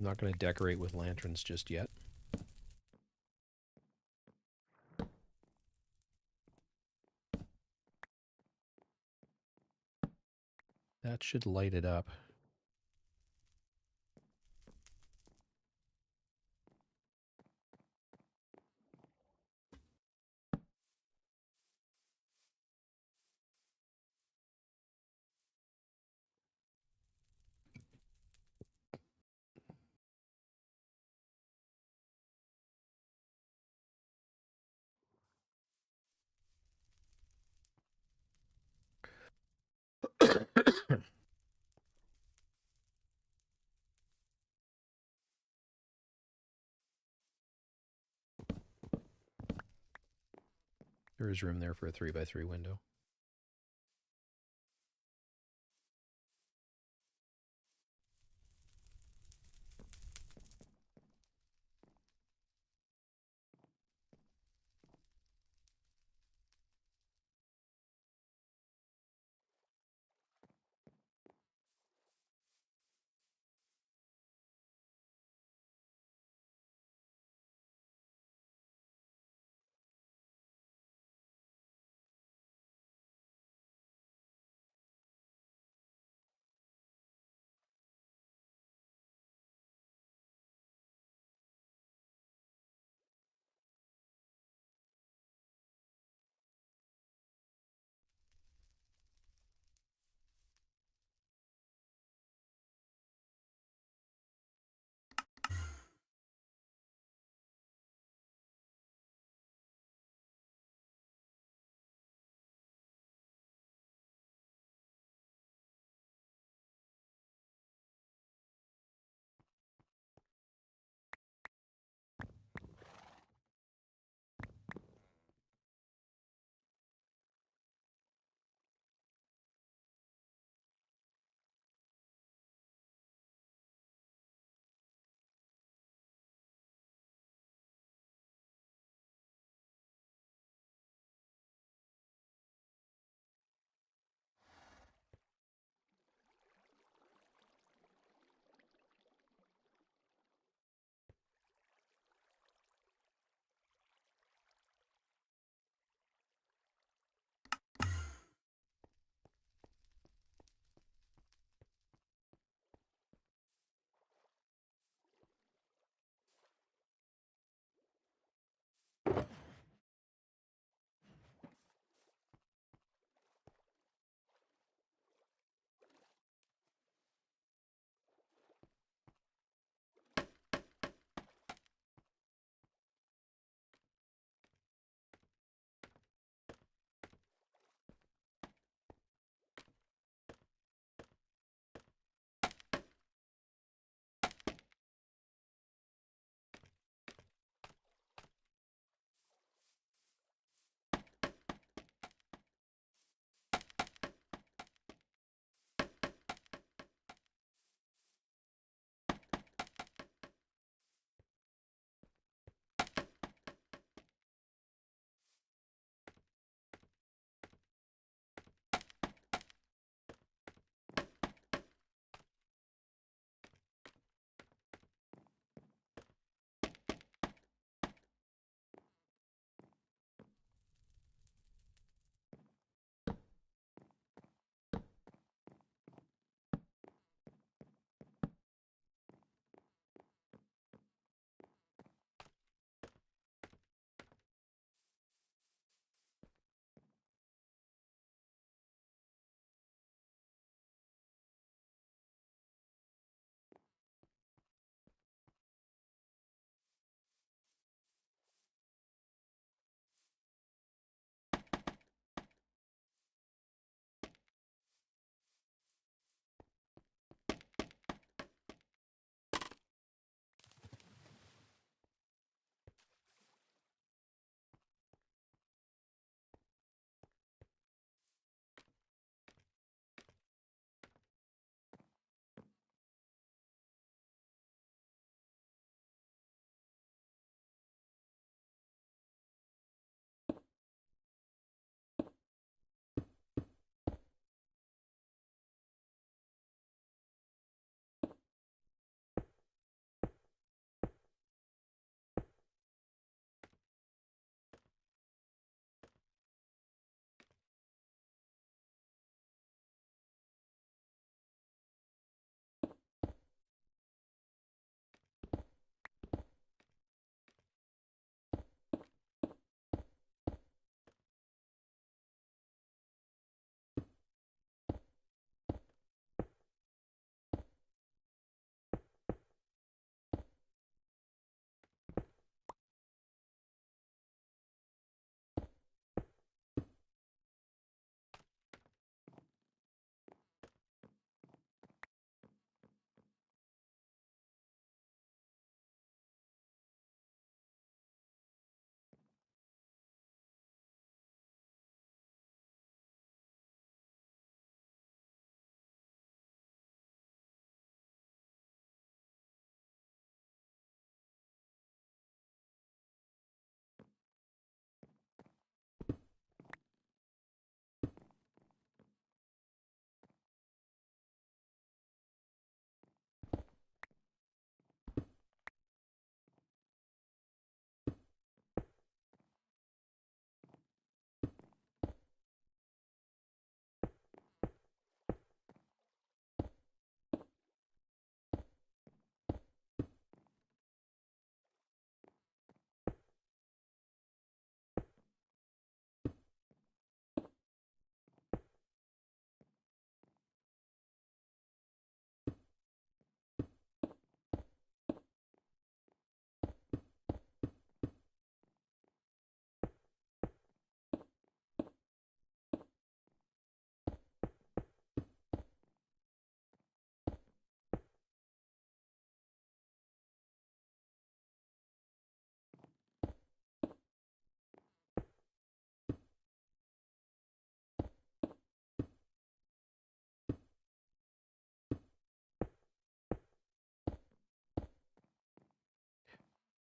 I'm not going to decorate with lanterns just yet. That should light it up. There is room there for a 3x3 window.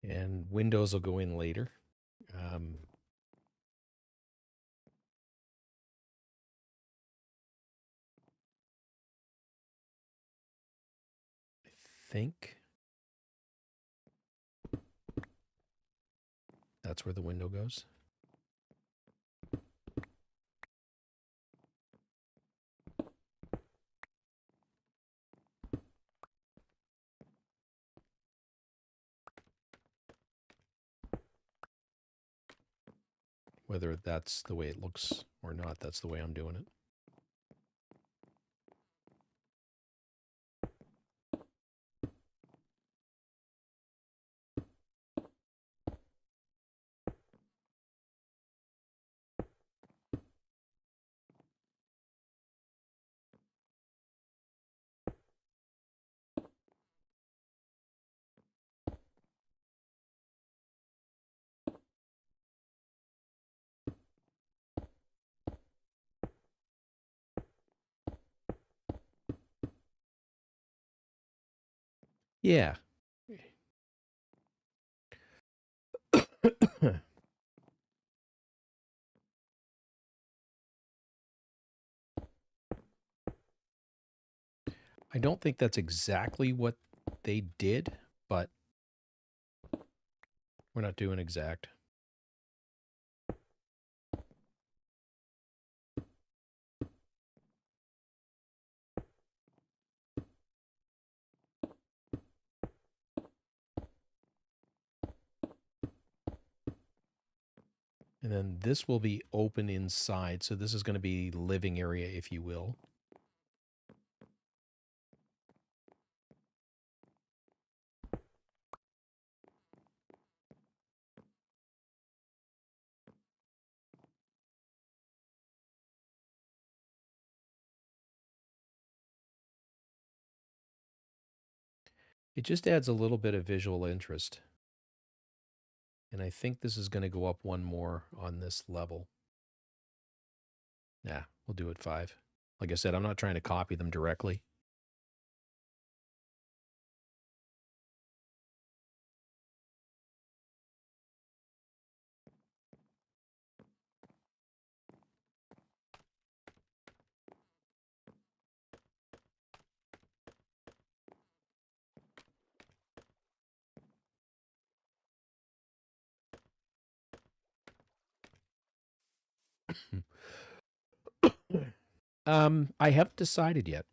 And windows will go in later. I think that's where the window goes. Whether that's the way it looks or not, that's the way I'm doing it. Yeah. I don't think that's exactly what they did, but we're not doing exact. And then this will be open inside. So this is going to be living area, if you will. It just adds a little bit of visual interest. And I think this is going to go up one more on this level. Nah, we'll do it 5. Like I said, I'm not trying to copy them directly. I haven't decided yet.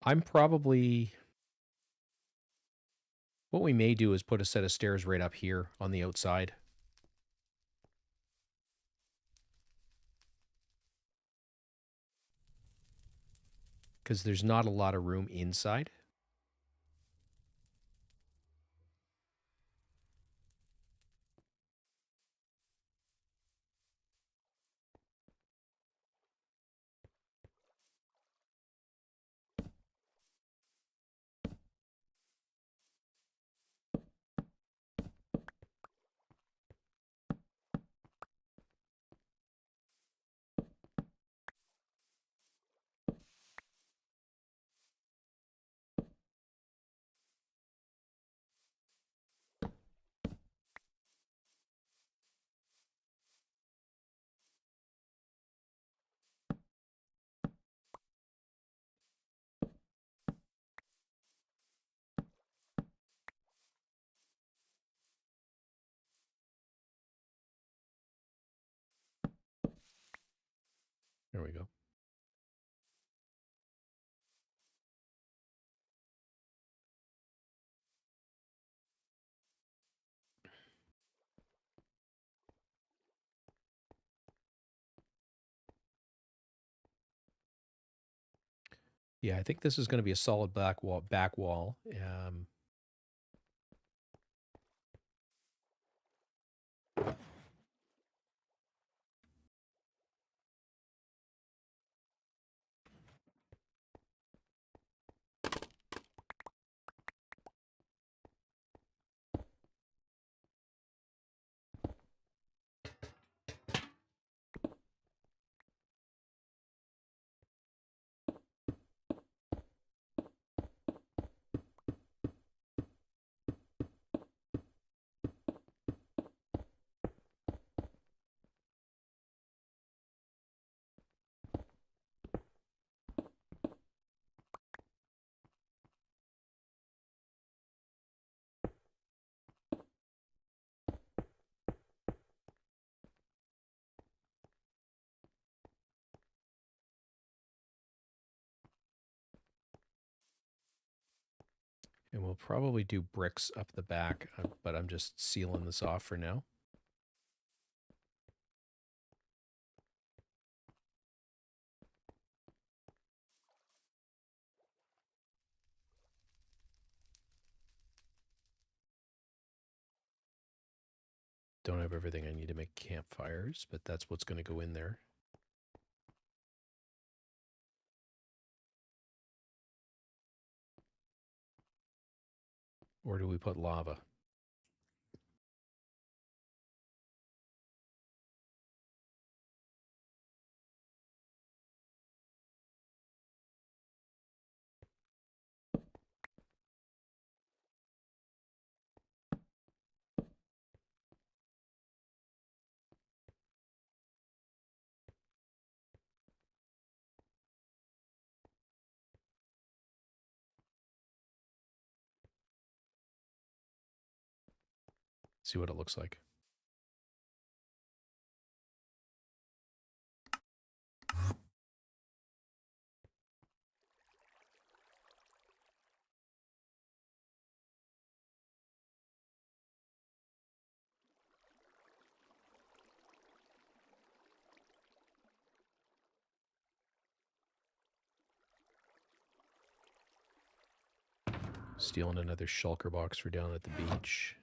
I'm probably... What we may do is put a set of stairs right up here on the outside. Because there's not a lot of room inside. There we go. Yeah, I think this is going to be a solid back wall. And we'll probably do bricks up the back, but I'm just sealing this off for now. Don't have everything I need to make campfires, but that's what's going to go in there. Or do we put lava? See what it looks like. Stealing another shulker box for down at the beach.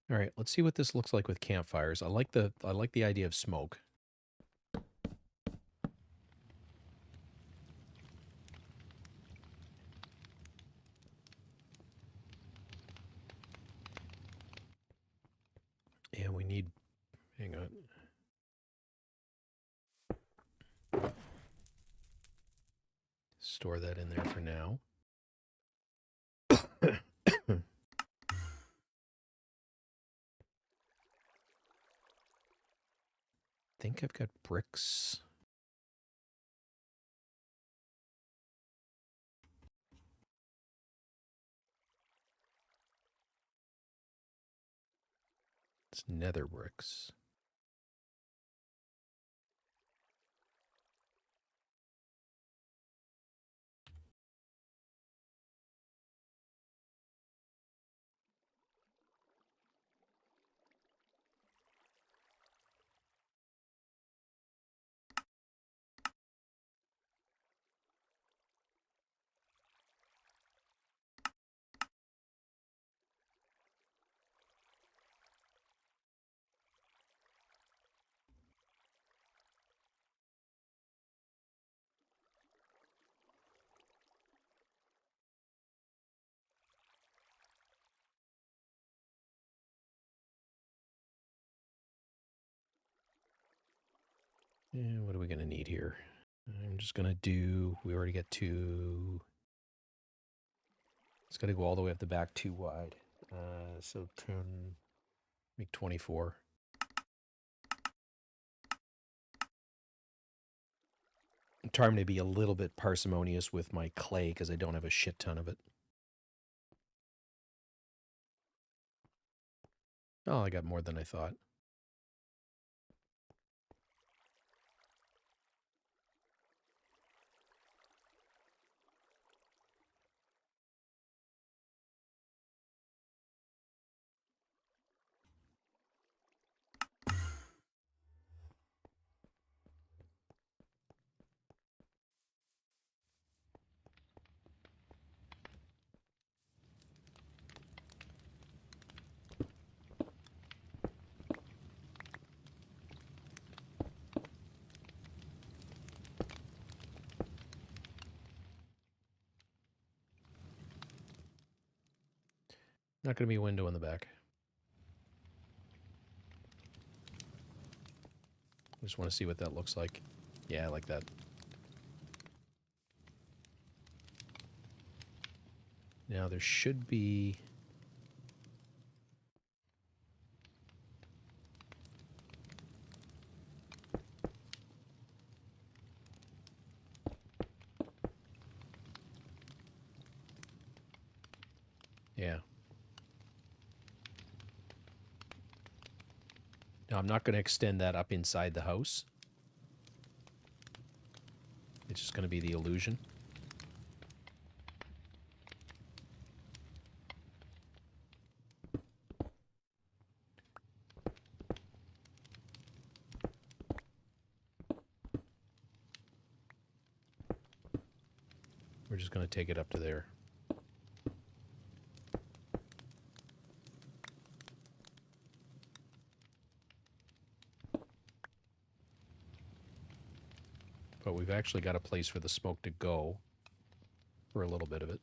All right, let's see what this looks like with campfires. I like the idea of smoke. And we need, hang on. Store that in there for now. I think I've got bricks. It's nether bricks. And what are we going to need here? I'm just going to do, we already got 2. It's got to go all the way up the back 2 wide. So 10, make 24. I'm trying to be a little bit parsimonious with my clay because I don't have a shit ton of it. Oh, I got more than I thought. Not going to be a window in the back. I just want to see what that looks like. Yeah, I like that. Now there should be... Yeah. Now I'm not going to extend that up inside the house. It's just going to be the illusion. We're just going to take it up to there. But we've actually got a place for the smoke to go for a little bit of it.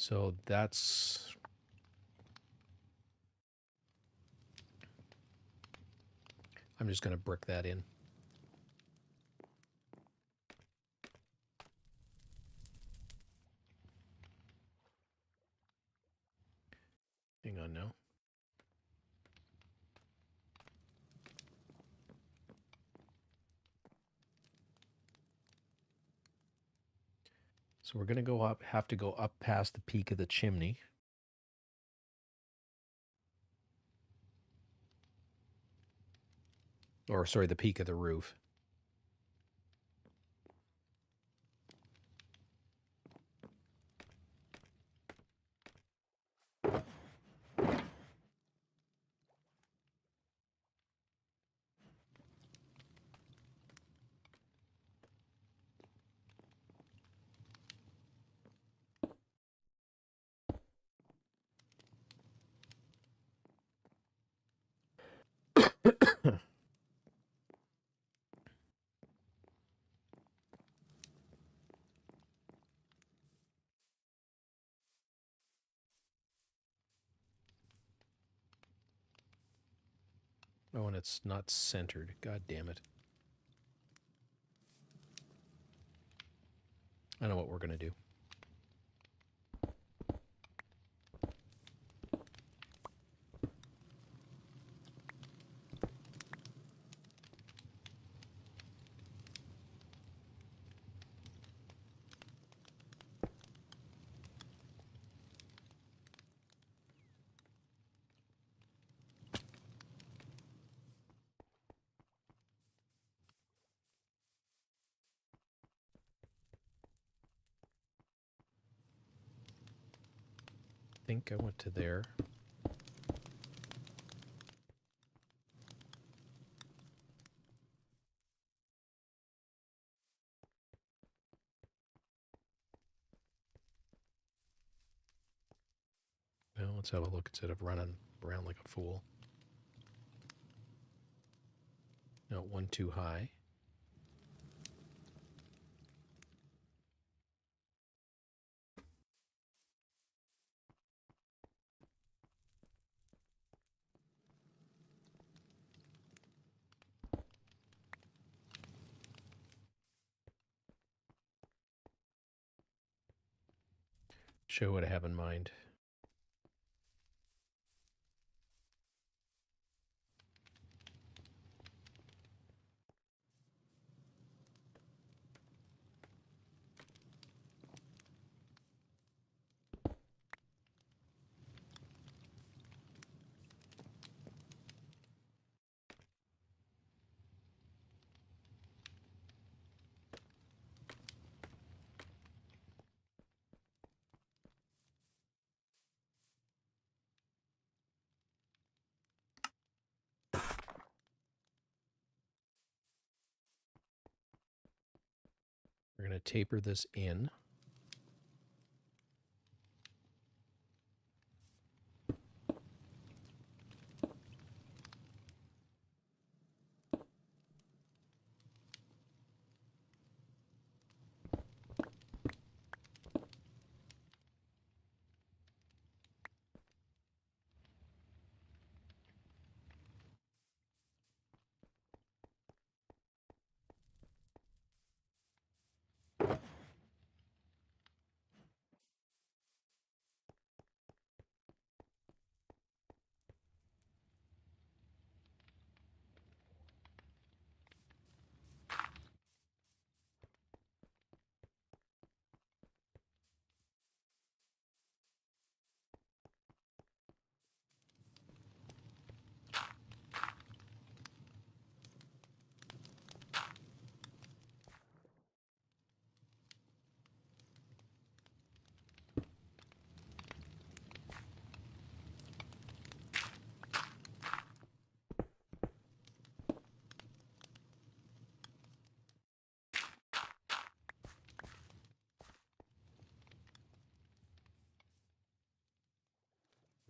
So that's... I'm just going to brick that in. Hang on now. So we're going to go up, have to go up past the peak of the chimney. Or, sorry, the peak of the roof. Oh, and it's not centered. God damn it. I know what we're going to do. I think I went to there. Well, let's have a look instead of running around like a fool. No, one too high. show what I have in mind. We're going to taper this in.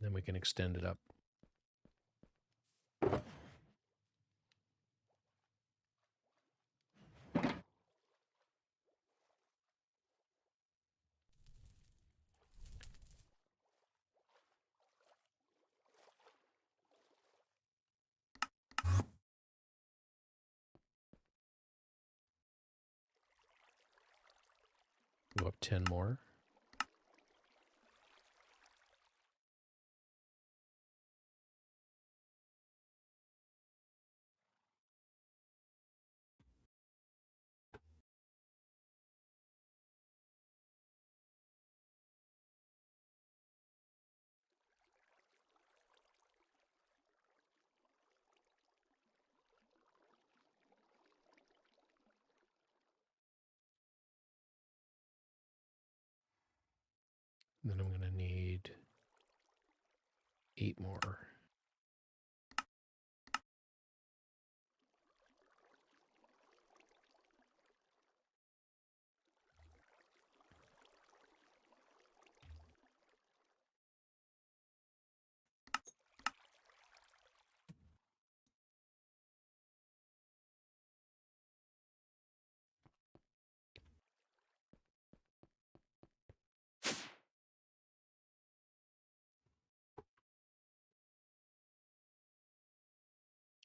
Then we can extend it up. Go up 10 more. Then I'm going to need 8 more.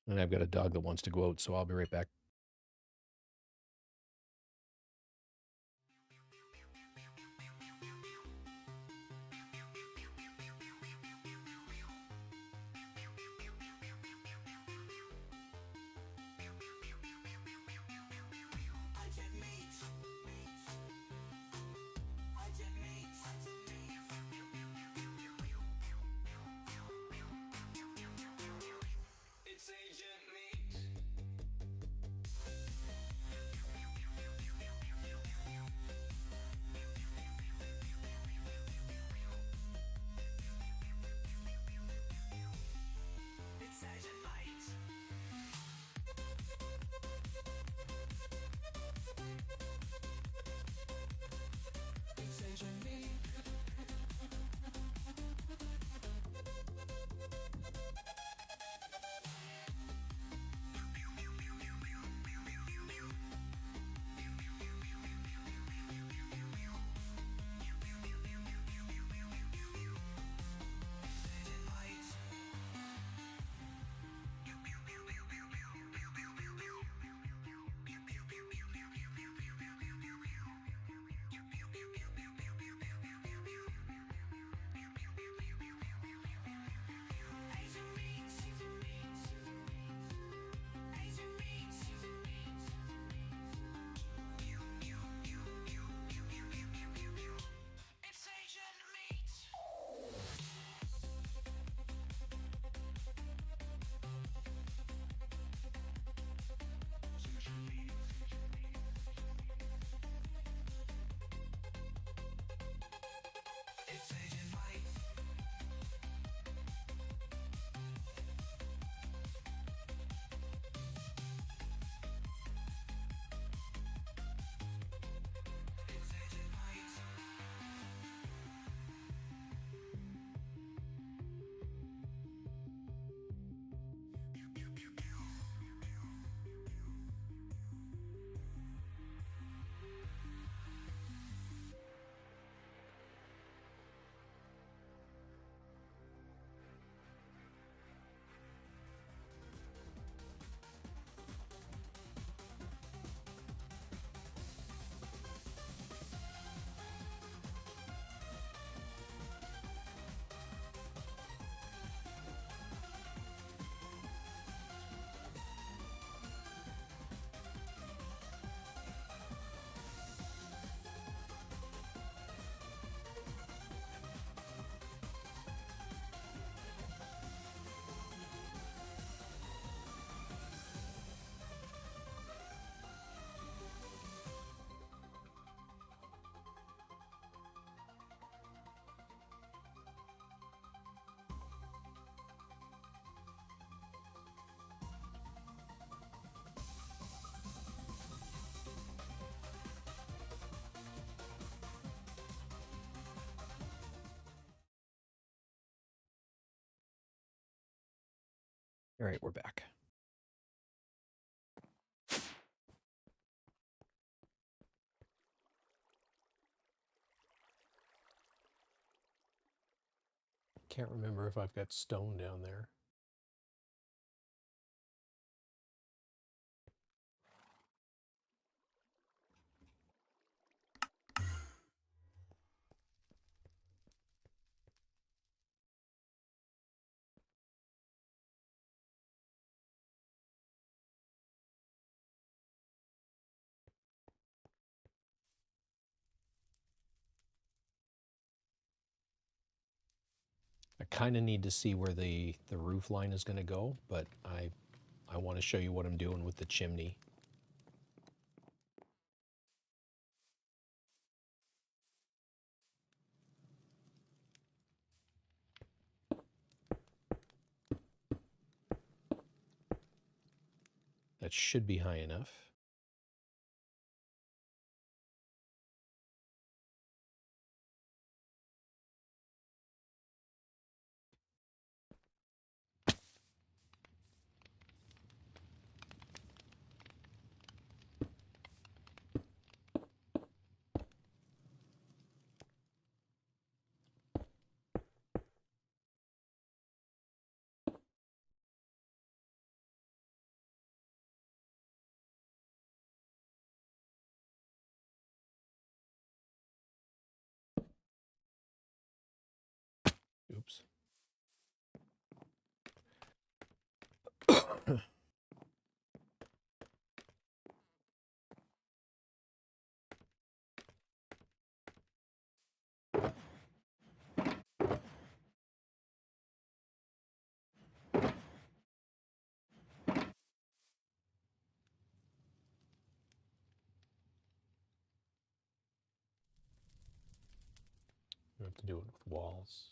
And I've got a dog that wants to go out, so I'll be right back. All right, we're back. Can't remember if I've got stone down there. I kind of need to see where the roof line is going to go, but I want to show you what I'm doing with the chimney. That should be high enough. Oops. You have to do it with walls.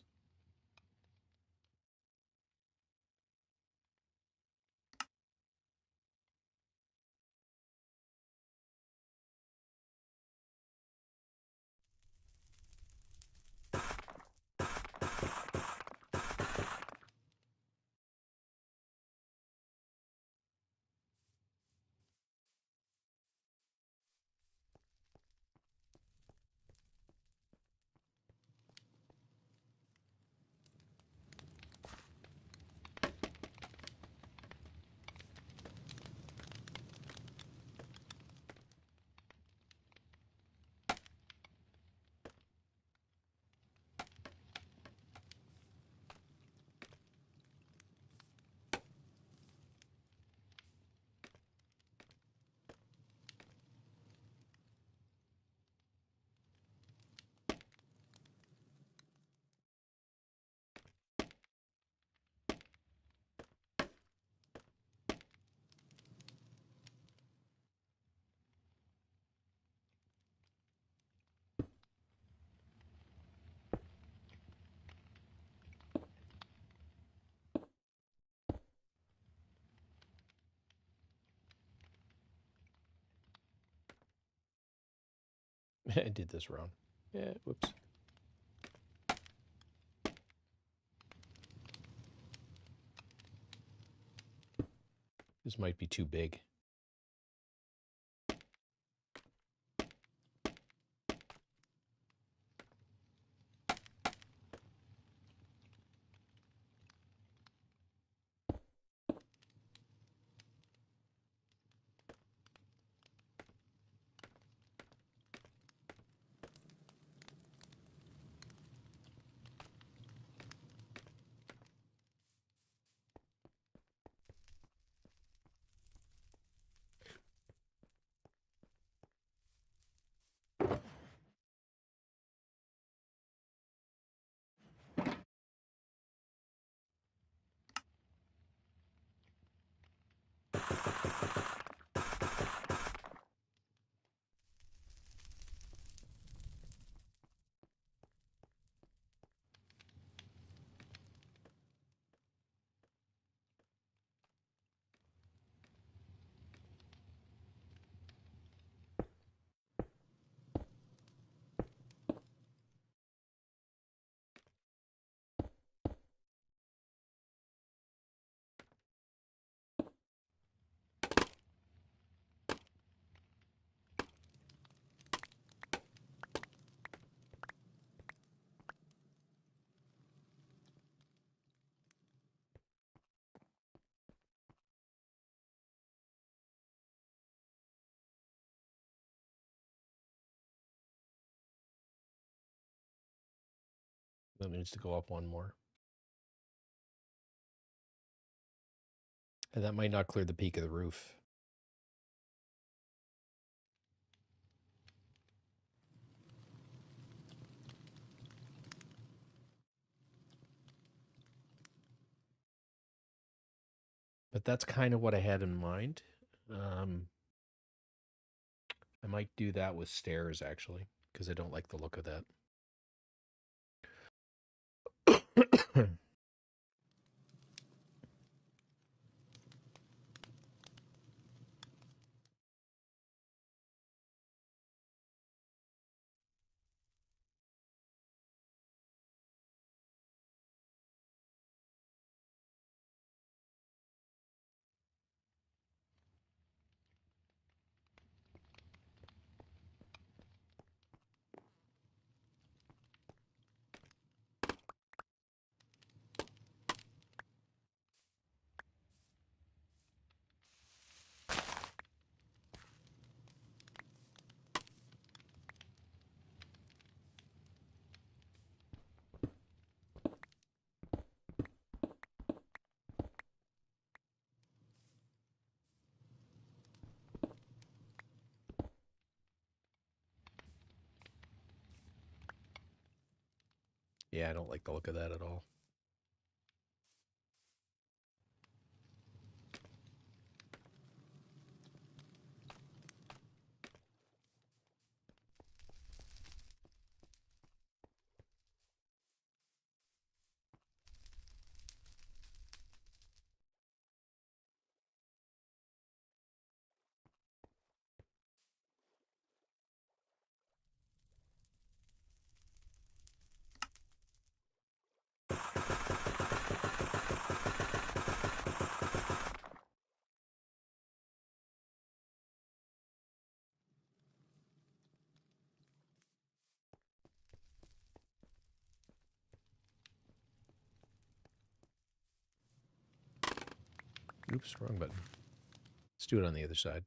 I did this wrong. Yeah, whoops. This might be too big. That needs to go up one more. And that might not clear the peak of the roof. But that's kind of what I had in mind. I might do that with stairs, actually, because I don't like the look of that. Yeah, I don't like the look of that at all. Oops, wrong button. Let's do it on the other side.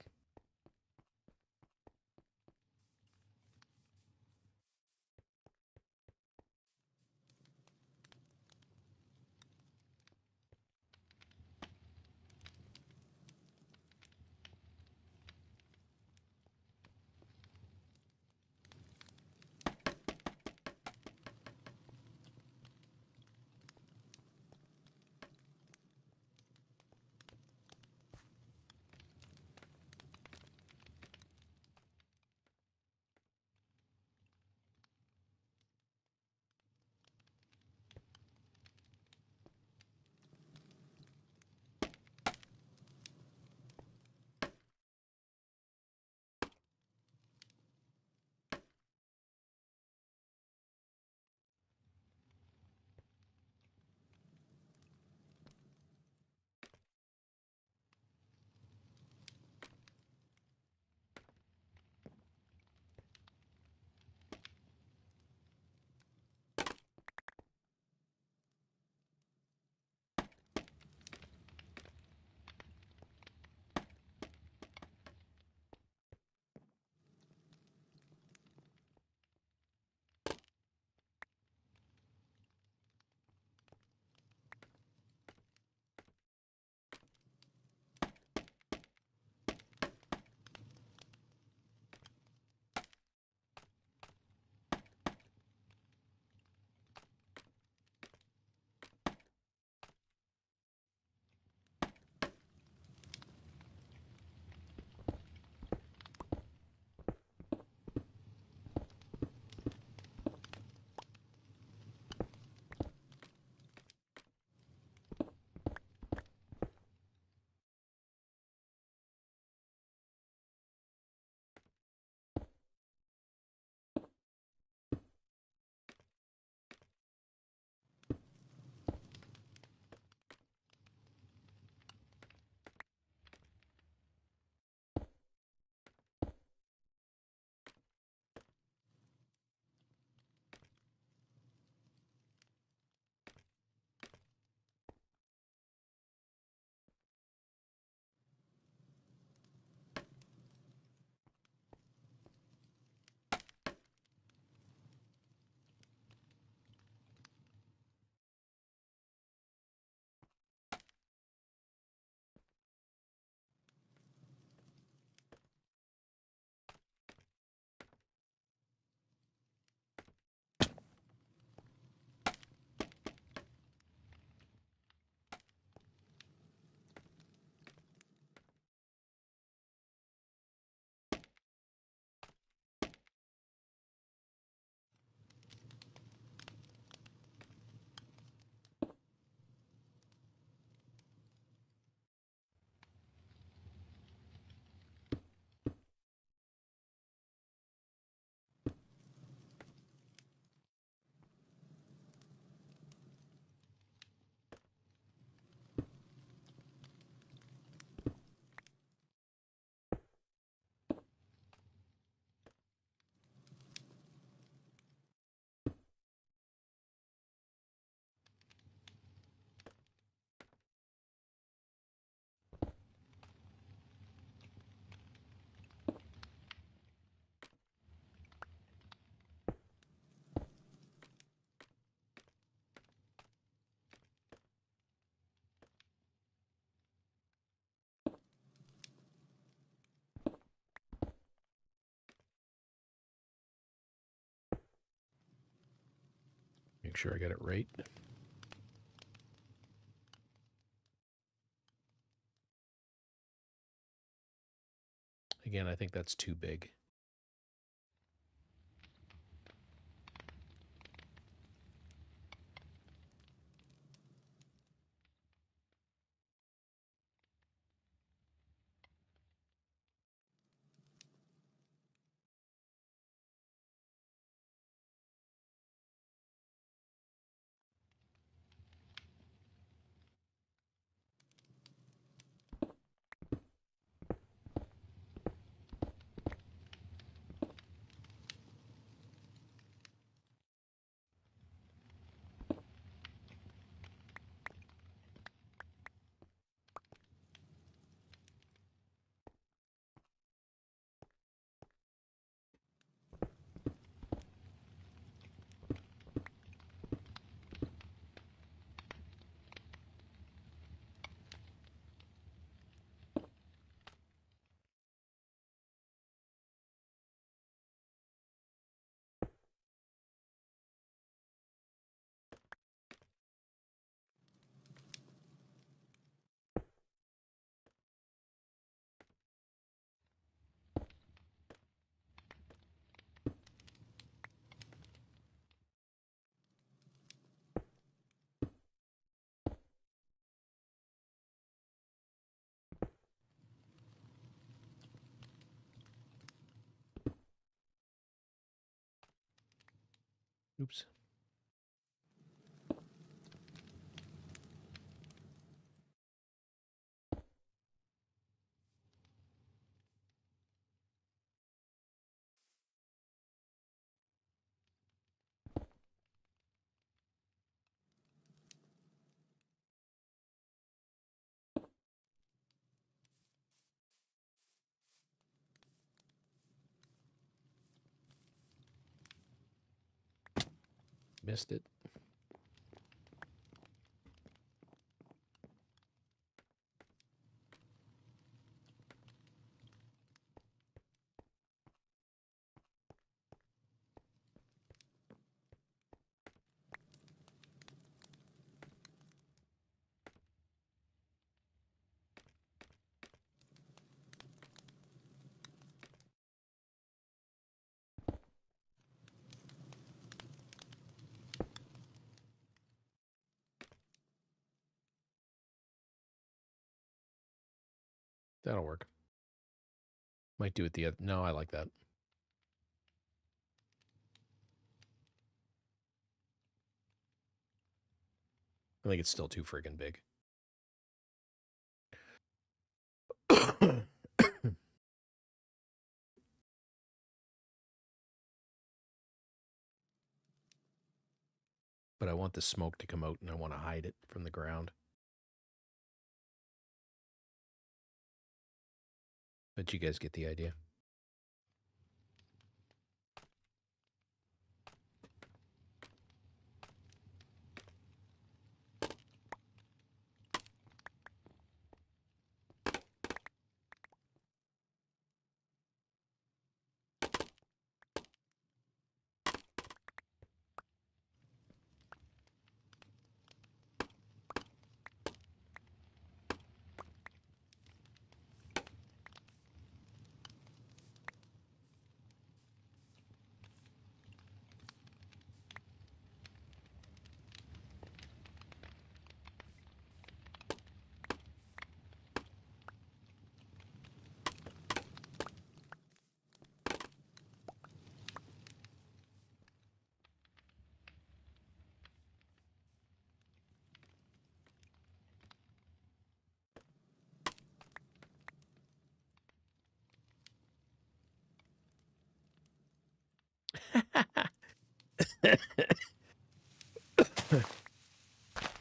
make sure I got it right. Again, I think that's too big. Oops. Missed it. That'll work. Might do it the other. No, I like that. I think it's still too friggin' big. But I want the smoke to come out and I want to hide it from the ground. But you guys get the idea.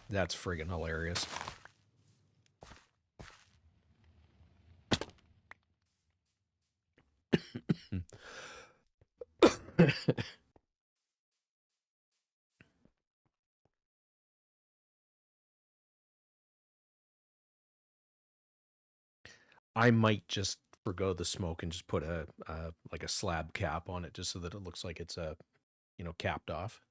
That's friggin' hilarious. I might just forgo the smoke and just put a like a slab cap on it just so that it looks like it's capped off.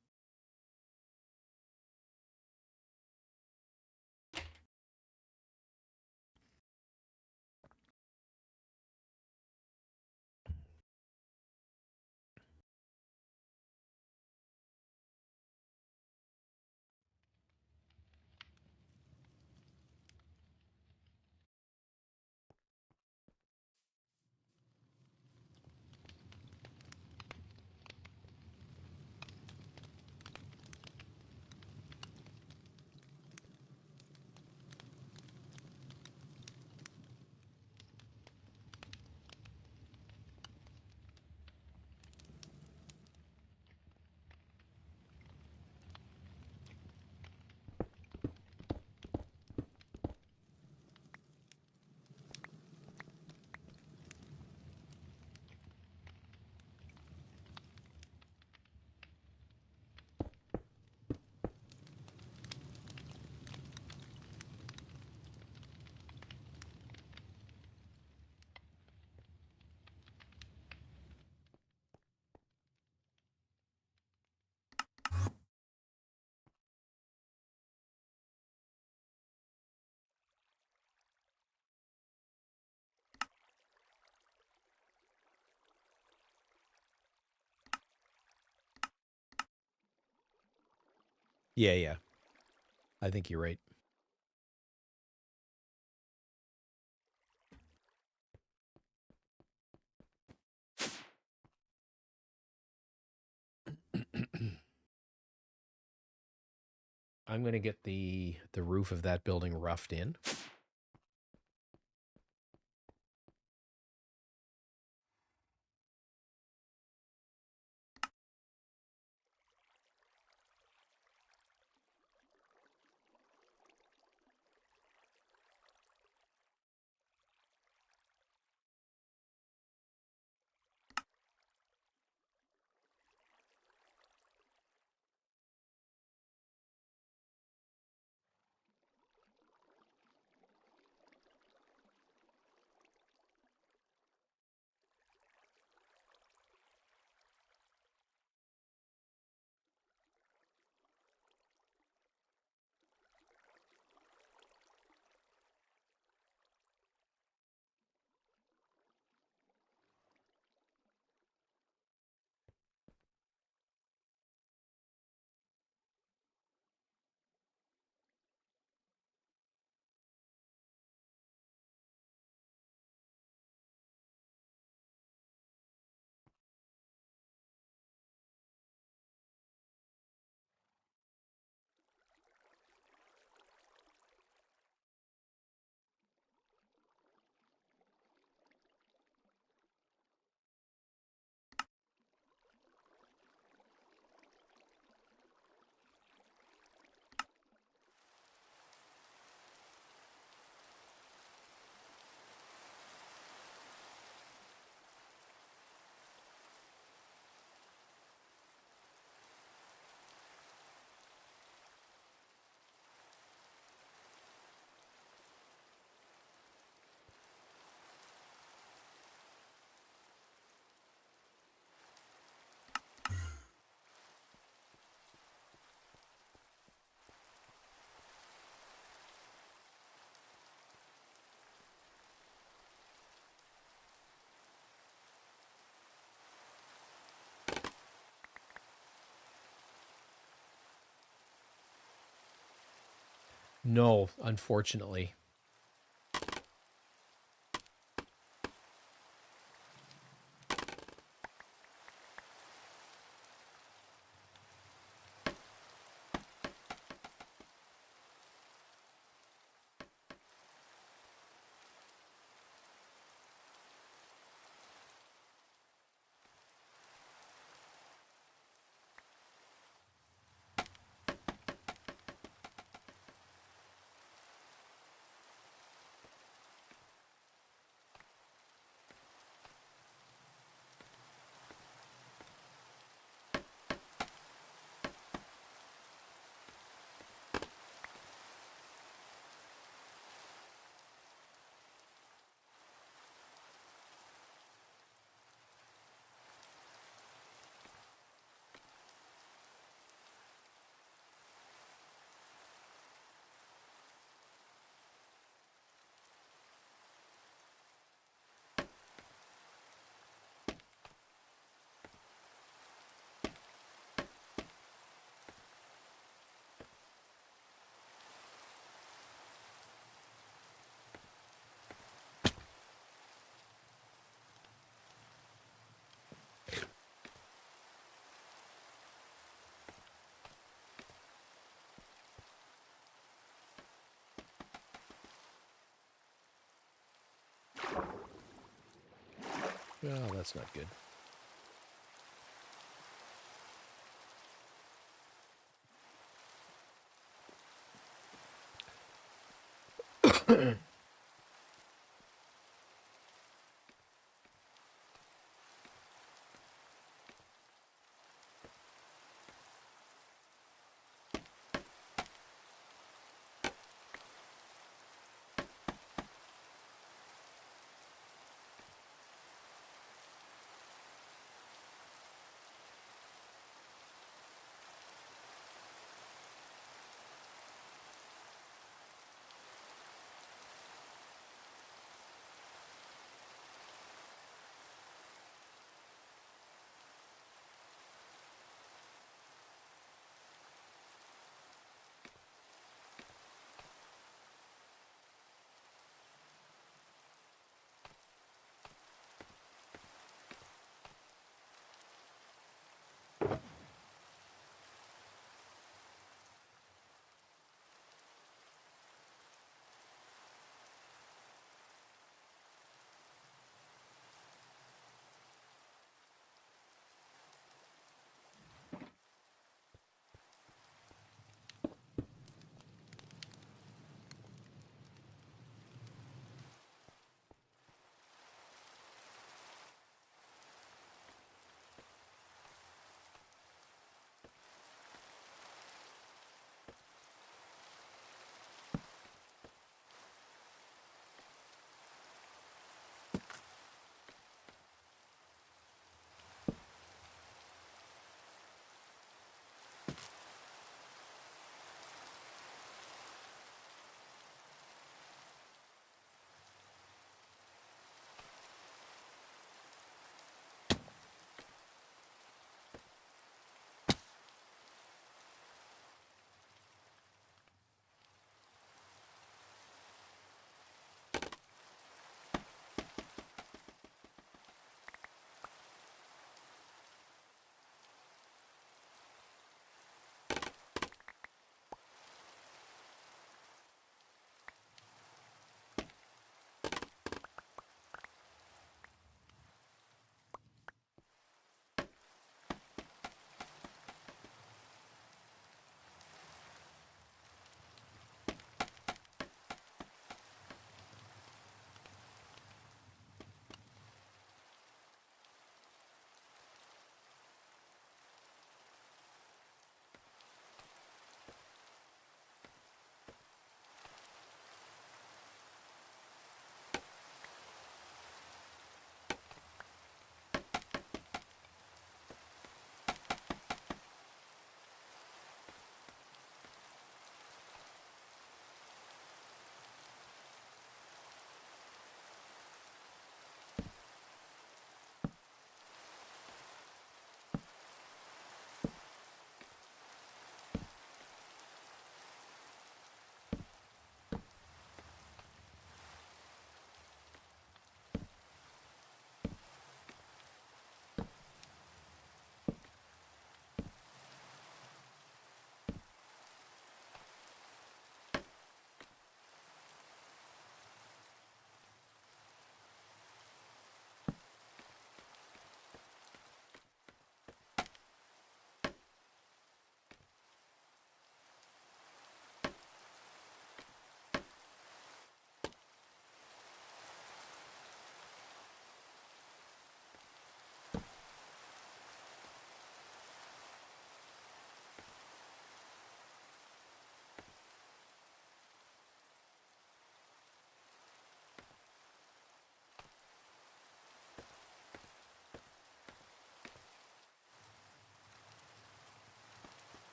Yeah, yeah. I think you're right. I'm going to get the roof of that building roughed in. No, unfortunately. Well, that's not good.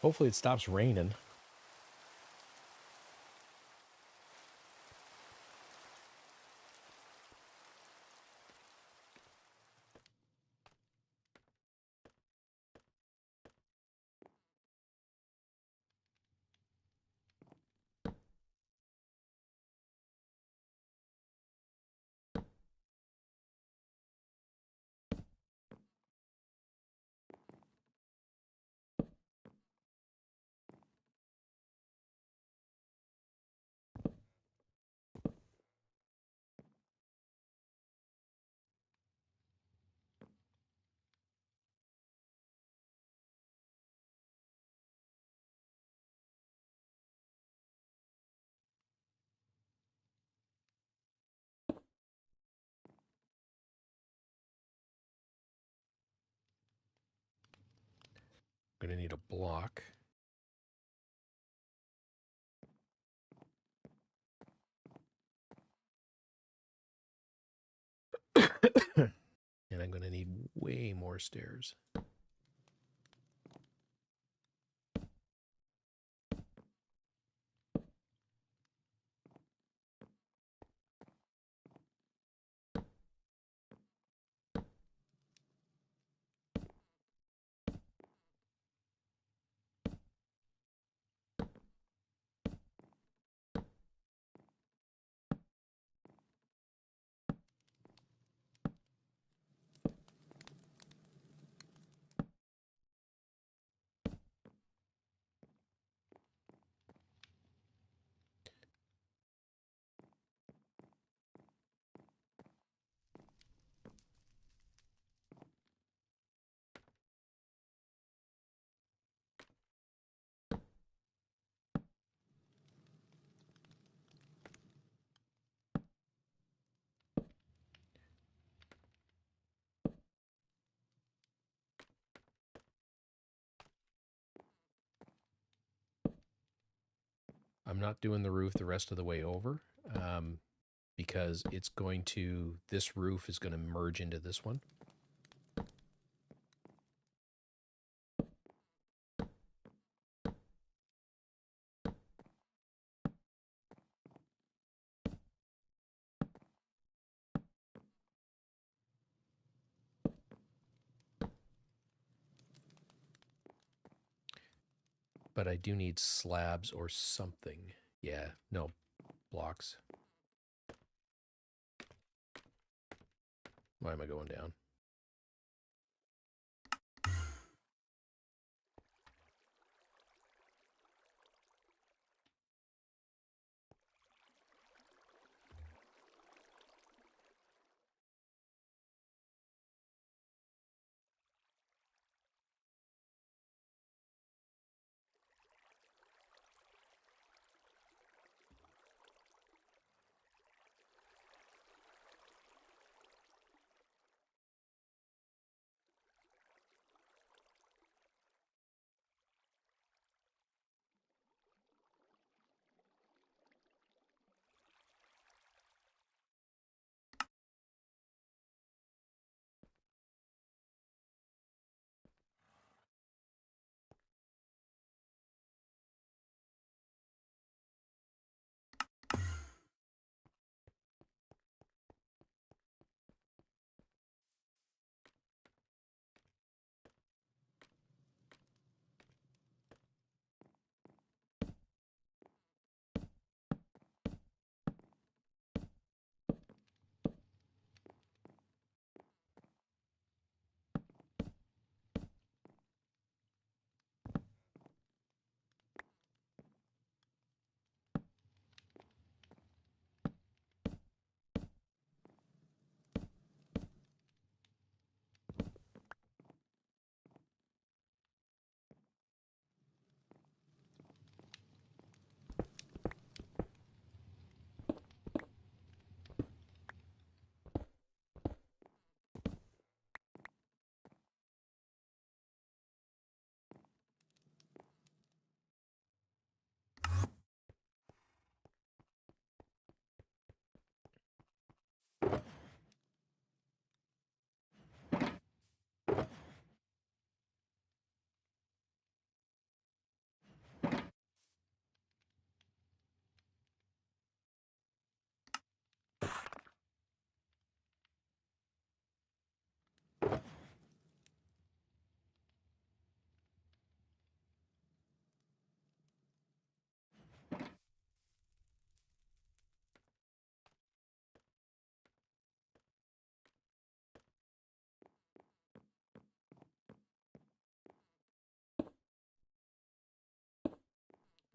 Hopefully it stops raining. I'm going to need a block. And I'm going to need way more stairs. I'm not doing the roof the rest of the way over because it's going to, this roof is going to merge into this one. But I do need slabs or something. Yeah, no, blocks. Why am I going down?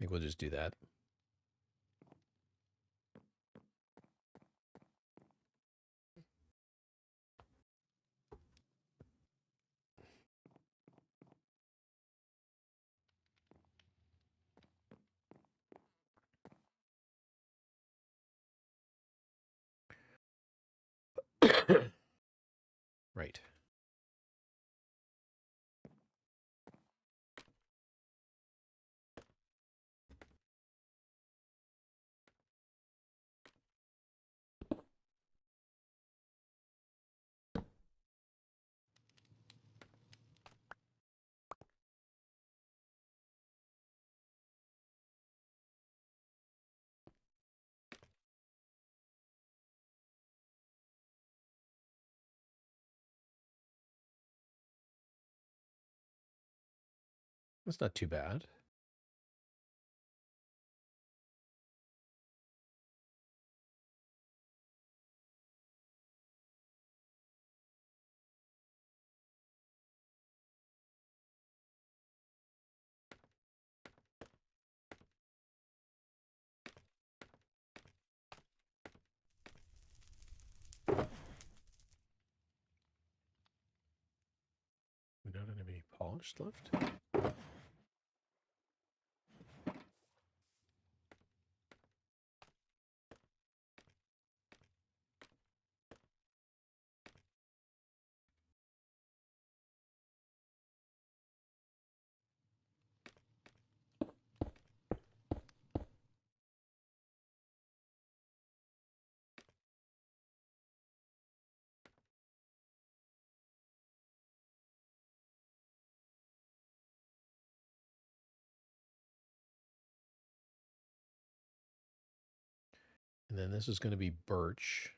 think we'll just do that. Right. That's not too bad. We don't have any polished left. And then this is going to be birch.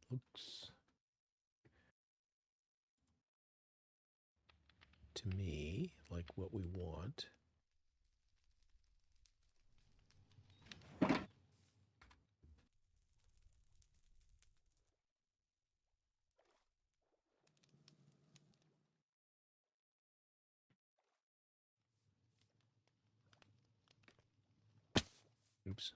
looks to me like what we want. Oops.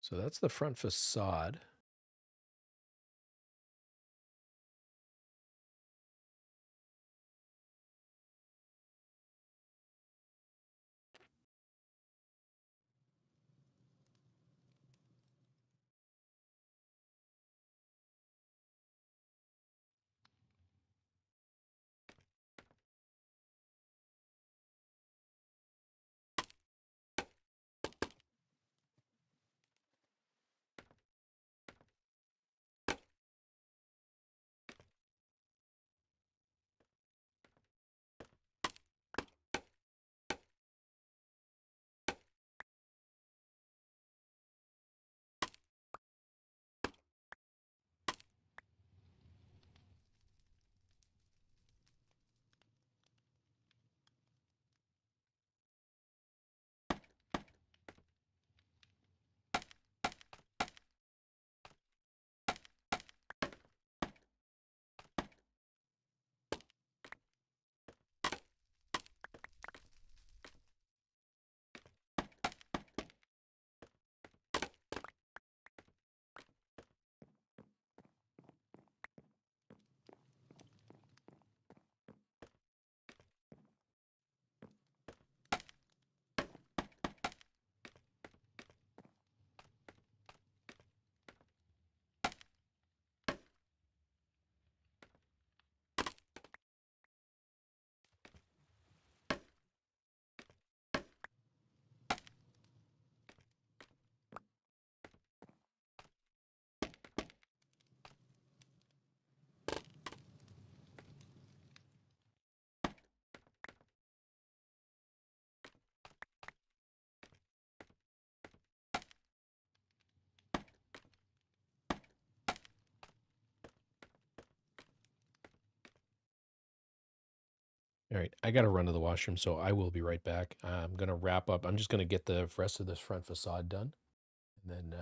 So that's the front facade. All right, I got to run to the washroom, so I will be right back. I'm going to wrap up. I'm just going to get the rest of this front facade done, and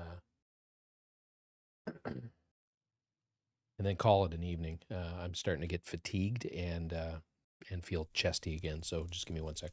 then call it an evening. I'm starting to get fatigued and feel chesty again. So just give me 1 sec.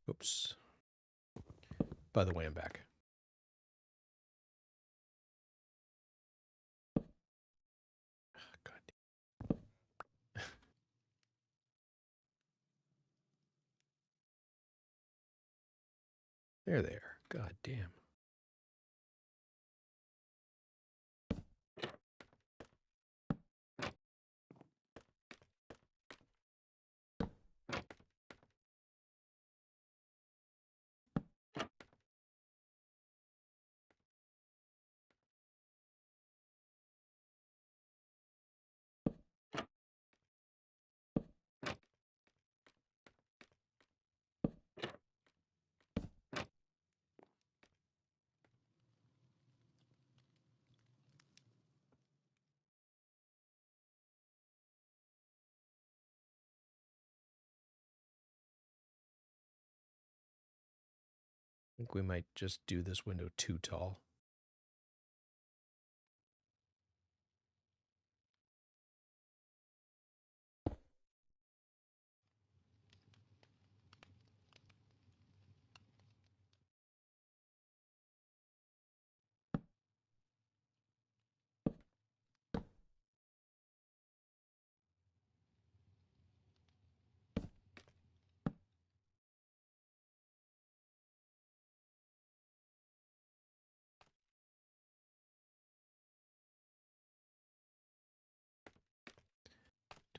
Oops. By the way, I'm back. God. There. God damn. I think we might just do this window too tall.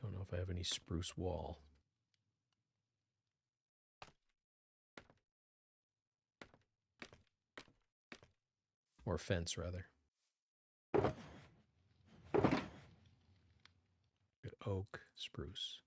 Don't know if I have any spruce wall. Or fence, rather. Good oak, spruce.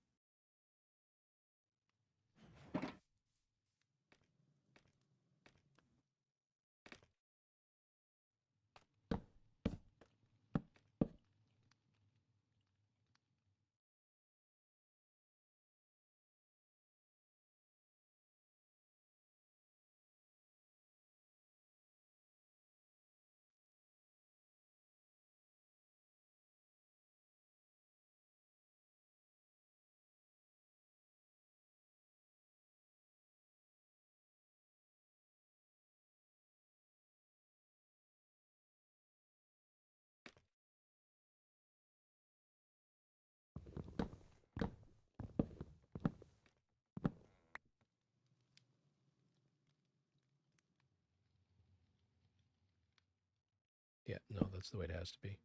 Yeah, no, that's the way it has to be.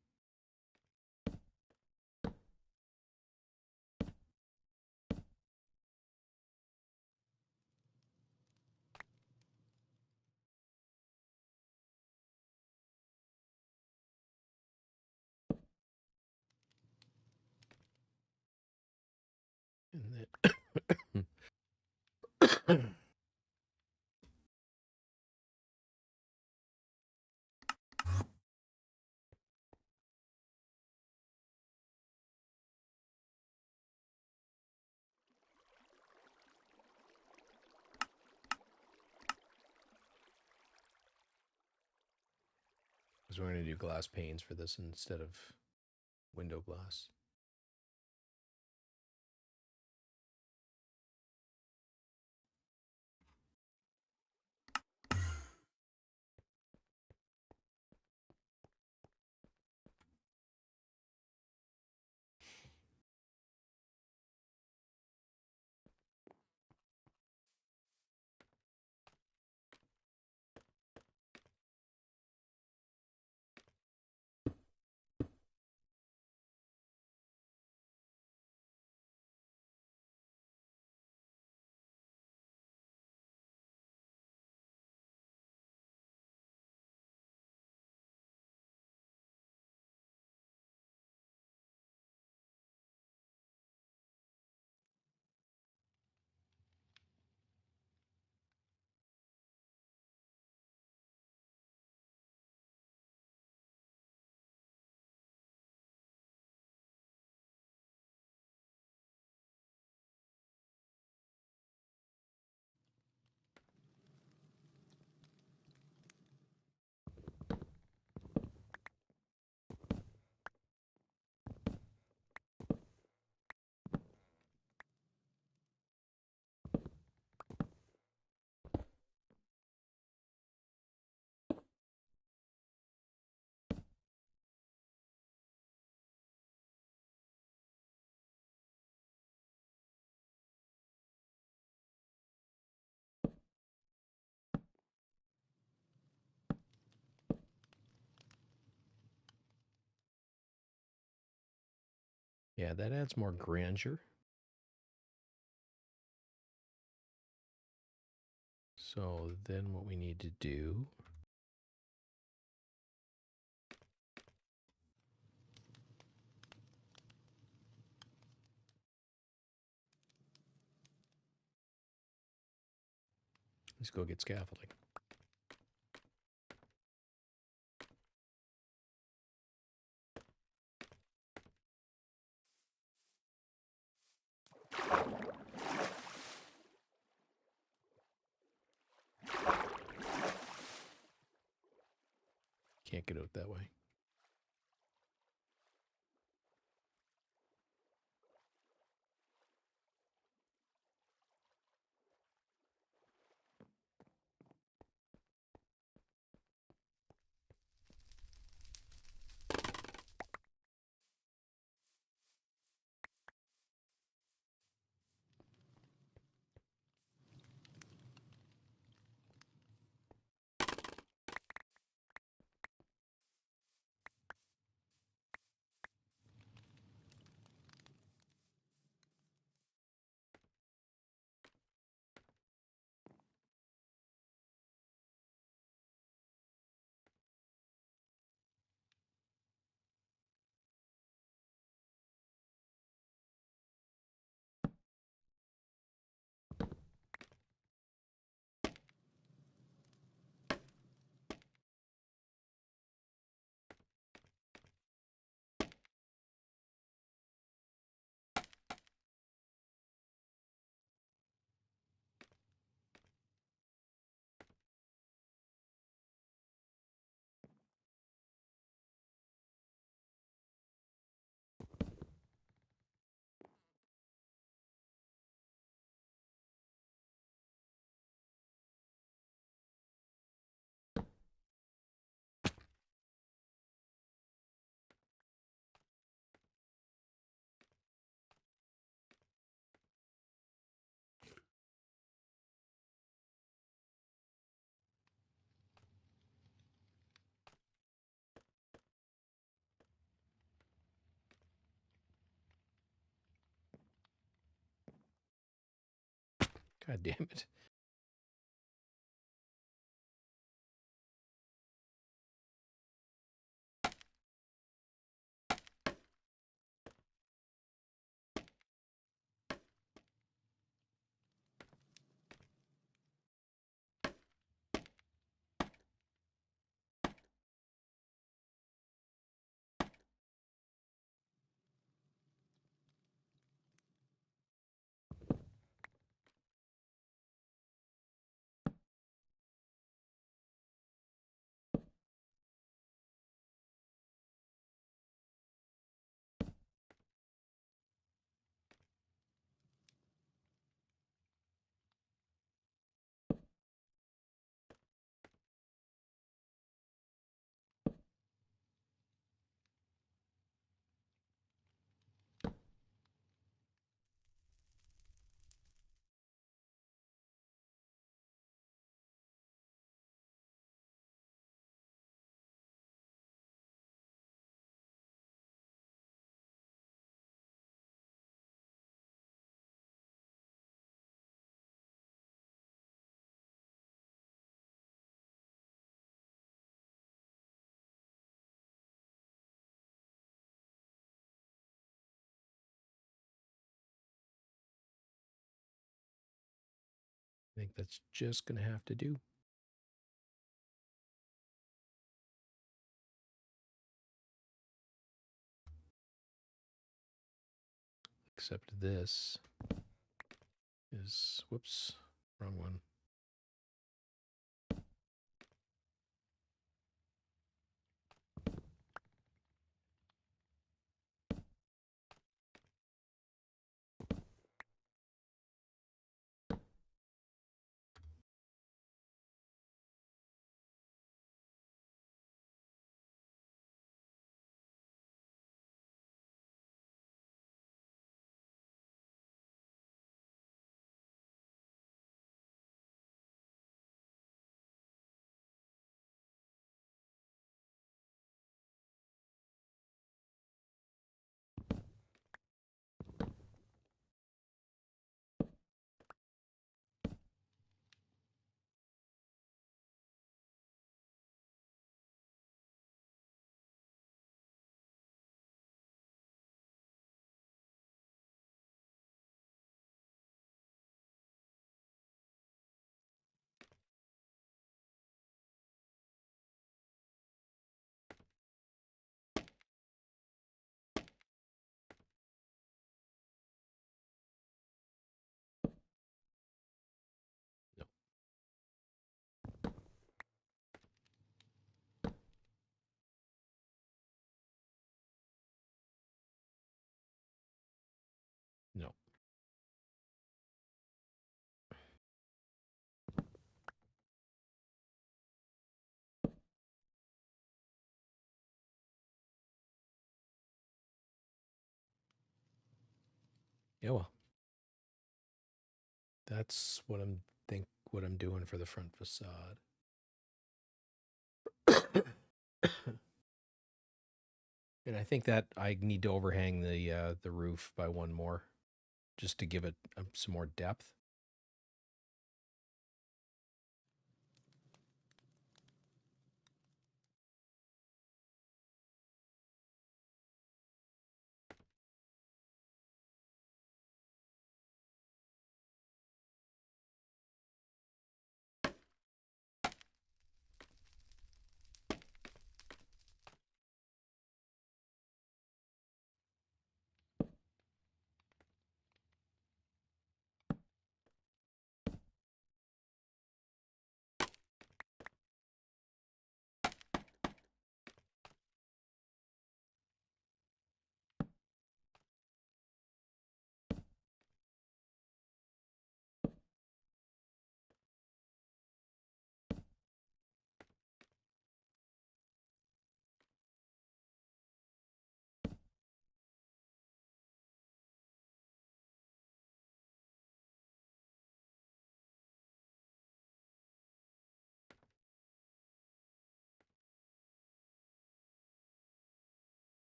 And then because we're going to do glass panes for this instead of window glass. Yeah, that adds more grandeur. So then what we need to do is go get scaffolding. Can't get out that way. God damn it. I think that's just going to have to do. Except this is, whoops, wrong one. Yeah, well, that's what I'm doing for the front facade. And I think that I need to overhang the roof by one more, just to give it some more depth.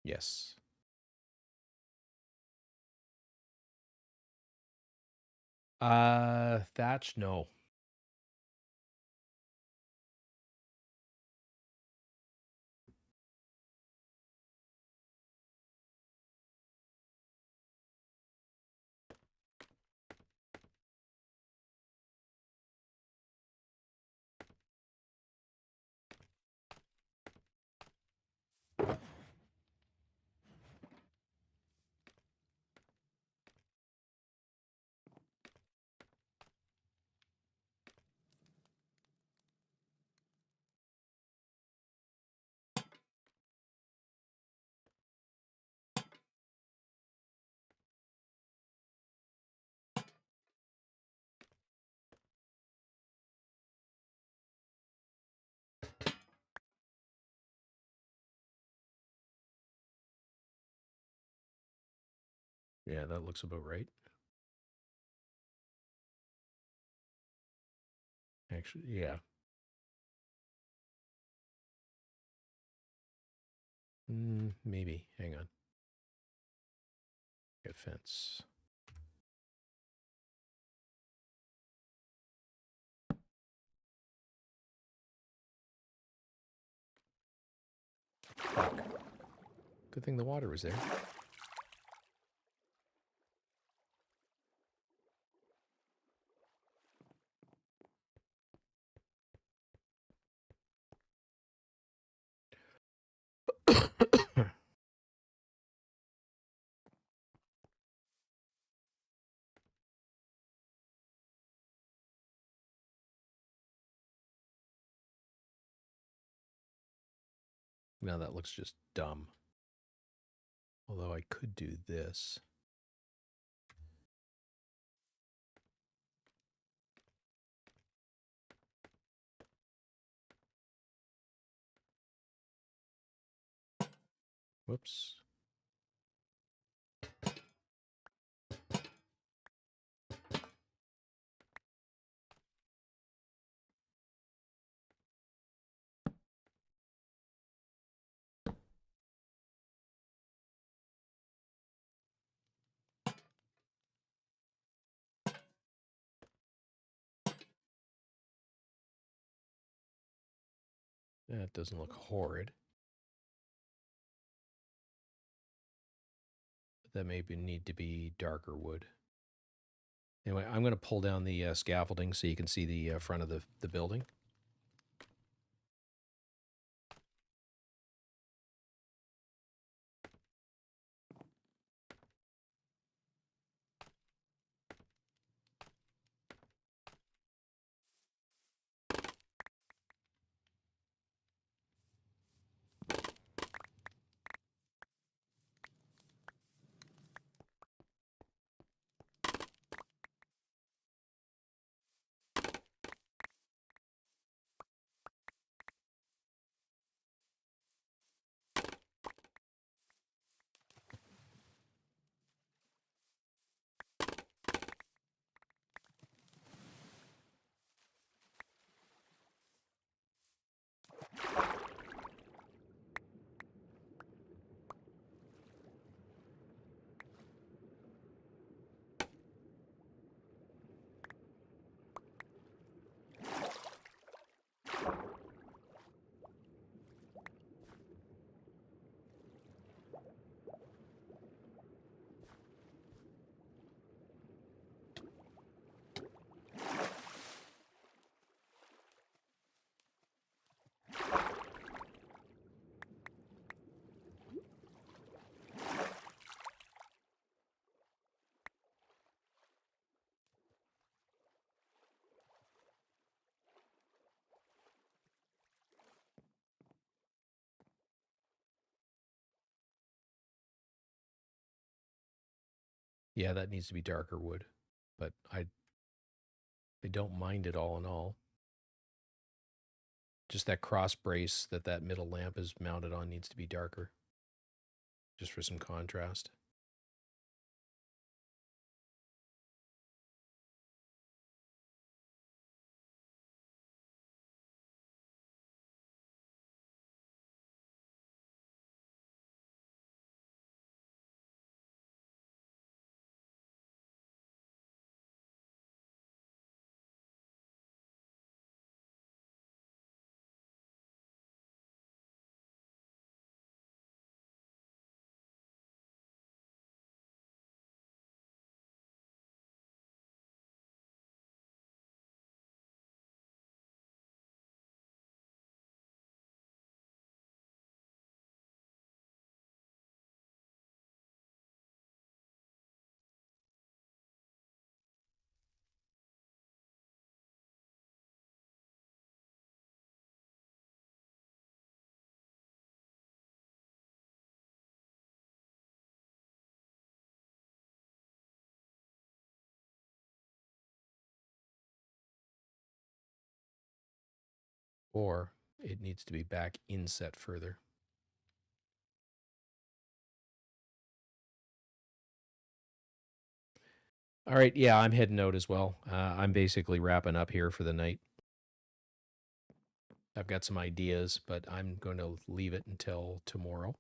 Yes. Thatch, no. Yeah, that looks about right. Actually, yeah. Maybe. Hang on. Get fence. Fuck. Good thing the water was there. Now that looks just dumb. Although I could do this. Whoops. That doesn't look horrid. That maybe need to be darker wood. Anyway, I'm going to pull down the scaffolding so you can see the front of the building. Yeah, that needs to be darker wood, but I don't mind it all in all. Just that cross brace that middle lamp is mounted on needs to be darker, just for some contrast. Or it needs to be back inset further. All right, yeah, I'm heading out as well. I'm basically wrapping up here for the night. I've got some ideas, but I'm going to leave it until tomorrow.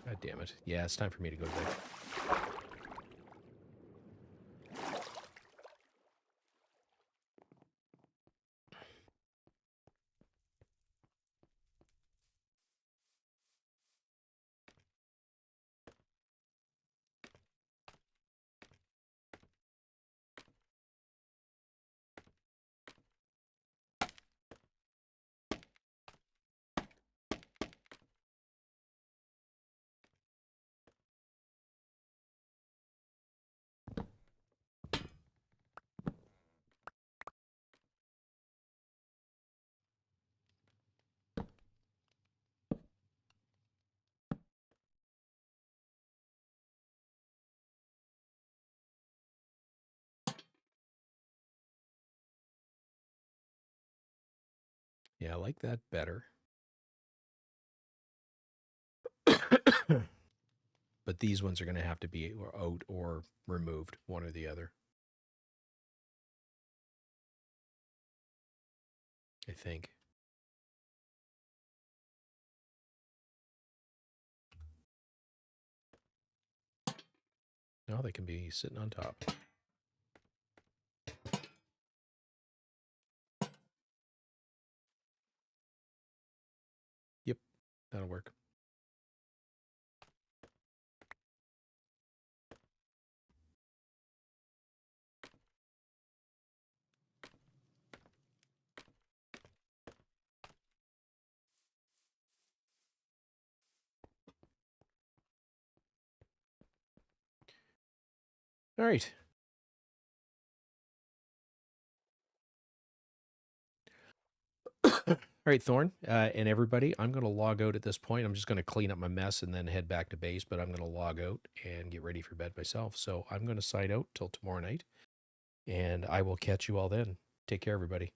God damn it. Yeah, it's time for me to go to bed. Yeah, I like that better. But these ones are going to have to be out or removed, one or the other, I think. No, they can be sitting on top. Yep, that'll work. All right. All right, Thorn, and everybody, I'm going to log out at this point. I'm just going to clean up my mess and then head back to base, but I'm going to log out and get ready for bed myself. So I'm going to sign out till tomorrow night, and I will catch you all then. Take care, everybody.